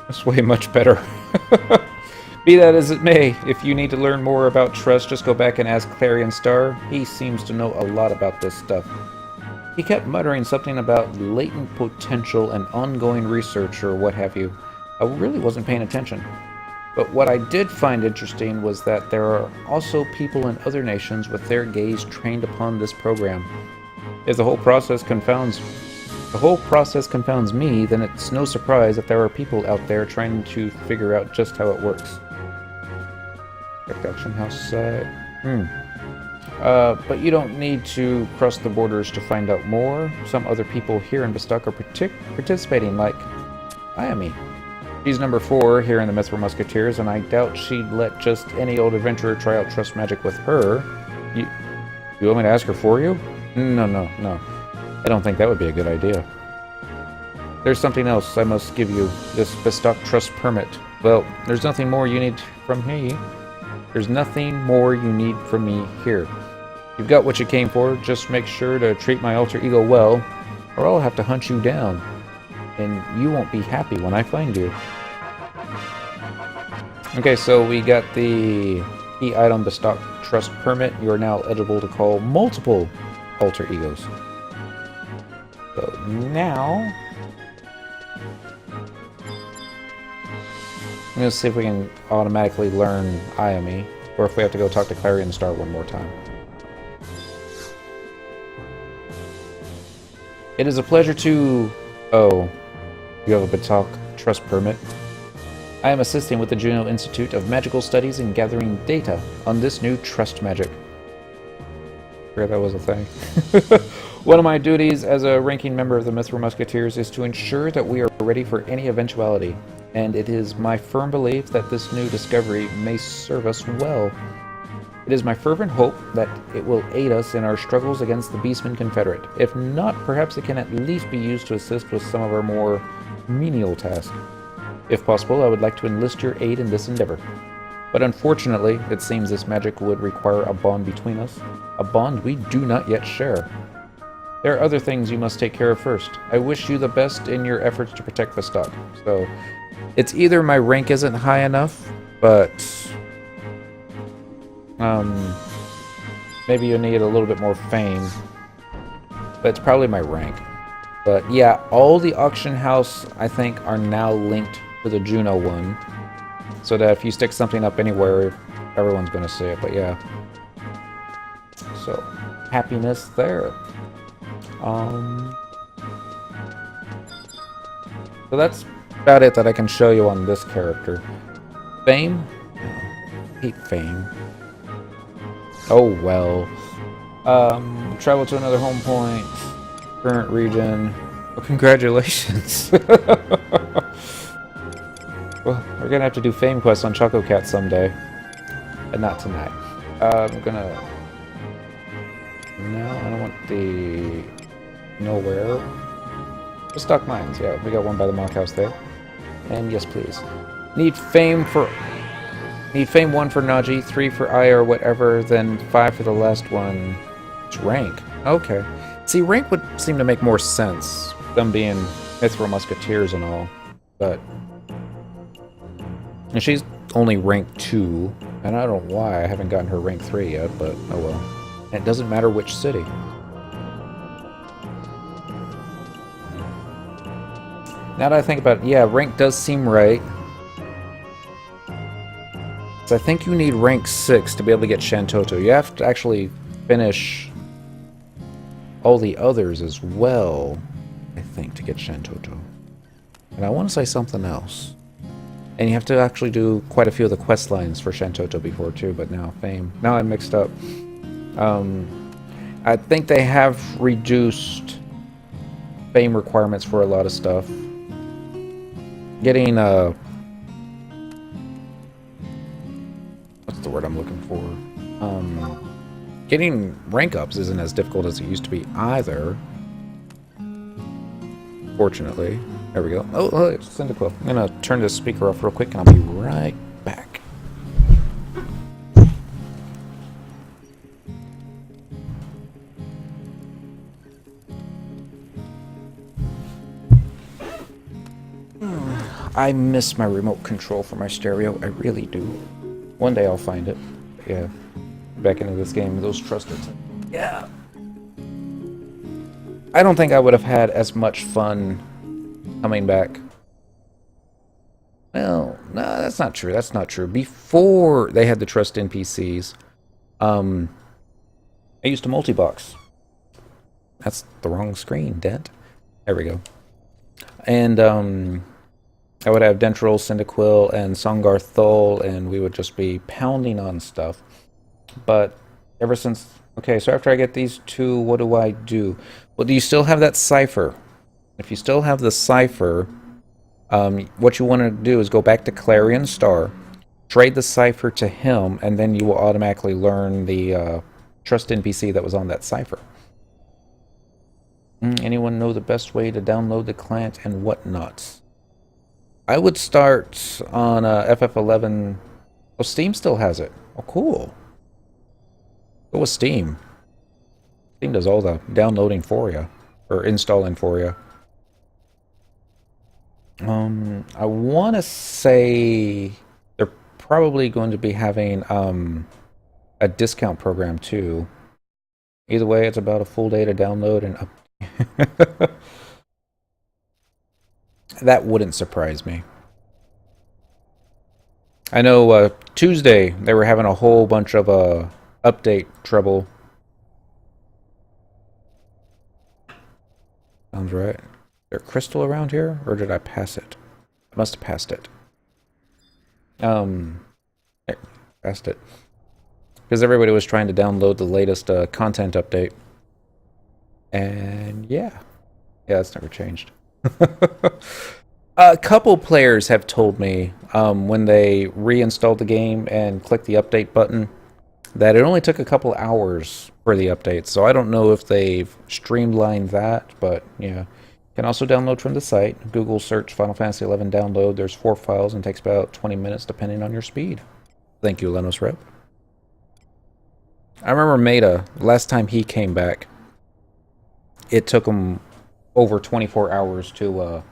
That's way much better. Be that as it may, if you need to learn more about trust, just go back and ask Clarion Star. He seems to know a lot about this stuff. He kept muttering something about latent potential and ongoing research or what have you. I really wasn't paying attention. But what I did find interesting was that there are also people in other nations with their gaze trained upon this program. If the whole process confounds me, then it's no surprise that there are people out there trying to figure out just how it works. Production house site. But you don't need to cross the borders to find out more. Some other people here in Bastok are participating, like Ayami. She's number 4 here in the Mithril Musketeers, and I doubt she'd let just any old adventurer try out trust magic with her. You want me to ask her for you? No. I don't think that would be a good idea. There's something else I must give you, this Bastok trust permit. Well, there's nothing more you need from me. There's nothing more you need from me here. You've got what you came for, just make sure to treat my alter ego well, or I'll have to hunt you down. And you won't be happy when I find you. Okay, so we got the key item Bastok trust permit. You are now eligible to call multiple alter egos. So now, I'm going to see if we can automatically learn Ayami, or if we have to go talk to Clarion Star one more time. It is a pleasure to... Oh, you have a Bastok trust permit? I am assisting with the Juno Institute of Magical Studies in gathering data on this new trust magic. I forgot that was a thing. One of my duties as a ranking member of the Mithril Musketeers is to ensure that we are ready for any eventuality, and it is my firm belief that this new discovery may serve us well. It is my fervent hope that it will aid us in our struggles against the Beastman Confederate. If not, perhaps it can at least be used to assist with some of our more menial tasks. If possible, I would like to enlist your aid in this endeavor. But unfortunately, it seems this magic would require a bond between us, a bond we do not yet share. There are other things you must take care of first. I wish you the best in your efforts to protect Bastok. So, it's either my rank isn't high enough, but maybe you need a little bit more fame. But it's probably my rank. But yeah, all the auction house, I think, are now linked to the Juno one. So that if you stick something up anywhere, everyone's going to see it. But yeah. So, happiness there. So that's about it that I can show you on this character. Fame? I hate fame. Oh well. Travel to another home point. Current region. Well, congratulations. Well, we're gonna have to do fame quests on Choco Cat someday. But not tonight. I'm gonna... No, I don't want the... Nowhere. Bastok Mines, yeah, we got one by the Mock House there. And yes, please. Need fame 1 for Naji, 3 for Aya or whatever, then 5 for the last one. It's rank. Okay. See, rank would seem to make more sense, them being Mithril Musketeers and all, but... And she's only rank 2, and I don't know why I haven't gotten her rank 3 yet, but oh well. And it doesn't matter which city. Now that I think about it, yeah, rank does seem right. So I think you need rank 6 to be able to get Shantotto. You have to actually finish all the others as well, I think, to get Shantotto. And I want to say something else. And you have to actually do quite a few of the quest lines for Shantotto before too, but now fame. Now I'm mixed up. I think they have reduced fame requirements for a lot of stuff. Getting, what's the word I'm looking for? Getting rank ups isn't as difficult as it used to be either. Fortunately. There we go. Oh, Cyndaquil. I'm gonna turn this speaker off real quick and I'll be right back. I miss my remote control for my stereo. I really do. One day I'll find it. But yeah. Back into this game, those trusted. Yeah. I don't think I would have had as much fun coming back. Well, no, that's not true. That's not true. Before they had the trust NPCs, I used to multi-box. That's the wrong screen, Dent. There we go. And I would have Dentril, Cyndaquil, and Songar Thul, and we would just be pounding on stuff. But ever since... Okay, so after I get these two, what do I do? Well, do you still have that cipher? If you still have the cipher, what you want to do is go back to Clarion Star, trade the cipher to him, and then you will automatically learn the trust NPC that was on that cipher. Anyone know the best way to download the client and whatnot? I would start on FF11. Oh, Steam still has it. Oh, cool. Go with Steam. Steam does all the downloading for you, or installing for you. I want to say they're probably going to be having a discount program too. Either way, it's about a full day to download and up. That wouldn't surprise me. I know Tuesday they were having a whole bunch of update trouble. Sounds right. Is there a crystal around here, or did I pass it? I must have passed it. Passed it. Because everybody was trying to download the latest content update. And yeah. Yeah, it's never changed. A couple players have told me when they reinstalled the game and clicked the update button that it only took a couple hours for the update. So I don't know if they've streamlined that, but yeah. You can also download from the site. Google search Final Fantasy XI download. There's 4 files and takes about 20 minutes depending on your speed. Thank you, Lenos Rep. I remember Meta, last time he came back, it took him over 24 hours to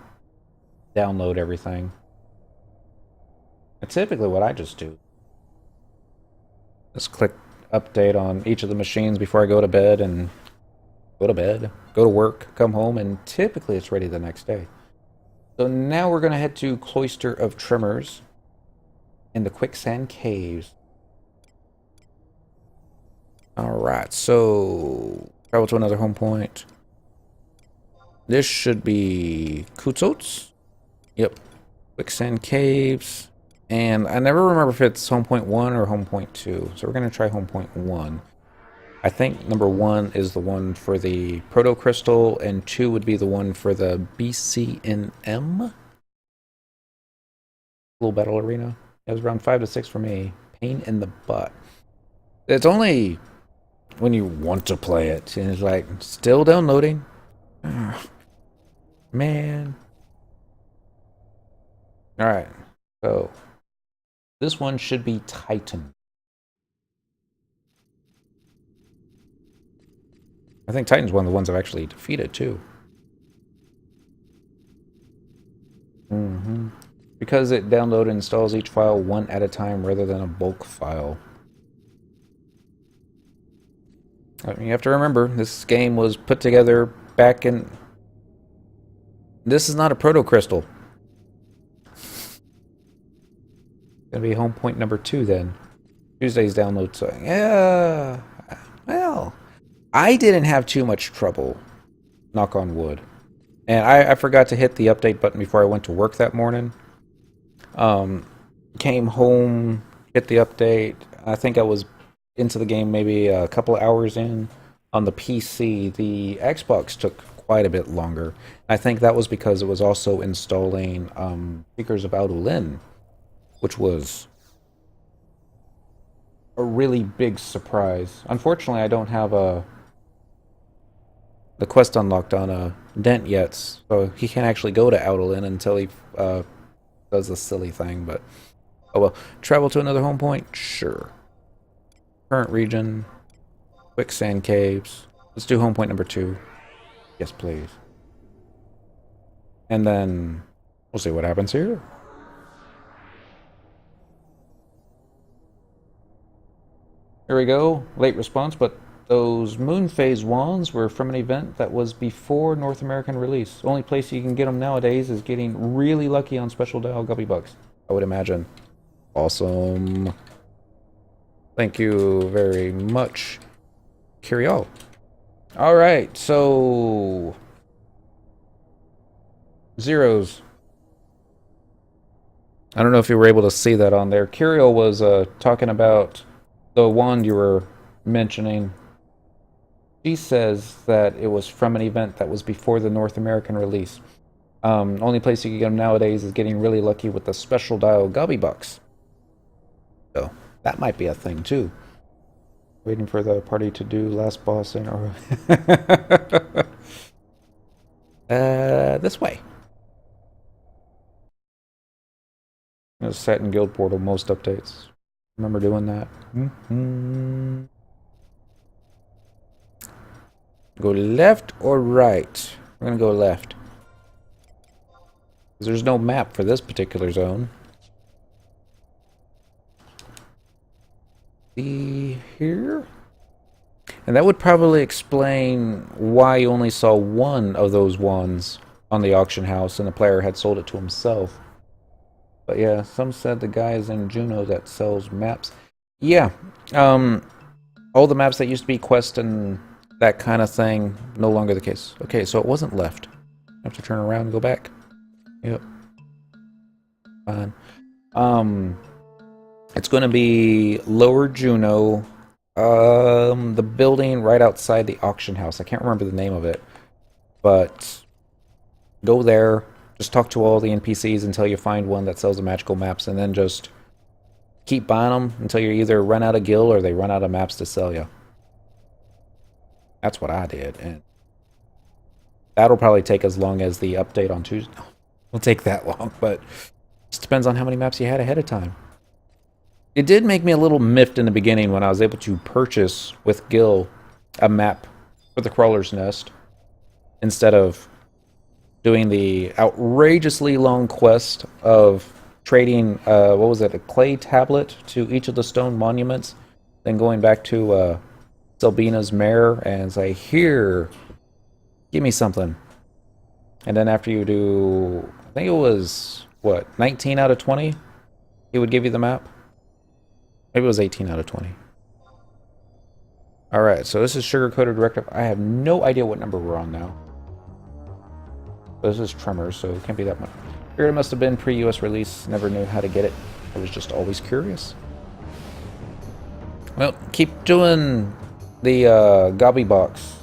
download everything. That's typically what I just do. Just click update on each of the machines before I go to bed and go to bed, go to work, come home, and typically it's ready the next day. So now we're going to head to Cloister of Tremors in the Quicksand Caves. Alright, so travel to another home point. This should be Kutzots. Yep. Quicksand Caves. And I never remember if it's home point 1 or home point 2. So we're going to try home point 1. I think number 1 is the one for the Proto Crystal, and 2 would be the one for the BCNM. Little Battle Arena. It was around 5 to 6 for me. Pain in the butt. It's only when you want to play it, and it's like, still downloading. Man. Alright, so this one should be Titan. I think Titan's one of the ones I've actually defeated, too. Because it downloads and installs each file one at a time rather than a bulk file. I mean, you have to remember, this game was put together back in... This is not a Proto Crystal. Gonna be home point number 2 then. Tuesday's download, so yeah. Well, I didn't have too much trouble, knock on wood. And I forgot to hit the update button before I went to work that morning. Came home, hit the update. I think I was into the game maybe a couple of hours in. On the PC, the Xbox took quite a bit longer. I think that was because it was also installing Seekers of Audulin, which was a really big surprise. Unfortunately, I don't have a the quest unlocked on Dent yet, so he can't actually go to Outerlin until he does this silly thing, but oh well. Travel to another home point? Sure. Current region. Quicksand caves. Let's do home point number 2. Yes, please. And then we'll see what happens here. Here we go. Late response, but those moon phase wands were from an event that was before North American release. Only place you can get them nowadays is getting really lucky on special dial gubby bucks, I would imagine. Awesome. Thank you very much, Curiel. Alright, so zeros. I don't know if you were able to see that on there. Curiel was talking about the wand you were mentioning. She says that it was from an event that was before the North American release. Only place you can get them nowadays is getting really lucky with the special dial gubby bucks. So that might be a thing too. Waiting for the party to do last boss in or this way. It was set in Guild Portal most updates. Remember doing that? Go left or right? We're gonna go left. There's no map for this particular zone. See here? And that would probably explain why you only saw one of those wands on the auction house and the player had sold it to himself. But yeah, some said the guy is in Juneau that sells maps. Yeah, all the maps that used to be quest and that kind of thing, no longer the case. Okay, so it wasn't left. I have to turn around and go back. Yep. Fine. It's going to be Lower Juneau, the building right outside the auction house. I can't remember the name of it, but go there. Just talk to all the NPCs until you find one that sells the magical maps, and then just keep buying them until you either run out of gil or they run out of maps to sell you. That's what I did, and that'll probably take as long as the update on Tuesday. It'll take that long, but it just depends on how many maps you had ahead of time. It did make me a little miffed in the beginning when I was able to purchase with Gil a map for the Crawler's Nest instead of doing the outrageously long quest of trading, what was it, a clay tablet to each of the stone monuments, then going back to Selbina's mare and say, here, give me something. And then after you do, I think it was, what, 19 out of 20? He would give you the map? Maybe it was 18 out of 20. Alright, so this is sugar-coated directive. I have no idea what number we're on now. This is Tremors, so it can't be that much. Figured it must have been pre-US release. Never knew how to get it. I was just always curious. Well, keep doing the Gobby Box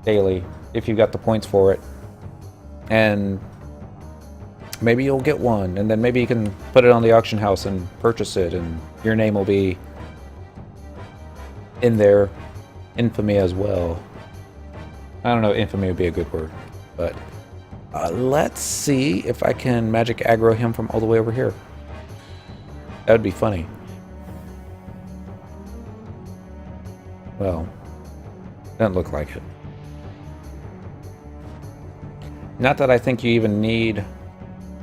daily if you got the points for it. And maybe you'll get one, and then maybe you can put it on the auction house and purchase it, and your name will be in their infamy as well. I don't know, infamy would be a good word, but let's see if I can magic aggro him from all the way over here. That would be funny. Well, doesn't look like it. Not that I think you even need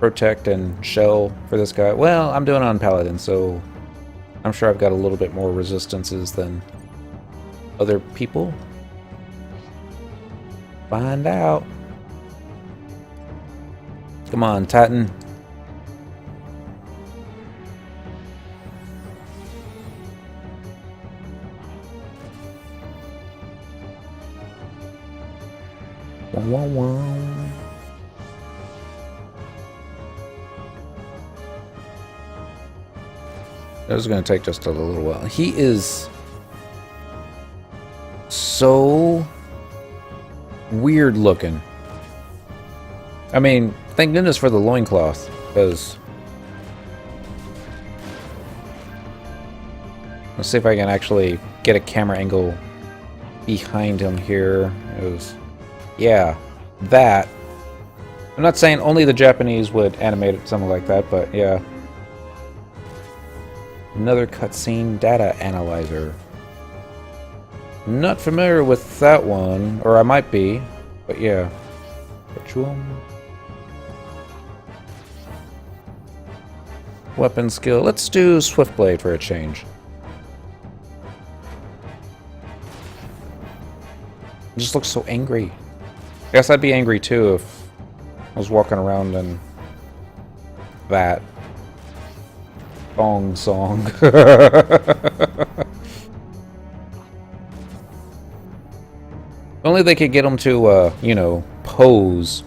Protect and Shell for this guy. Well, I'm doing it on Paladin, so I'm sure I've got a little bit more resistances than other people. Find out. Come on, Titan. Wah, wah, wah. This is going to take just a little while. He is so weird looking. I mean, thank goodness for the loincloth, because let's see if I can actually get a camera angle behind him here. It was Yeah, that. I'm not saying only the Japanese would animate it something like that, but yeah. Another cutscene data analyzer. Not familiar with that one, or I might be, but yeah. Ritual. Weapon skill. Let's do Swiftblade for a change. It just looks so angry. I guess I'd be angry too if I was walking around in that thong song. Only they could get them to, you know, pose.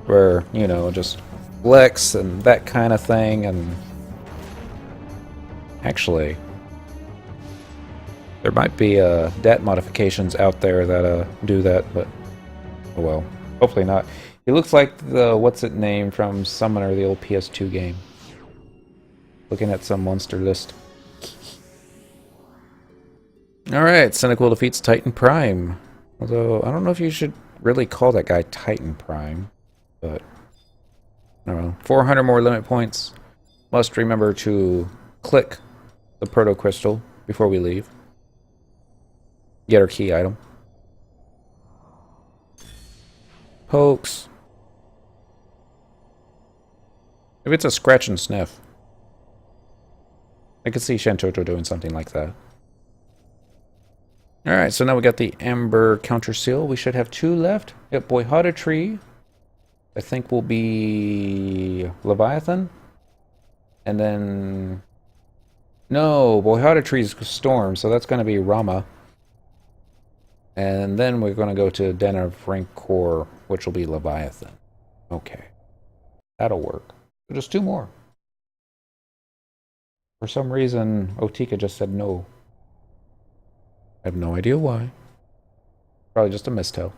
Where, you know, just flex and that kind of thing. And actually, there might be DAT modifications out there that do that, but oh well. Hopefully not. He looks like the what's it name from Summoner, the old PS2 game. Looking at some monster list. Alright, Cynical defeats Titan Prime. Although, I don't know if you should really call that guy Titan Prime. But, I don't know. 400 more limit points. Must remember to click the Proto Crystal before we leave. Get our key item. Pokes. If it's a scratch and sniff. I could see Shantotto doing something like that. Alright, so now we got the Amber Counter Seal. We should have 2 left. Yep, Boyhada Tree. I think will be Leviathan. And then... No, Boyhada Tree's Storm, so that's going to be Rama. And then we're going to go to Den of Rancor, which will be Leviathan. Okay. That'll work. Just 2 more. For some reason, Otika just said no. I have no idea why. Probably just a misto.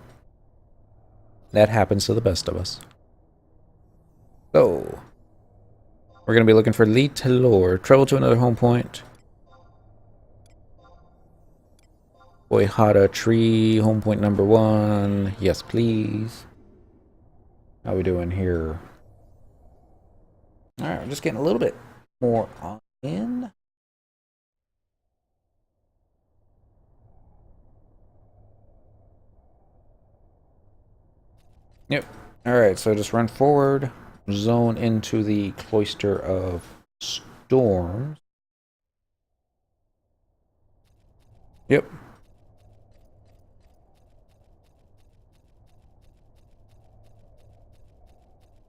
That happens to the best of us. So, we're going to be looking for Lee Talor. Travel to another home point. Boyhada Tree, home point number 1. Yes, please. How we doing here? Alright, we're just getting a little bit more on in. Yep. Alright, so just run forward, zone into the Cloister of Storms. Yep.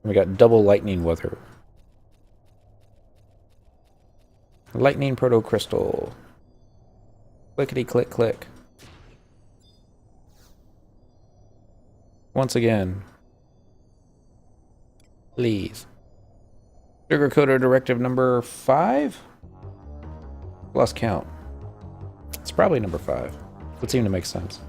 We got double lightning weather. Lightning Proto Crystal. Clickety click click. Once again. Please. Sugar Coater Directive number 5? Lost count. It's probably number 5. Would seem to make sense.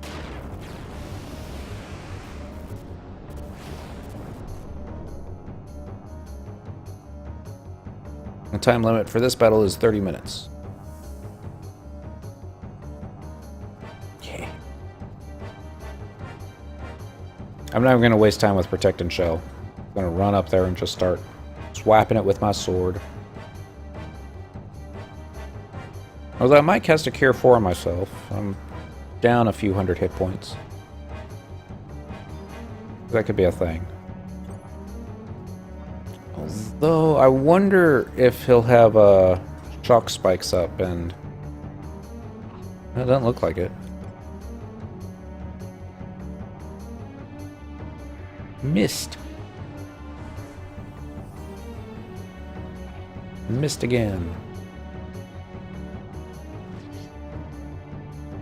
The time limit for this battle is 30 minutes. Okay. I'm not going to waste time with Protect and Shell. I'm going to run up there and just start swapping it with my sword. Although I might cast a Cure 4 on myself. I'm down a few hundred hit points. That could be a thing. Although, I wonder if he'll have shock spikes up, and it doesn't look like it. Missed. Missed again.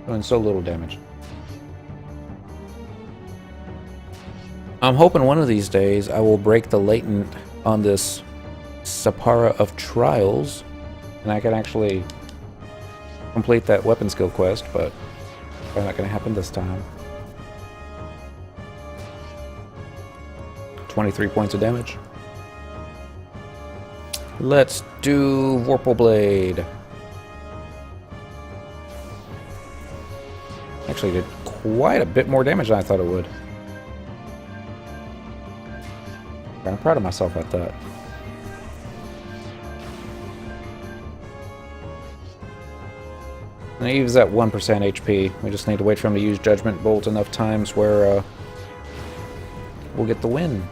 Doing so little damage. I'm hoping one of these days I will break the latent on this Sapara of Trials, and I can actually complete that weapon skill quest, but probably not going to happen this time. 23 points of damage. Let's do Vorpal Blade. Actually did quite a bit more damage than I thought it would. I'm proud of myself at that. And Eve's at 1% HP. We just need to wait for him to use Judgment Bolt enough times where we'll get the win.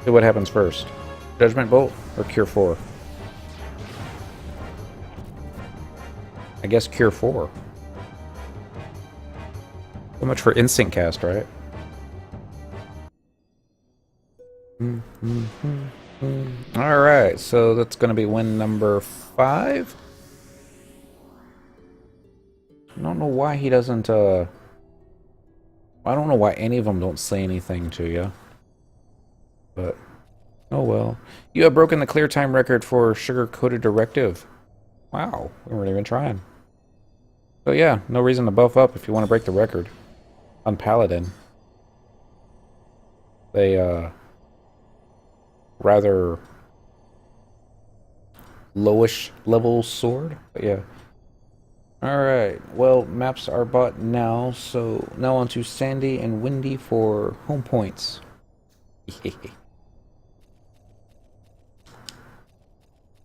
See what happens first. Judgment Bolt or Cure 4? I guess Cure 4. So much for Instant Cast, right? Alright, so that's going to be win number 5. I don't know why he doesn't, I don't know why any of them don't say anything to you. But, oh well. You have broken the clear time record for sugar-coated directive. Wow, we weren't even trying. So yeah, no reason to buff up if you want to break the record. On Paladin. They, rather lowish level sword, but yeah. Alright, well, maps are bought now, so now on to Sandy and Windy for home points.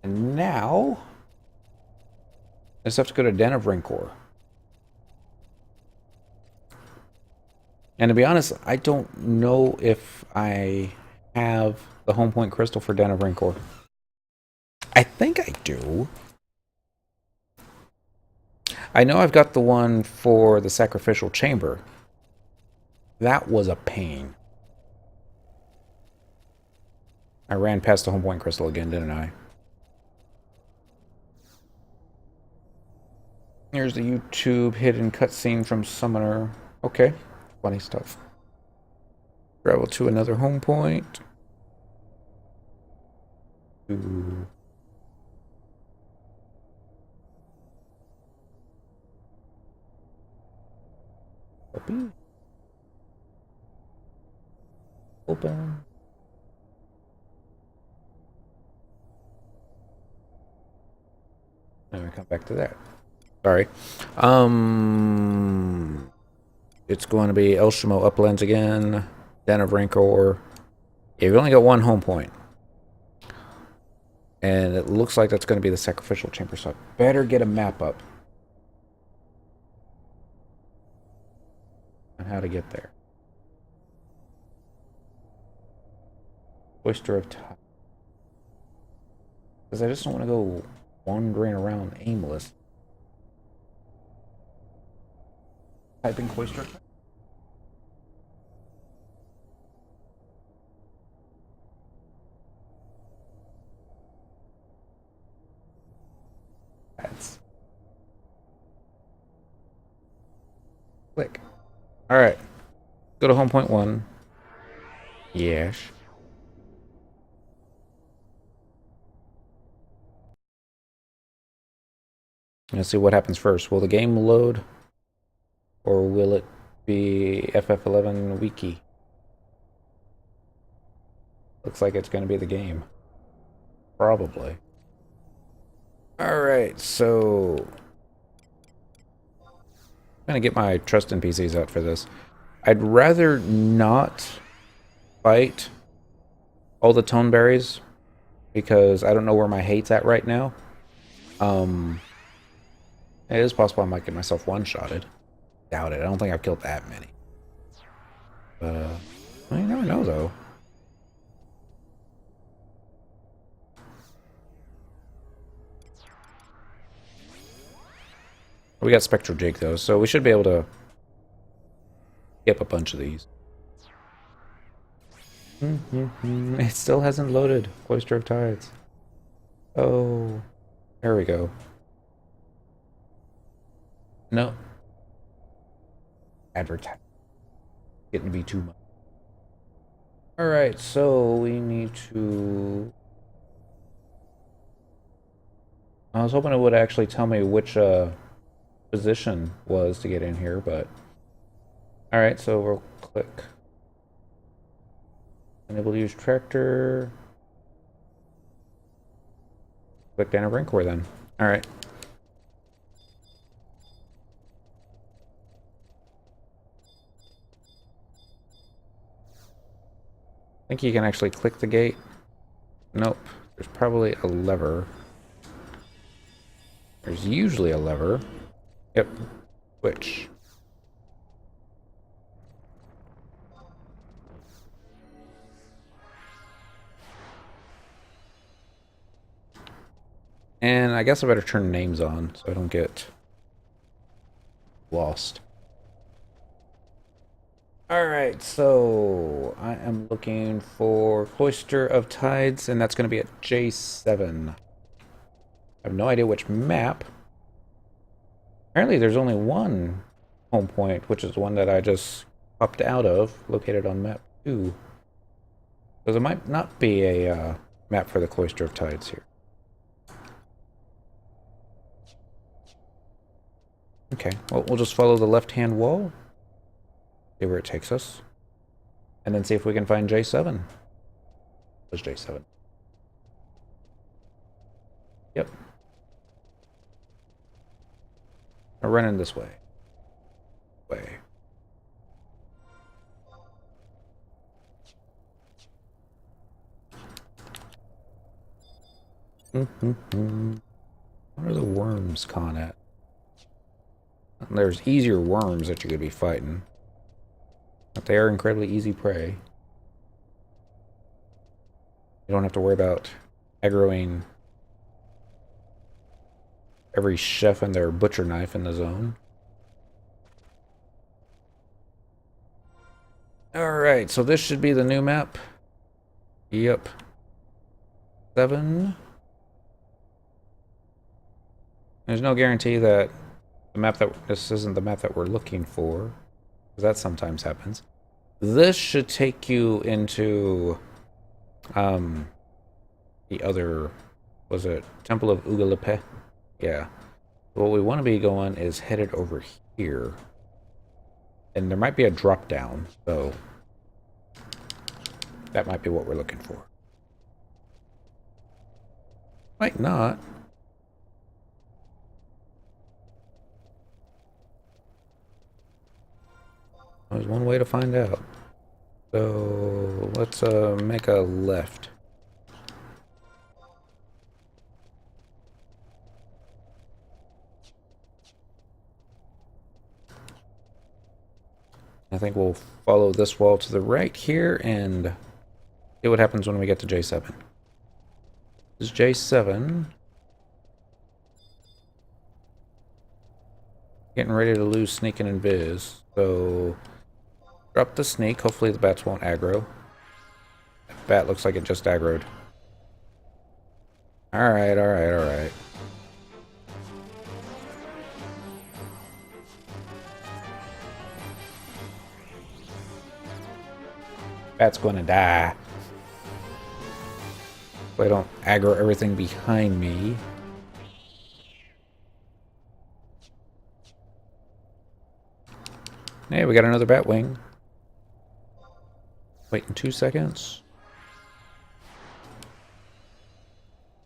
And now, I just have to go to Den of Rancor. And to be honest, I don't know if I have the home point crystal for Den of Rancor. I think I do. I know I've got the one for the sacrificial chamber. That was a pain. I ran past the home point crystal again, didn't I? Here's the YouTube hidden cutscene from Summoner. Okay, funny stuff. Travel to another home point. Ooh. Copy. Open. And we come back to that. Sorry. It's going to be El Shamo Uplands again. Den of Rancor. You've only got one home point. And it looks like that's going to be the sacrificial chamber, so I better get a map up on how to get there. Oyster of Time. Because I just don't want to go wandering around aimless. Typing Oyster of Time. That's click. Alright. Go to home point 1. Yes. Let's see what happens first. Will the game load? Or will it be FF11 wiki? Looks like it's going to be the game. Probably. Alright, so I'm going to get my trust NPCs out for this. I'd rather not fight all the tone berries because I don't know where my hate's at right now. It is possible I might get myself one-shotted. Doubt it. I don't think I've killed that many. But, well, you never know, though. We got Spectral Jake, though, so we should be able to skip a bunch of these. It still hasn't loaded. Oyster of Tides. Oh, there we go. No. Advertise. Getting to be too much. Alright, so we need to... I was hoping it would actually tell me which position was to get in here, but... Alright, so we'll click. Enable to use tractor. Click Den of Rancor then. Alright. think you can actually click the gate. Nope. There's probably a lever. There's usually a lever. Yep. Switch. And I guess I better turn names on so I don't get lost. Alright, so I am looking for Cloister of Tides, and that's going to be at J7. I have no idea which map. Apparently there's only one home point, which is one that I just popped out of, located on map 2. So there might not be a map for the Cloister of Tides here. Okay, well, we'll just follow the left-hand wall. See where it takes us. And then see if we can find J7. Where's J7? Yep. I'm running this way. What are the worms con at? There's easier worms that you could be fighting. But they are incredibly easy prey. You don't have to worry about aggroing every chef and their butcher knife in the zone. Alright, so this should be the new map. Yep. 7. There's no guarantee that the map that this isn't the map that we're looking for, because that sometimes happens. This should take you into the other, was it Temple of Ugalepe? Yeah. What we want to be going is headed over here. And there might be a drop down, so that might be what we're looking for. Might not. There's one way to find out. So let's make a left. I think we'll follow this wall to the right here and see what happens when we get to J7. This is J7. Getting ready to lose sneaking and biz. So drop the sneak. Hopefully the bats won't aggro. That bat looks like it just aggroed. Alright. Bat's gonna die. So I don't aggro everything behind me. Hey, we got another bat wing. Wait in 2 seconds.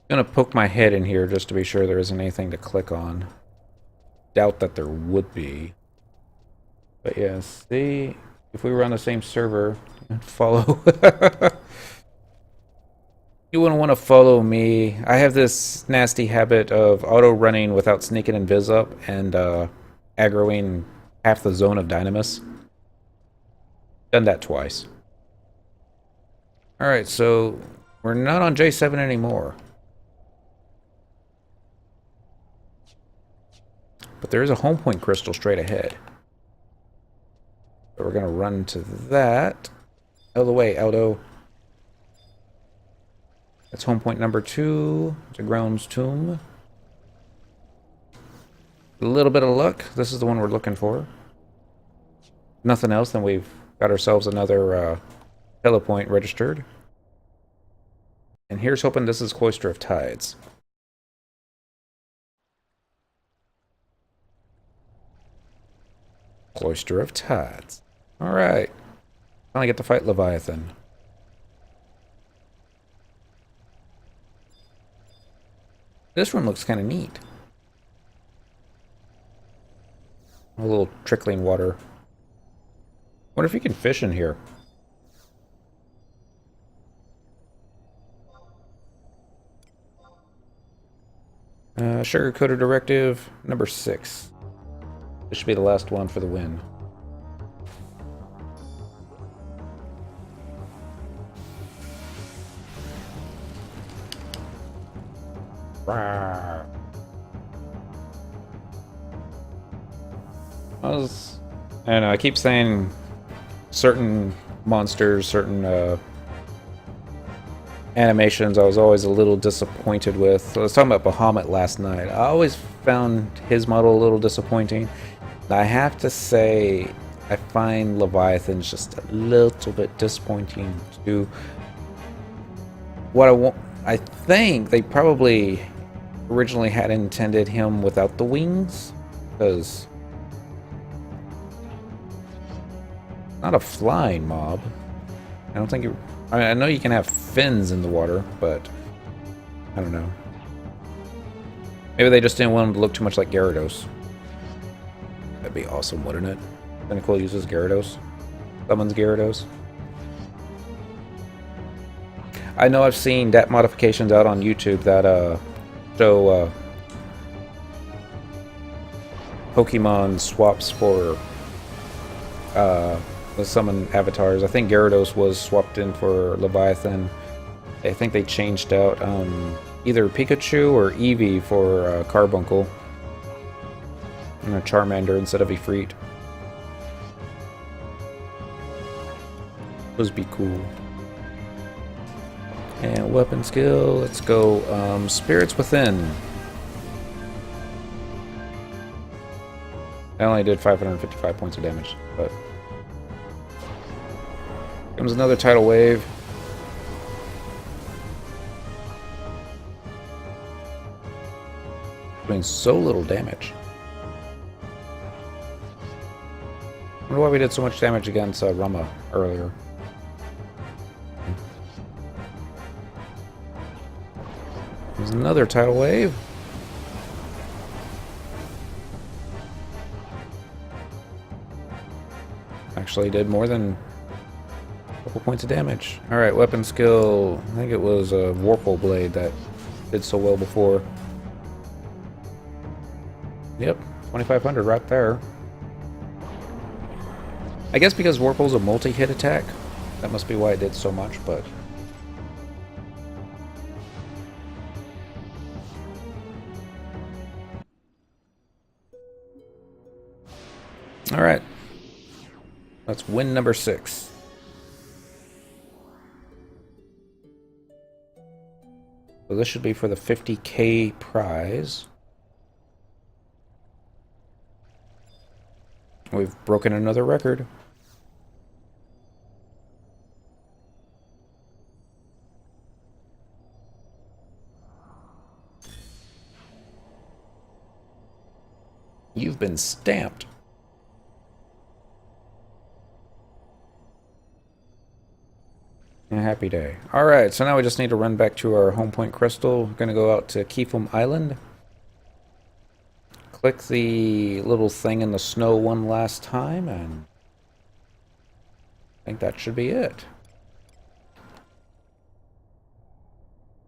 I'm gonna poke my head in here just to be sure there isn't anything to click on. Doubt that there would be. But yeah, see, if we were on the same server, I'd follow. You wouldn't want to follow me. I have this nasty habit of auto-running without sneaking and viz up and aggroing half the zone of Dynamis. Done that twice. Alright, so we're not on J7 anymore. But there is a home point crystal straight ahead. So we're going to run to that. Out of the way, Aldo. That's home point number 2. It's a Ground's Tomb. A little bit of luck. This is the one we're looking for. Nothing else, then we've got ourselves another telepoint registered. And here's hoping this is Cloister of Tides. Cloister of Tides. Alright. Finally get to fight Leviathan. This one looks kind of neat. A little trickling water. Wonder if you can fish in here. Sugar-coated directive number 6. This should be the last one for the win. Rawr. I keep saying certain monsters, certain animations I was always a little disappointed with. I was talking about Bahamut last night. I always found his model a little disappointing. I have to say, I find Leviathan's just a little bit disappointing too. I think they probably originally had intended him without the wings, because not a flying mob. I don't think I know you can have fins in the water, but I don't know. Maybe they just didn't want him to look too much like Gyarados. That'd be awesome, wouldn't it? Pinnacle uses Gyarados. Summons Gyarados. I know I've seen that modifications out on YouTube that show Pokemon swaps for the summon avatars. I think Gyarados was swapped in for Leviathan. I think they changed out either Pikachu or Eevee for Carbuncle. And a Charmander instead of Ifrit. Those be cool. And weapon skill, let's go Spirits Within. I only did 555 points of damage, but comes another tidal wave. Doing so little damage. I wonder why we did so much damage against Rama earlier. There's another tidal wave. Actually did more than a couple points of damage. Alright, weapon skill. I think it was a Warple Blade that did so well before. Yep, 2500 right there. I guess because Warple's a multi-hit attack, that must be why it did so much, but alright. That's win number 6. So this should be for the 50k prize. We've broken another record. You've been stamped. A happy day. Alright, so now we just need to run back to our home point crystal. We're going to go out to Kifum Island. Click the little thing in the snow one last time, and I think that should be it.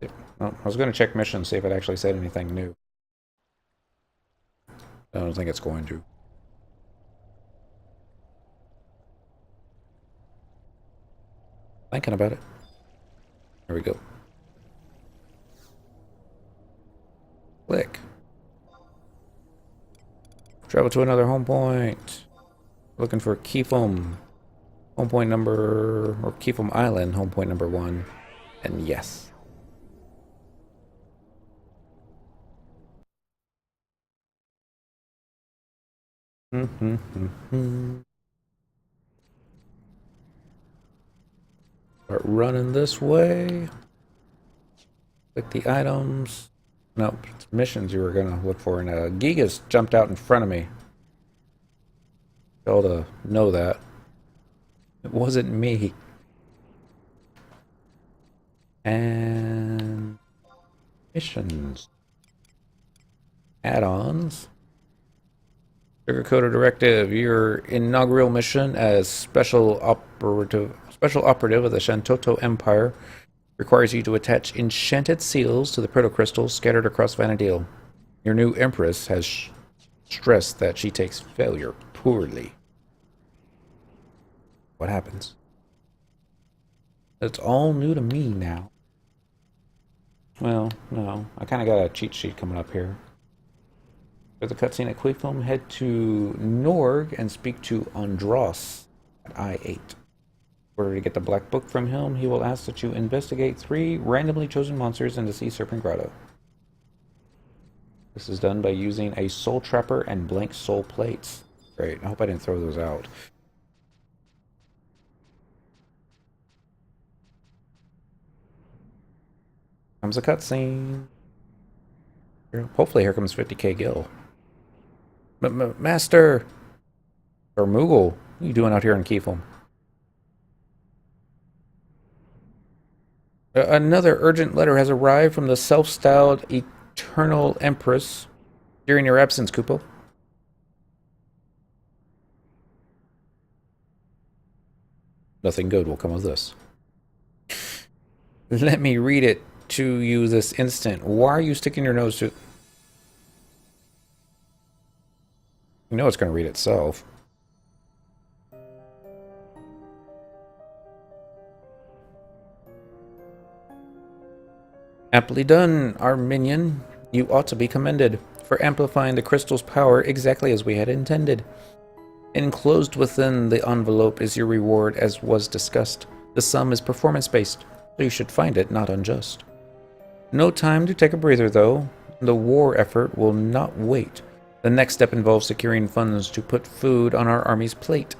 Oh, I was going to check missions, see if it actually said anything new. I don't think it's going to. Thinking about it. There we go. Click. Travel to another home point. Looking for Kifum. Home point number... or Kifum Island, home point number 1. And yes. Start running this way. Click the items. Nope, it's missions you were gonna look for, and Gigas jumped out in front of me. Y'all to know that. It wasn't me. And missions. Add-ons. Sugar-coated directive. Your inaugural mission as special operative of the Shantotto Empire requires you to attach enchanted seals to the protocrystals scattered across Vanadil. Your new Empress has stressed that she takes failure poorly. What happens? It's all new to me now. Well, no. I kind of got a cheat sheet coming up here. For the cutscene at Quifilm, head to Norg and speak to Andros at I-8. In order to get the Black Book from him, he will ask that you investigate 3 randomly chosen monsters in the Sea Serpent Grotto. This is done by using a soul trapper and blank soul plates. Great. I hope I didn't throw those out. Comes a cutscene. Hopefully here comes 50k Gil. Master! Or Moogle, what are you doing out here in Quifilm? Another urgent letter has arrived from the self-styled Eternal Empress during your absence, Kupo. Nothing good will come of this. Let me read it to you this instant. Why are you sticking your nose to... You know it's going to read itself. Aptly done, our minion. You ought to be commended for amplifying the crystal's power exactly as we had intended. Enclosed within the envelope is your reward, as was discussed. The sum is performance-based, so you should find it not unjust. No time to take a breather, though. The war effort will not wait. The next step involves securing funds to put food on our army's plate.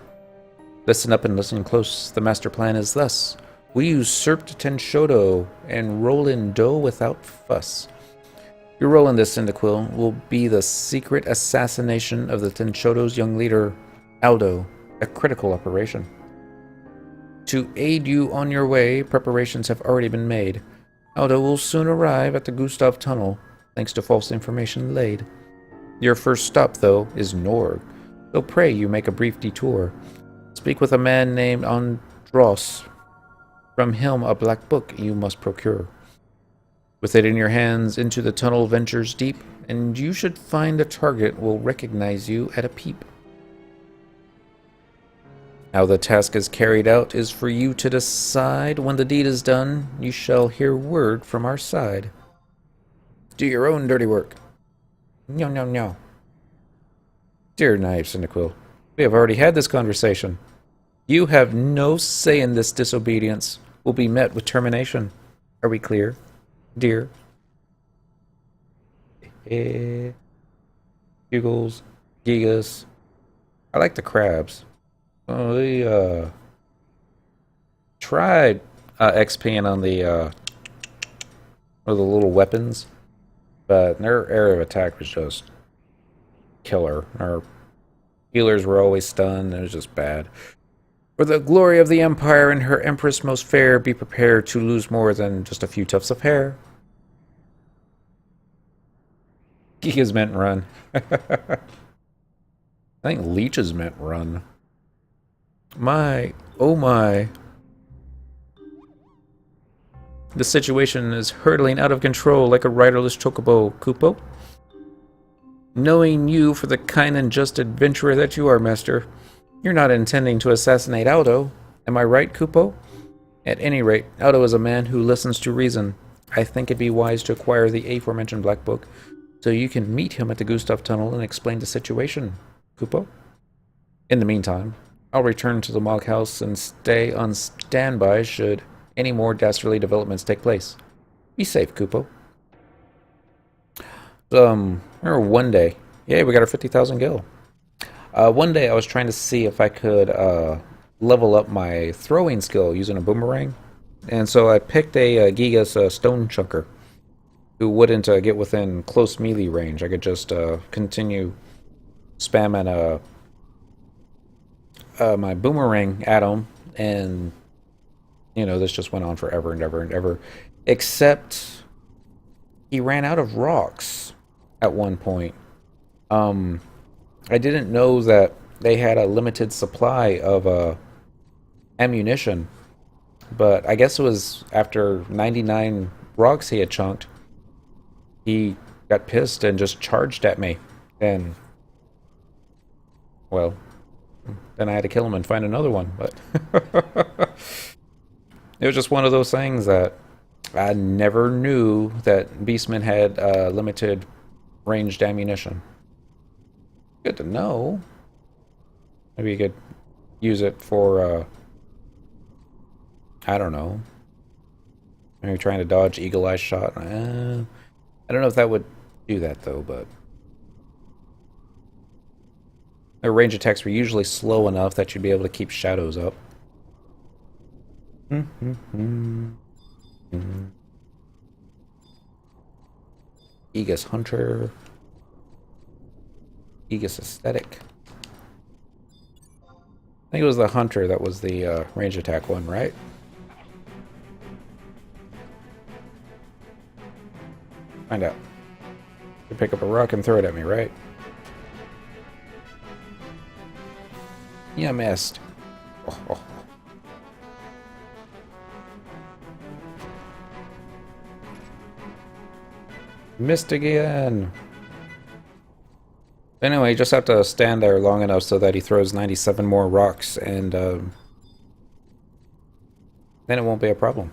Listen up and listen close. The master plan is thus. We usurped Shantotto and roll in dough without fuss. Your role in this, Cyndaquil, will be the secret assassination of the Shantotto's young leader, Aldo, a critical operation. To aid you on your way, preparations have already been made. Aldo will soon arrive at the Gustav Tunnel, thanks to false information laid. Your first stop, though, is Norg, so pray you make a brief detour. Speak with a man named Andros. From him a black book you must procure. With it in your hands, into the tunnel ventures deep, and you should find a target will recognize you at a peep. How the task is carried out is for you to decide. When the deed is done, you shall hear word from our side. Do your own dirty work. No, no, no. Dear naive Cyndaquil, we have already had this conversation. You have no say in this disobedience. Will be met with termination. Are we clear, dear? Bugles, gigas. I like the crabs. Oh, they tried XPing on the little weapons, but their area of attack was just killer. Our healers were always stunned. It was just bad. For the glory of the Empire and her Empress most fair, be prepared to lose more than just a few tufts of hair. Gigas meant run. I think leeches meant run. My, oh my. The situation is hurtling out of control like a riderless chocobo, Kupo. Knowing you for the kind and just adventurer that you are, Master, you're not intending to assassinate Aldo. Am I right, Kupo? At any rate, Aldo is a man who listens to reason. I think it'd be wise to acquire the aforementioned Black Book, so you can meet him at the Gustav Tunnel and explain the situation, Kupo. In the meantime, I'll return to the Mog House and stay on standby should any more dastardly developments take place. Be safe, Kupo. Remember one day, yay, we got our 50,000 gil. One day I was trying to see if I could level up my throwing skill using a boomerang. And so I picked a Gigas Stone Chunker who wouldn't get within close melee range. I could just continue spamming my boomerang at him, and you know, this just went on forever and ever and ever. Except he ran out of rocks at one point. I didn't know that they had a limited supply of ammunition, but I guess it was after 99 rocks he had chunked, he got pissed and just charged at me. And, well, then I had to kill him and find another one. But it was just one of those things that I never knew that Beastmen had limited ranged ammunition. Good to know. Maybe you could use it for, I don't know. Maybe trying to dodge eagle eye shot. I don't know if that would do that though, but their range attacks were usually slow enough that you'd be able to keep shadows up. Aegis Hunter. Aegis Aesthetic. I think it was the Hunter that was the range attack one, right? Find out. You pick up a rock and throw it at me, right? Yeah, missed. Oh. Missed again. Anyway, you just have to stand there long enough so that he throws 97 more rocks, and then it won't be a problem.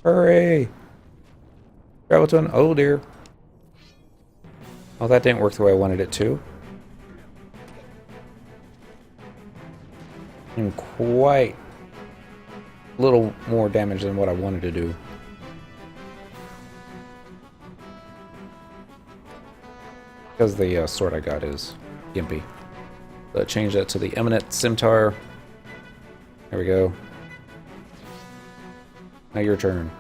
Hurry! Travel to an... Oh dear. Oh, that didn't work the way I wanted it to. And quite a little more damage than what I wanted to do. Because the sword I got is gimpy. So I changed that to the Eminent Scimitar. There we go. Now your turn.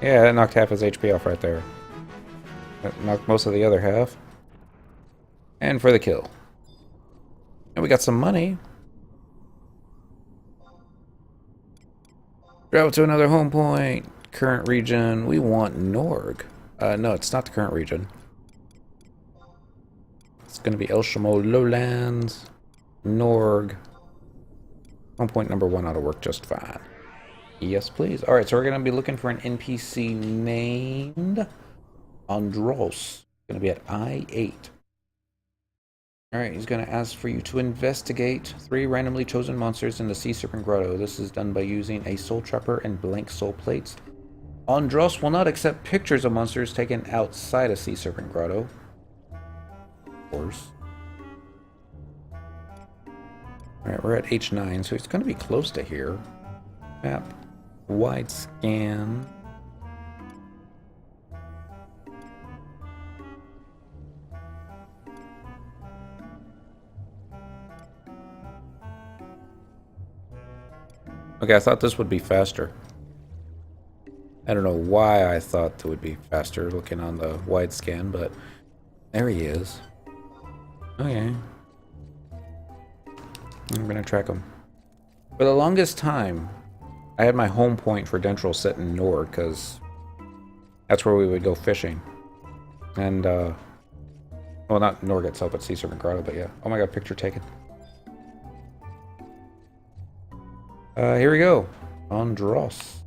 Yeah, that knocked half his HP off right there. That knocked most of the other half. And for the kill. And we got some money. Travel to another home point. Current region. We want Norg. No, it's not the current region. It's going to be El Shamo Lowlands. Norg. Home point number 1 ought to work just fine. Yes, please. Alright, so we're going to be looking for an NPC named Andros. Going to be at I-8. Alright, he's going to ask for you to investigate 3 randomly chosen monsters in the Sea Serpent Grotto. This is done by using a soul trapper and blank soul plates. Andros will not accept pictures of monsters taken outside a Sea Serpent Grotto. Of course. Alright, we're at H9, so it's going to be close to here. Map. Wide scan. Okay, I thought this would be faster. I don't know why I thought it would be faster looking on the wide scan, but there he is. Okay. I'm gonna track him. For the longest time, I had my home point for Dentral set in Norg, because that's where we would go fishing. And, well, not Norg itself, but Sea Serpent Grotto, but yeah. Oh my god, picture taken. Here we go. Andros.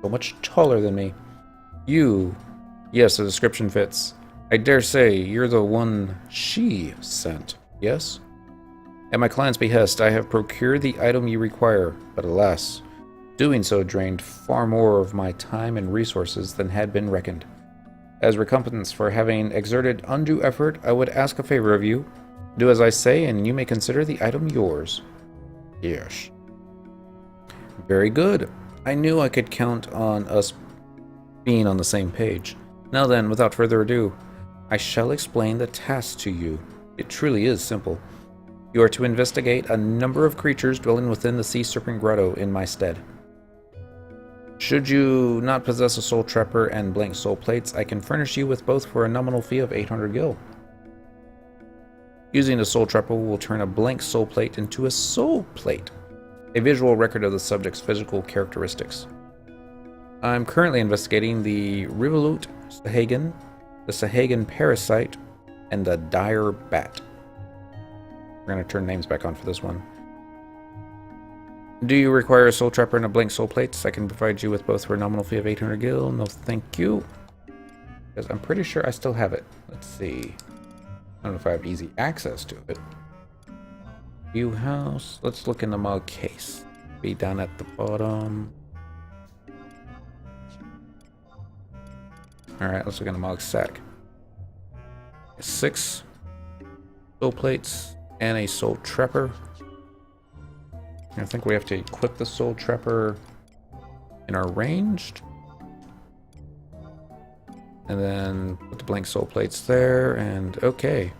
So much taller than me. You. Yes, the description fits. I dare say you're the one she sent. Yes? At my client's behest, I have procured the item you require, but alas, doing so drained far more of my time and resources than had been reckoned. As recompense for having exerted undue effort, I would ask a favor of you. Do as I say, and you may consider the item yours. Yes. Very good. I knew I could count on us being on the same page. Now then, without further ado, I shall explain the task to you. It truly is simple. You are to investigate a number of creatures dwelling within the Sea Serpent Grotto in my stead. Should you not possess a soul trapper and blank soul plates, I can furnish you with both for a nominal fee of 800 gil. Using the soul trapper will turn a blank soul plate into a soul plate, a visual record of the subject's physical characteristics. I'm currently investigating the Rivolute Sahagan, the Sahagan Parasite, and the Dire Bat. We're going to turn names back on for this one. Do you require a soul trapper and a blank soul plates? I can provide you with both for a nominal fee of 800 gil. No, thank you. Because I'm pretty sure I still have it. Let's see. I don't know if I have easy access to it. View house. Let's look in the mod case. Be down at the bottom. Alright, let's look in the mod sack. 6 soul plates and a soul trapper. I think we have to equip the soul trapper in our ranged. And then put the blank soul plates there, and okay.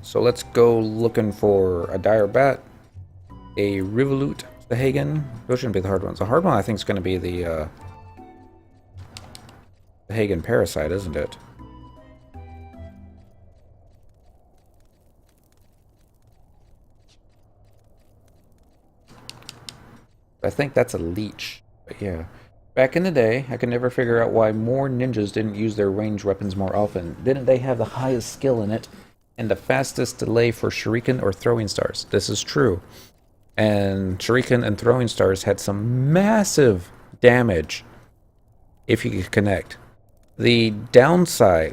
So let's go looking for a dire bat, a Revolute, the Hagen. Those shouldn't be the hard ones. The hard one I think is going to be the Hagen Parasite, isn't it? I think that's a leech. But yeah. Back in the day, I could never figure out why more ninjas didn't use their ranged weapons more often. Didn't they have the highest skill in it and the fastest delay for shuriken or throwing stars? This is true. And shuriken and throwing stars had some massive damage if you could connect. The downside,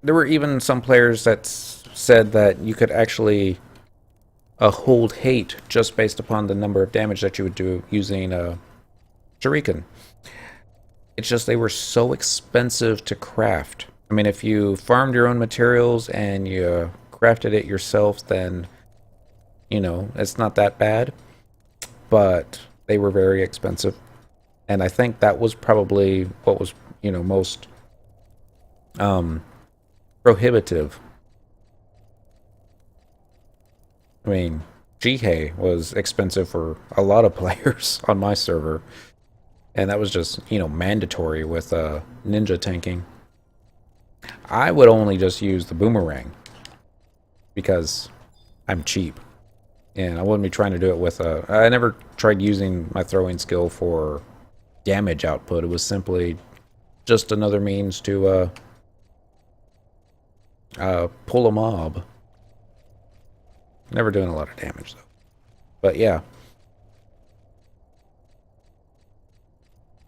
there were even some players that said that you could actually hold hate just based upon the number of damage that you would do using shuriken. It's just they were so expensive to craft. I mean, if you farmed your own materials and you crafted it yourself, then, you know, it's not that bad. But they were very expensive. And I think that was probably what was, you know, most prohibitive. I mean, Jihei was expensive for a lot of players on my server. And that was just, you know, mandatory with ninja tanking. I would only just use the boomerang because I'm cheap. And I wouldn't be trying to do it with I never tried using my throwing skill for damage output. It was simply just another means to pull a mob. Never doing a lot of damage, though. But yeah.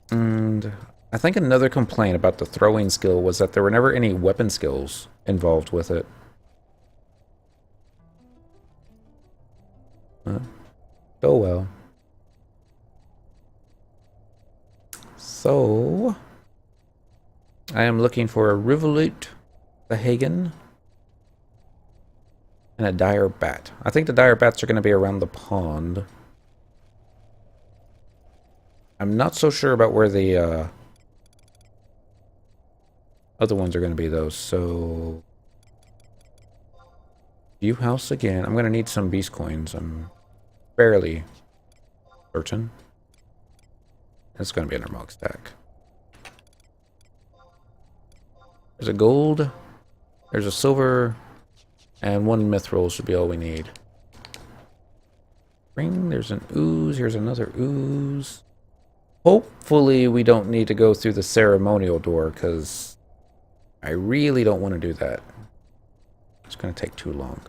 And I think another complaint about the throwing skill was that there were never any weapon skills involved with it. Oh well. So, I am looking for a Revolute, the Hagen, and a dire bat. I think the dire bats are going to be around the pond. I'm not so sure about where the other ones are going to be, though. So, view house again. I'm going to need some beast coins. I'm fairly certain. It's going to be in our mog stack. There's a gold. There's a silver. And one mithril should be all we need. Ring. There's an ooze. Here's another ooze. Hopefully we don't need to go through the ceremonial door, because I really don't want to do that. It's going to take too long.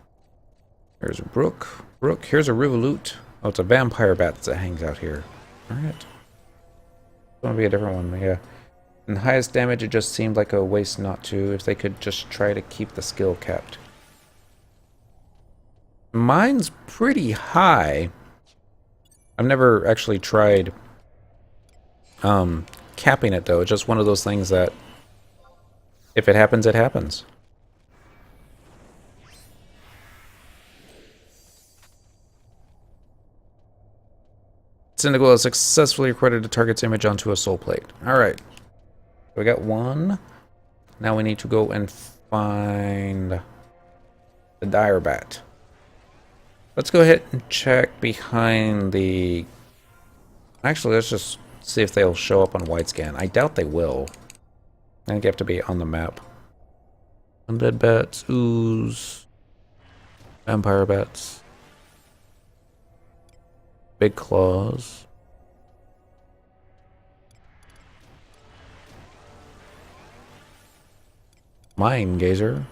There's a brook. Brook. Here's a Revolute. Oh, it's a vampire bat that hangs out here. Alright. It's going to be a different one, yeah. And highest damage, it just seemed like a waste not to, if they could just try to keep the skill kept. Mine's pretty high. I've never actually tried capping it, though. It's just one of those things that if it happens, it happens. Syndical has successfully recorded the target's image onto a soul plate. Alright. We got one. Now we need to go and find the dire bat. Let's go ahead and check behind the... Actually, let's just see if they'll show up on wide scan. I doubt they will. I think you have to be on the map. Undead bats, ooze, vampire bats, big claws. Mind gazer.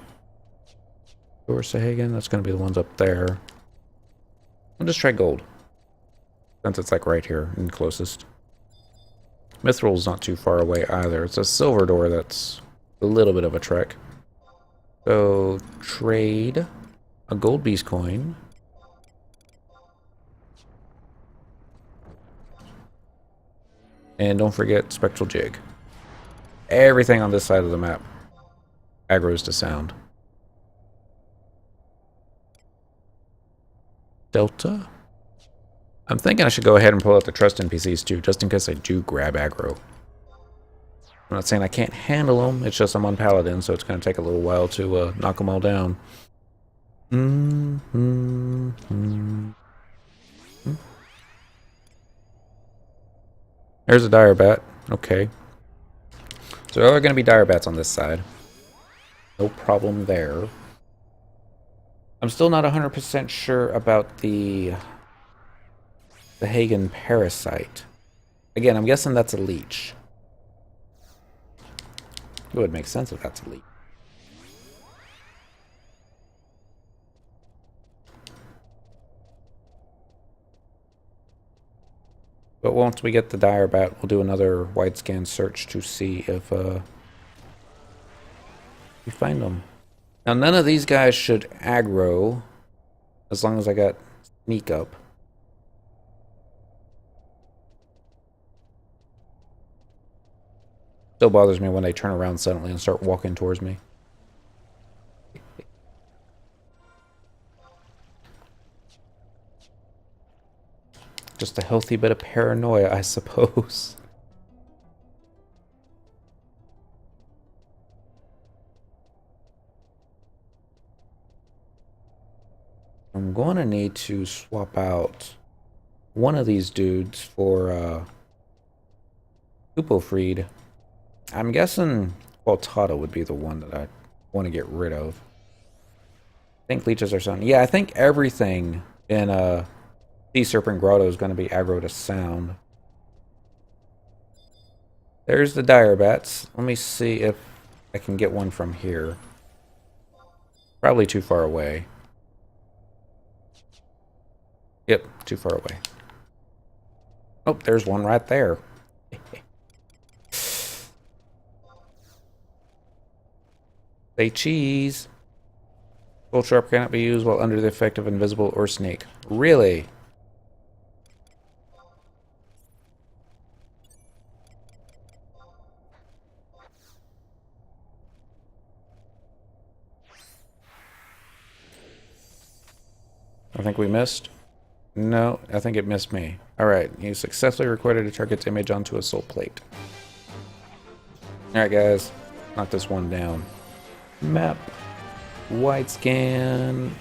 Or Sahagan, that's going to be the ones up there. I'll just try gold, since it's like right here and closest. Mithril's not too far away either. It's a silver door that's a little bit of a trek. So, trade a gold beast coin. And don't forget Spectral Jig. Everything on this side of the map aggroes to sound. Delta? I'm thinking I should go ahead and pull out the trust NPCs too, just in case I do grab aggro. I'm not saying I can't handle them, it's just I'm on Paladin, so it's going to take a little while to knock them all down. There's a dire bat. Okay. So there are going to be dire bats on this side. No problem there. I'm still not 100% sure about the Hagen parasite. Again, I'm guessing that's a leech. It would make sense if that's a leech. But once we get the dire bat, we'll do another wide scan search to see if we find them. Now, none of these guys should aggro as long as I got sneak up. Still bothers me when they turn around suddenly and start walking towards me. Just a healthy bit of paranoia, I suppose. I'm going to need to swap out one of these dudes for Freed. I'm guessing Shantotto would be the one that I want to get rid of. I think leeches are something. Yeah, I think everything in Sea Serpent Grotto is going to be aggro to sound. There's the dire bats. Let me see if I can get one from here. Probably too far away. Yep, too far away. Oh, there's one right there. Say cheese. Full sharp cannot be used while under the effect of invisible or snake. Really? I think we missed. No, I think it missed me. Alright, you successfully recorded a target's image onto a soul plate. Alright guys, knock this one down. Map. Wide scan.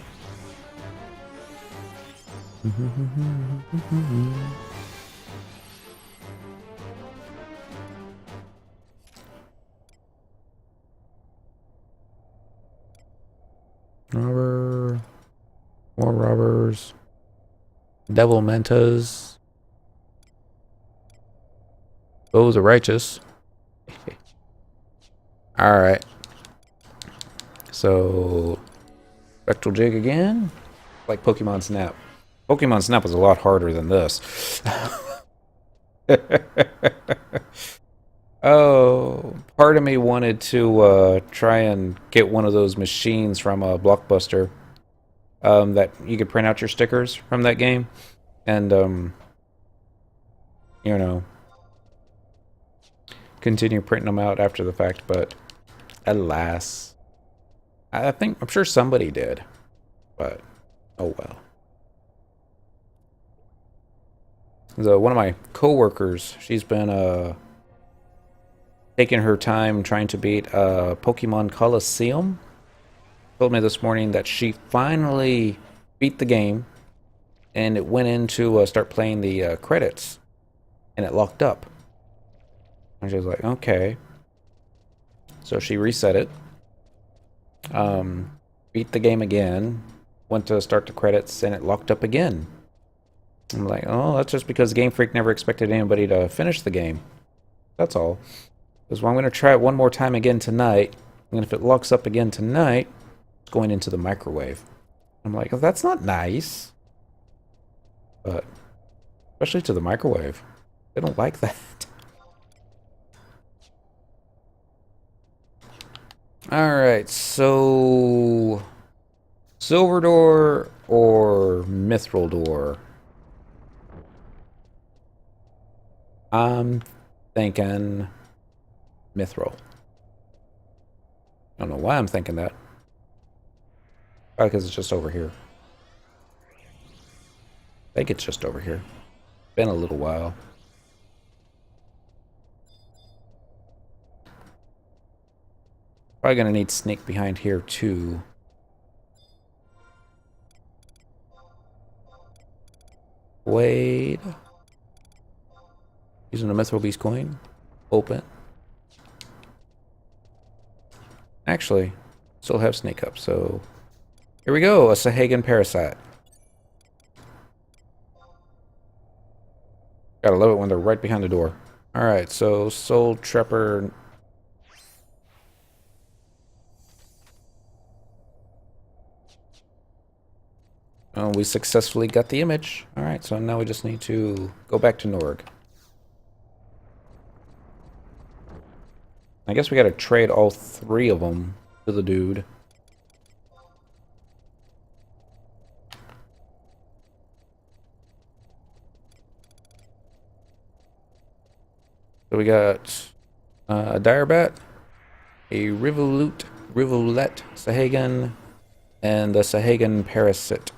Robber. More robbers. Devil mentas. Those are righteous. Alright. So, Spectral Jig again. Like Pokemon Snap. Pokemon Snap was a lot harder than this. Oh, part of me wanted to try and get one of those machines from Blockbuster. That you could print out your stickers from that game. And, you know, continue printing them out after the fact, but alas. I'm sure somebody did, but oh well. So one of my coworkers, she's been taking her time trying to beat Pokemon Coliseum. Told me this morning that she finally beat the game, and it went in to start playing the credits, and it locked up. And she was like, okay. So she reset it. Beat the game again, went to start the credits, and it locked up again. I'm like, oh, that's just because Game Freak never expected anybody to finish the game. That's all. Because I'm going to try it one more time again tonight, and if it locks up again tonight, going into the microwave. I'm like, oh, that's not nice. But, especially to the microwave. They don't like that. Alright, so... Silver door or mithril door? I'm thinking mithril. I don't know why I'm thinking that. Probably because it's just over here. I think it's just over here. Been a little while. Probably gonna need sneak behind here too. Wait. Using a mithril beast coin. Open. Actually, still have snake up, so here we go, a Sahagan parasite. Gotta love it when they're right behind the door. Alright, so Soul Trapper. Oh, we successfully got the image. Alright, so now we just need to go back to Norg. I guess we gotta trade all 3 of them to the dude. So we got a dire bat, a Rivolute, Sahagan, and a Sahagan parasite.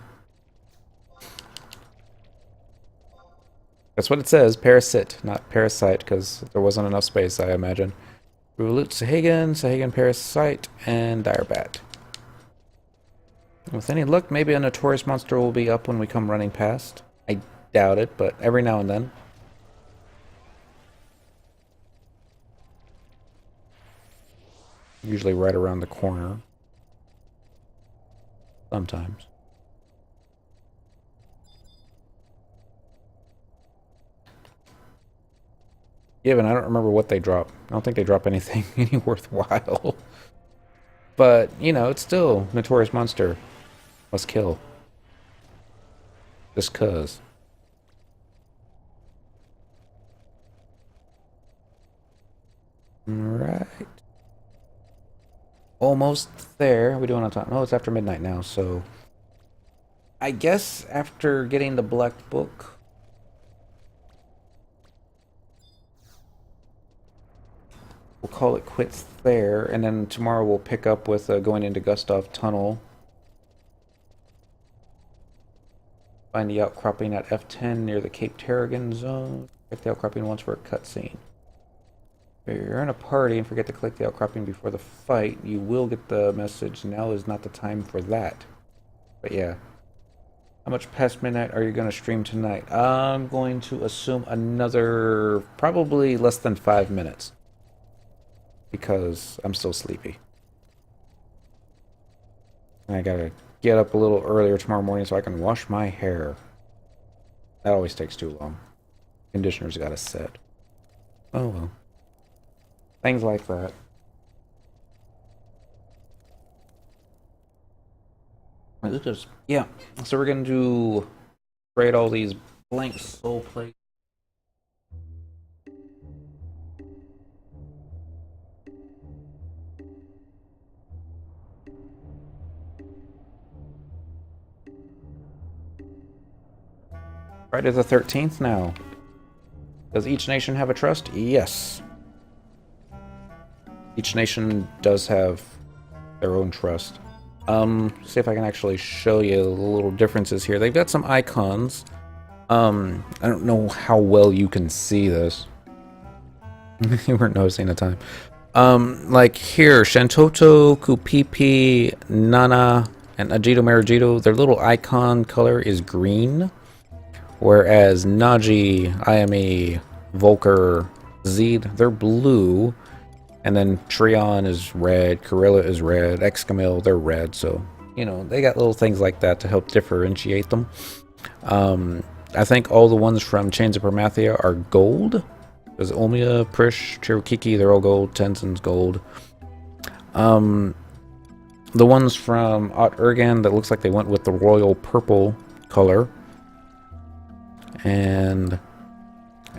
That's what it says, parasite, not parasite, because there wasn't enough space, I imagine. Rivolute, Sahagan parasite, and dire bat. With any luck, maybe a notorious monster will be up when we come running past. I doubt it, but every now and then. Usually right around the corner. Sometimes. Yeah, but I don't remember what they drop. I don't think they drop anything any worthwhile. But, you know, it's still notorious monster. Must kill. Just cuz. Alright. Almost there. Are we doing on time? Oh, it's after midnight now, so... I guess after getting the Black Book... we'll call it quits there, and then tomorrow we'll pick up with going into Gustav Tunnel. Find the outcropping at F10 near the Cape Tarragon zone. Check the outcropping once for a cutscene. If you're in a party and forget to click the outcropping before the fight, you will get the message, now is not the time for that. But yeah. How much past midnight are you going to stream tonight? I'm going to assume another, probably less than 5 minutes. Because I'm still sleepy. And I gotta get up a little earlier tomorrow morning so I can wash my hair. That always takes too long. Conditioner's gotta set. Oh well. Things like that. Yeah, so we're gonna do trade all these blank soul plates. Friday the 13th now. Does each nation have a trust? Yes. Each nation does have their own trust. See if I can actually show you the little differences here. They've got some icons. I don't know how well you can see this. You weren't noticing the time. Like here, Shantotto, Kupipi, Nana, and Ajito Marajito, their little icon color is green. Whereas Naji, Ayame, Volker, Zed, they're blue. And then Trion is red, Corilla is red, Excamil, they're red. So, you know, they got little things like that to help differentiate them. I think all the ones from Chains of Promathia are gold. There's Omia, Prish, Chirukiki, they're all gold. Tenzin's gold. the ones from Ot Urgan that looks like they went with the royal purple color. And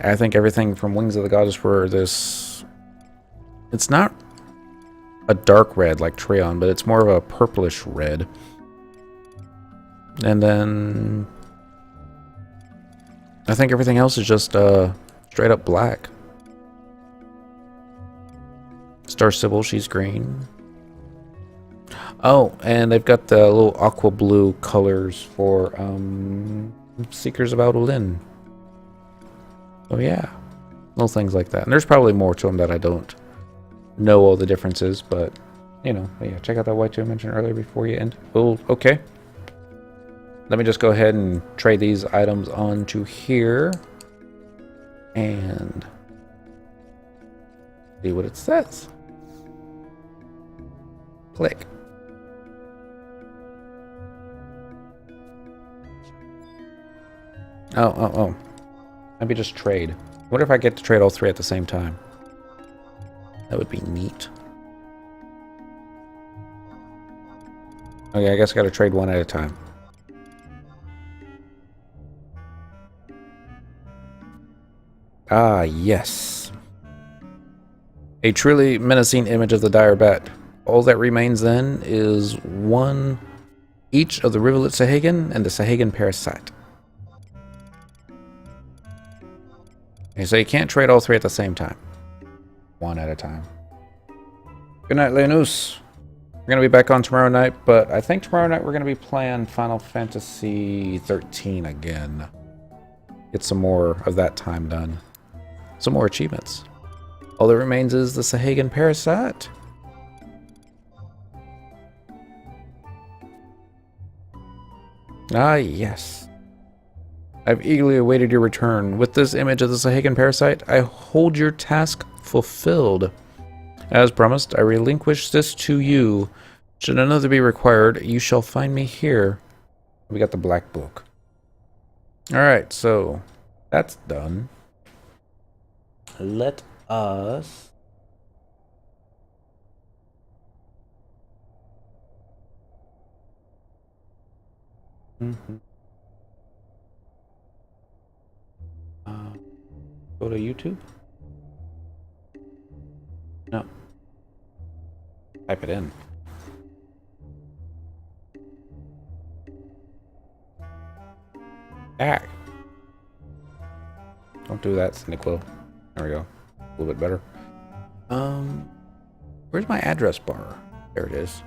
I think everything from Wings of the Goddess were this... It's not a dark red like Treon, but it's more of a purplish red. And then I think everything else is just straight up black. Star Sybil, she's green. Oh, and they've got the little aqua blue colors for Seekers of Audolin. Oh yeah, little things like that. And there's probably more to them that I don't know all the differences, but you know, yeah, check out that white 2 I mentioned earlier before you end. Oh, okay. Let me just go ahead and trade these items onto here and see what it says. Click. Oh. Maybe just trade. What if I get to trade all 3 at the same time? That would be neat. Okay, I guess I gotta trade 1 at a time. Ah, yes. A truly menacing image of the dire bat. All that remains then is 1 each of the Rivulet Sahagan and the Sahagan Parasite. Okay, so you can't trade all 3 at the same time. 1 at a time. Good night, Leonus. We're going to be back on tomorrow night, but I think tomorrow night we're going to be playing Final Fantasy 13 again. Get some more of that time done. Some more achievements. All that remains is the Sahagan Parasite. Ah, yes. I've eagerly awaited your return. With this image of the Sahagan Parasite, I hold your task fulfilled. As promised, I relinquish this to you. Should another be required, you shall find me here. We got the Black Book. Alright, so that's done. Let us... Go to YouTube? No. Type it in. Back. Don't do that, Cynical. There we go. A little bit better. Where's my address bar? There it is.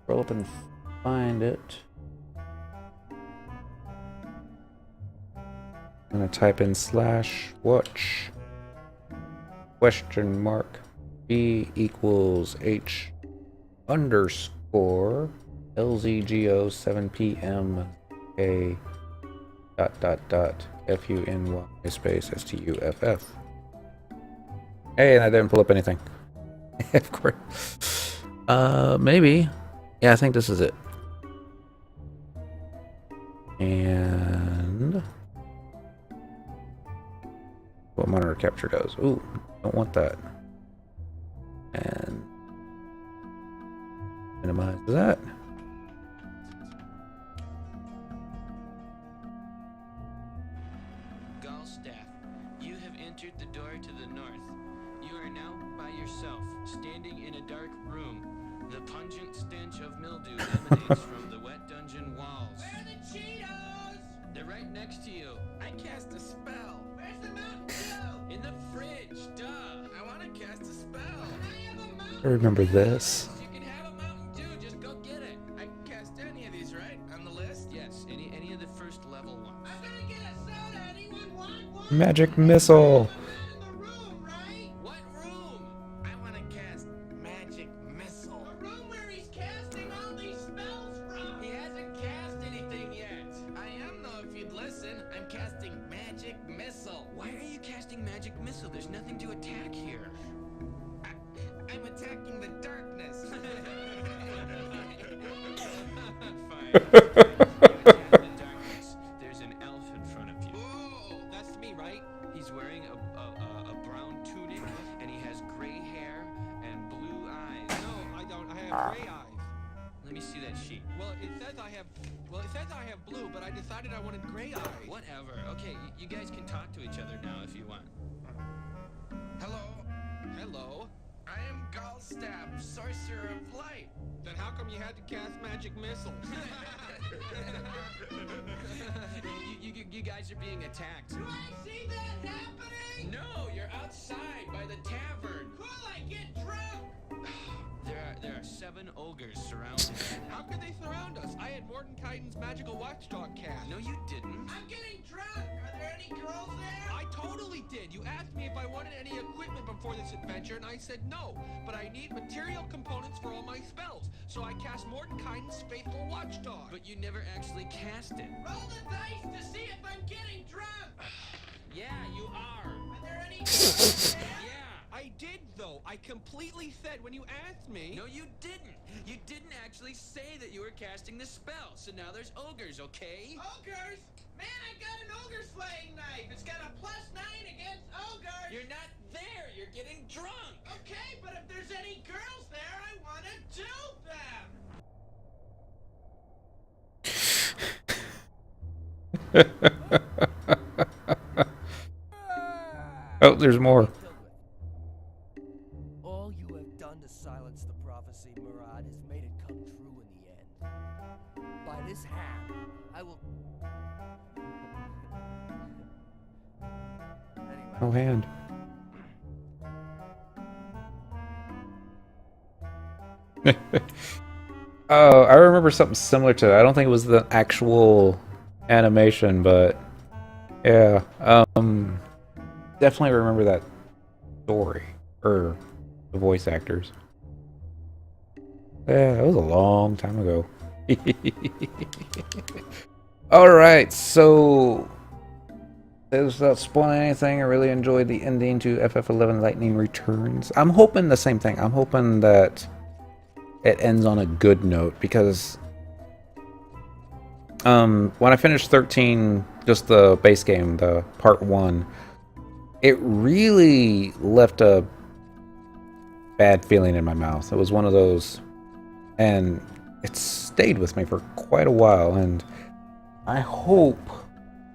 Scroll up and find it. I'm gonna type in /watch question mark B equals H underscore LZGO 7 PM A dot FUNY space STUFF. Hey, and I didn't pull up anything. Of course. Maybe. Yeah, I think this is it. And what monitor capture does. Ooh, don't want that. And minimize that. Galstaff, you have entered the door to the north. You are now by yourself, standing in a dark room. The pungent stench of mildew emanates from the wet dungeon walls. Where are the Cheetos? They're right next to you. I cast a spell. Where's the Mountain Dew? In the fridge, duh. I want to cast a spell. I have a Mountain I remember this. You can have a Mountain Dew. Just go get it. I can cast any of these, right? On the list? Yes, any of the first level ones. I'm gonna get a soda. Anyone want one? Magic missile. In the room, right? What room? I want to cast Magic Missile. The room where he's casting all these spells from. He hasn't cast anything yet. I am though. If you'd listen, I'm casting Magic Missile. Why are you casting magic missile? There's nothing to attack here. I'm attacking the darkness. There's an elf in front of you. Whoa, that's me, right? He's wearing a brown tunic, and he has gray hair and blue eyes. No, I don't. I have gray eyes. Let me see that sheet. Well, it says I have blue, but I decided I wanted gray eyes. Whatever. Okay, you guys can talk to each other now if you want. Hello. Hello. I am Gallstab, Sorcerer of Light. Then how come you had to cast magic missiles? You guys are being attacked. Do I see that happening? No, you're outside by the tavern. Cool, I get drunk. There are 7 ogres surrounding. How could they surround us? I had Mordenkainen's magical watchdog cast. No, you didn't. I'm getting drunk. Are there any girls there? I totally did. You asked me if I wanted any equipment before this adventure, and I said no. But I need material components for all my spells, so I cast Mordenkainen's faithful watchdog. But you never actually cast it. Roll the dice to see if I'm getting drunk. Yeah, you are. Are there any girls there? Yeah. I did, though. I completely said when you asked me. No, you didn't. You didn't actually say that you were casting the spell. So now there's ogres, okay? Ogres? Man, I got an ogre slaying knife. It's got a +9 against ogres. You're not there. You're getting drunk. Okay, but if there's any girls there, I want to do them. Oh, there's more. All you have done to silence the prophecy, Murad, has made it come true in the end. By this hand, I will... Anyway. No hand. Oh, I remember something similar to that. I don't think it was the actual animation, but yeah, definitely remember that story or the voice actors. Yeah, it was a long time ago. All right, so without spoiling anything, I really enjoyed the ending to FF11 Lightning Returns. I'm hoping the same thing. I'm hoping that it ends on a good note, because when I finished 13, just the base game, the part 1, it really left a bad feeling in my mouth. It was one of those, and it stayed with me for quite a while, and I hope,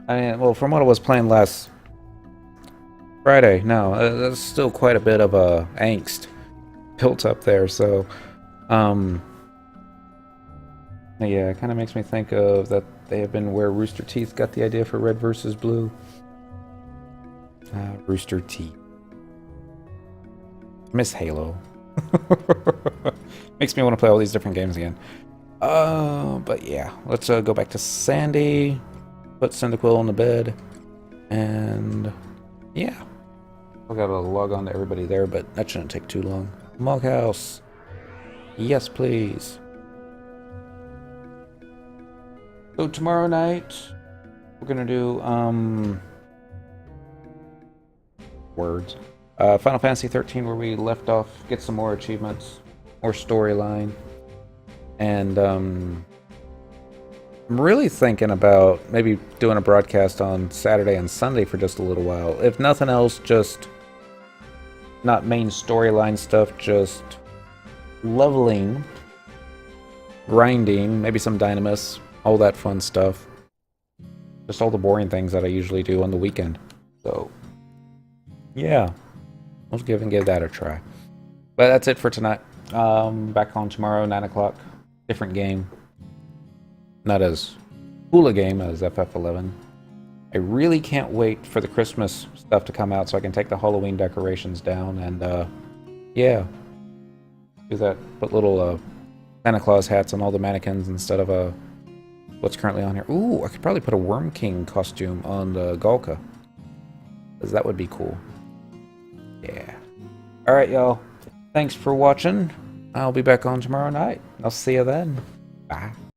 well, from what I was playing last Friday, no, there's still quite a bit of angst built up there, so yeah, it kind of makes me think of that they have been where Rooster Teeth got the idea for Red versus Blue. Rooster Teeth. Miss Halo. Makes me want to play all these different games again. But yeah, let's go back to Sandy, put Cyndaquil on the bed, and yeah. I gotta log on to everybody there, but that shouldn't take too long. Moghouse. Yes, please. So tomorrow night, we're gonna do, words. Final Fantasy 13, where we left off, get some more achievements, more storyline. And, I'm really thinking about maybe doing a broadcast on Saturday and Sunday for just a little while. If nothing else, just not main storyline stuff, just leveling, grinding, maybe some Dynamis, all that fun stuff. Just all the boring things that I usually do on the weekend. So, yeah. Let's give that a try. But that's it for tonight. Back on tomorrow, 9 o'clock. Different game. Not as cool a game as FF11. I really can't wait for the Christmas stuff to come out so I can take the Halloween decorations down and, yeah. Do that. Put little, Santa Claus hats on all the mannequins instead of, what's currently on here. Ooh, I could probably put a Worm King costume on the Galka. Because that would be cool. Yeah. Alright, y'all. Thanks for watching. I'll be back on tomorrow night. I'll see you then. Bye.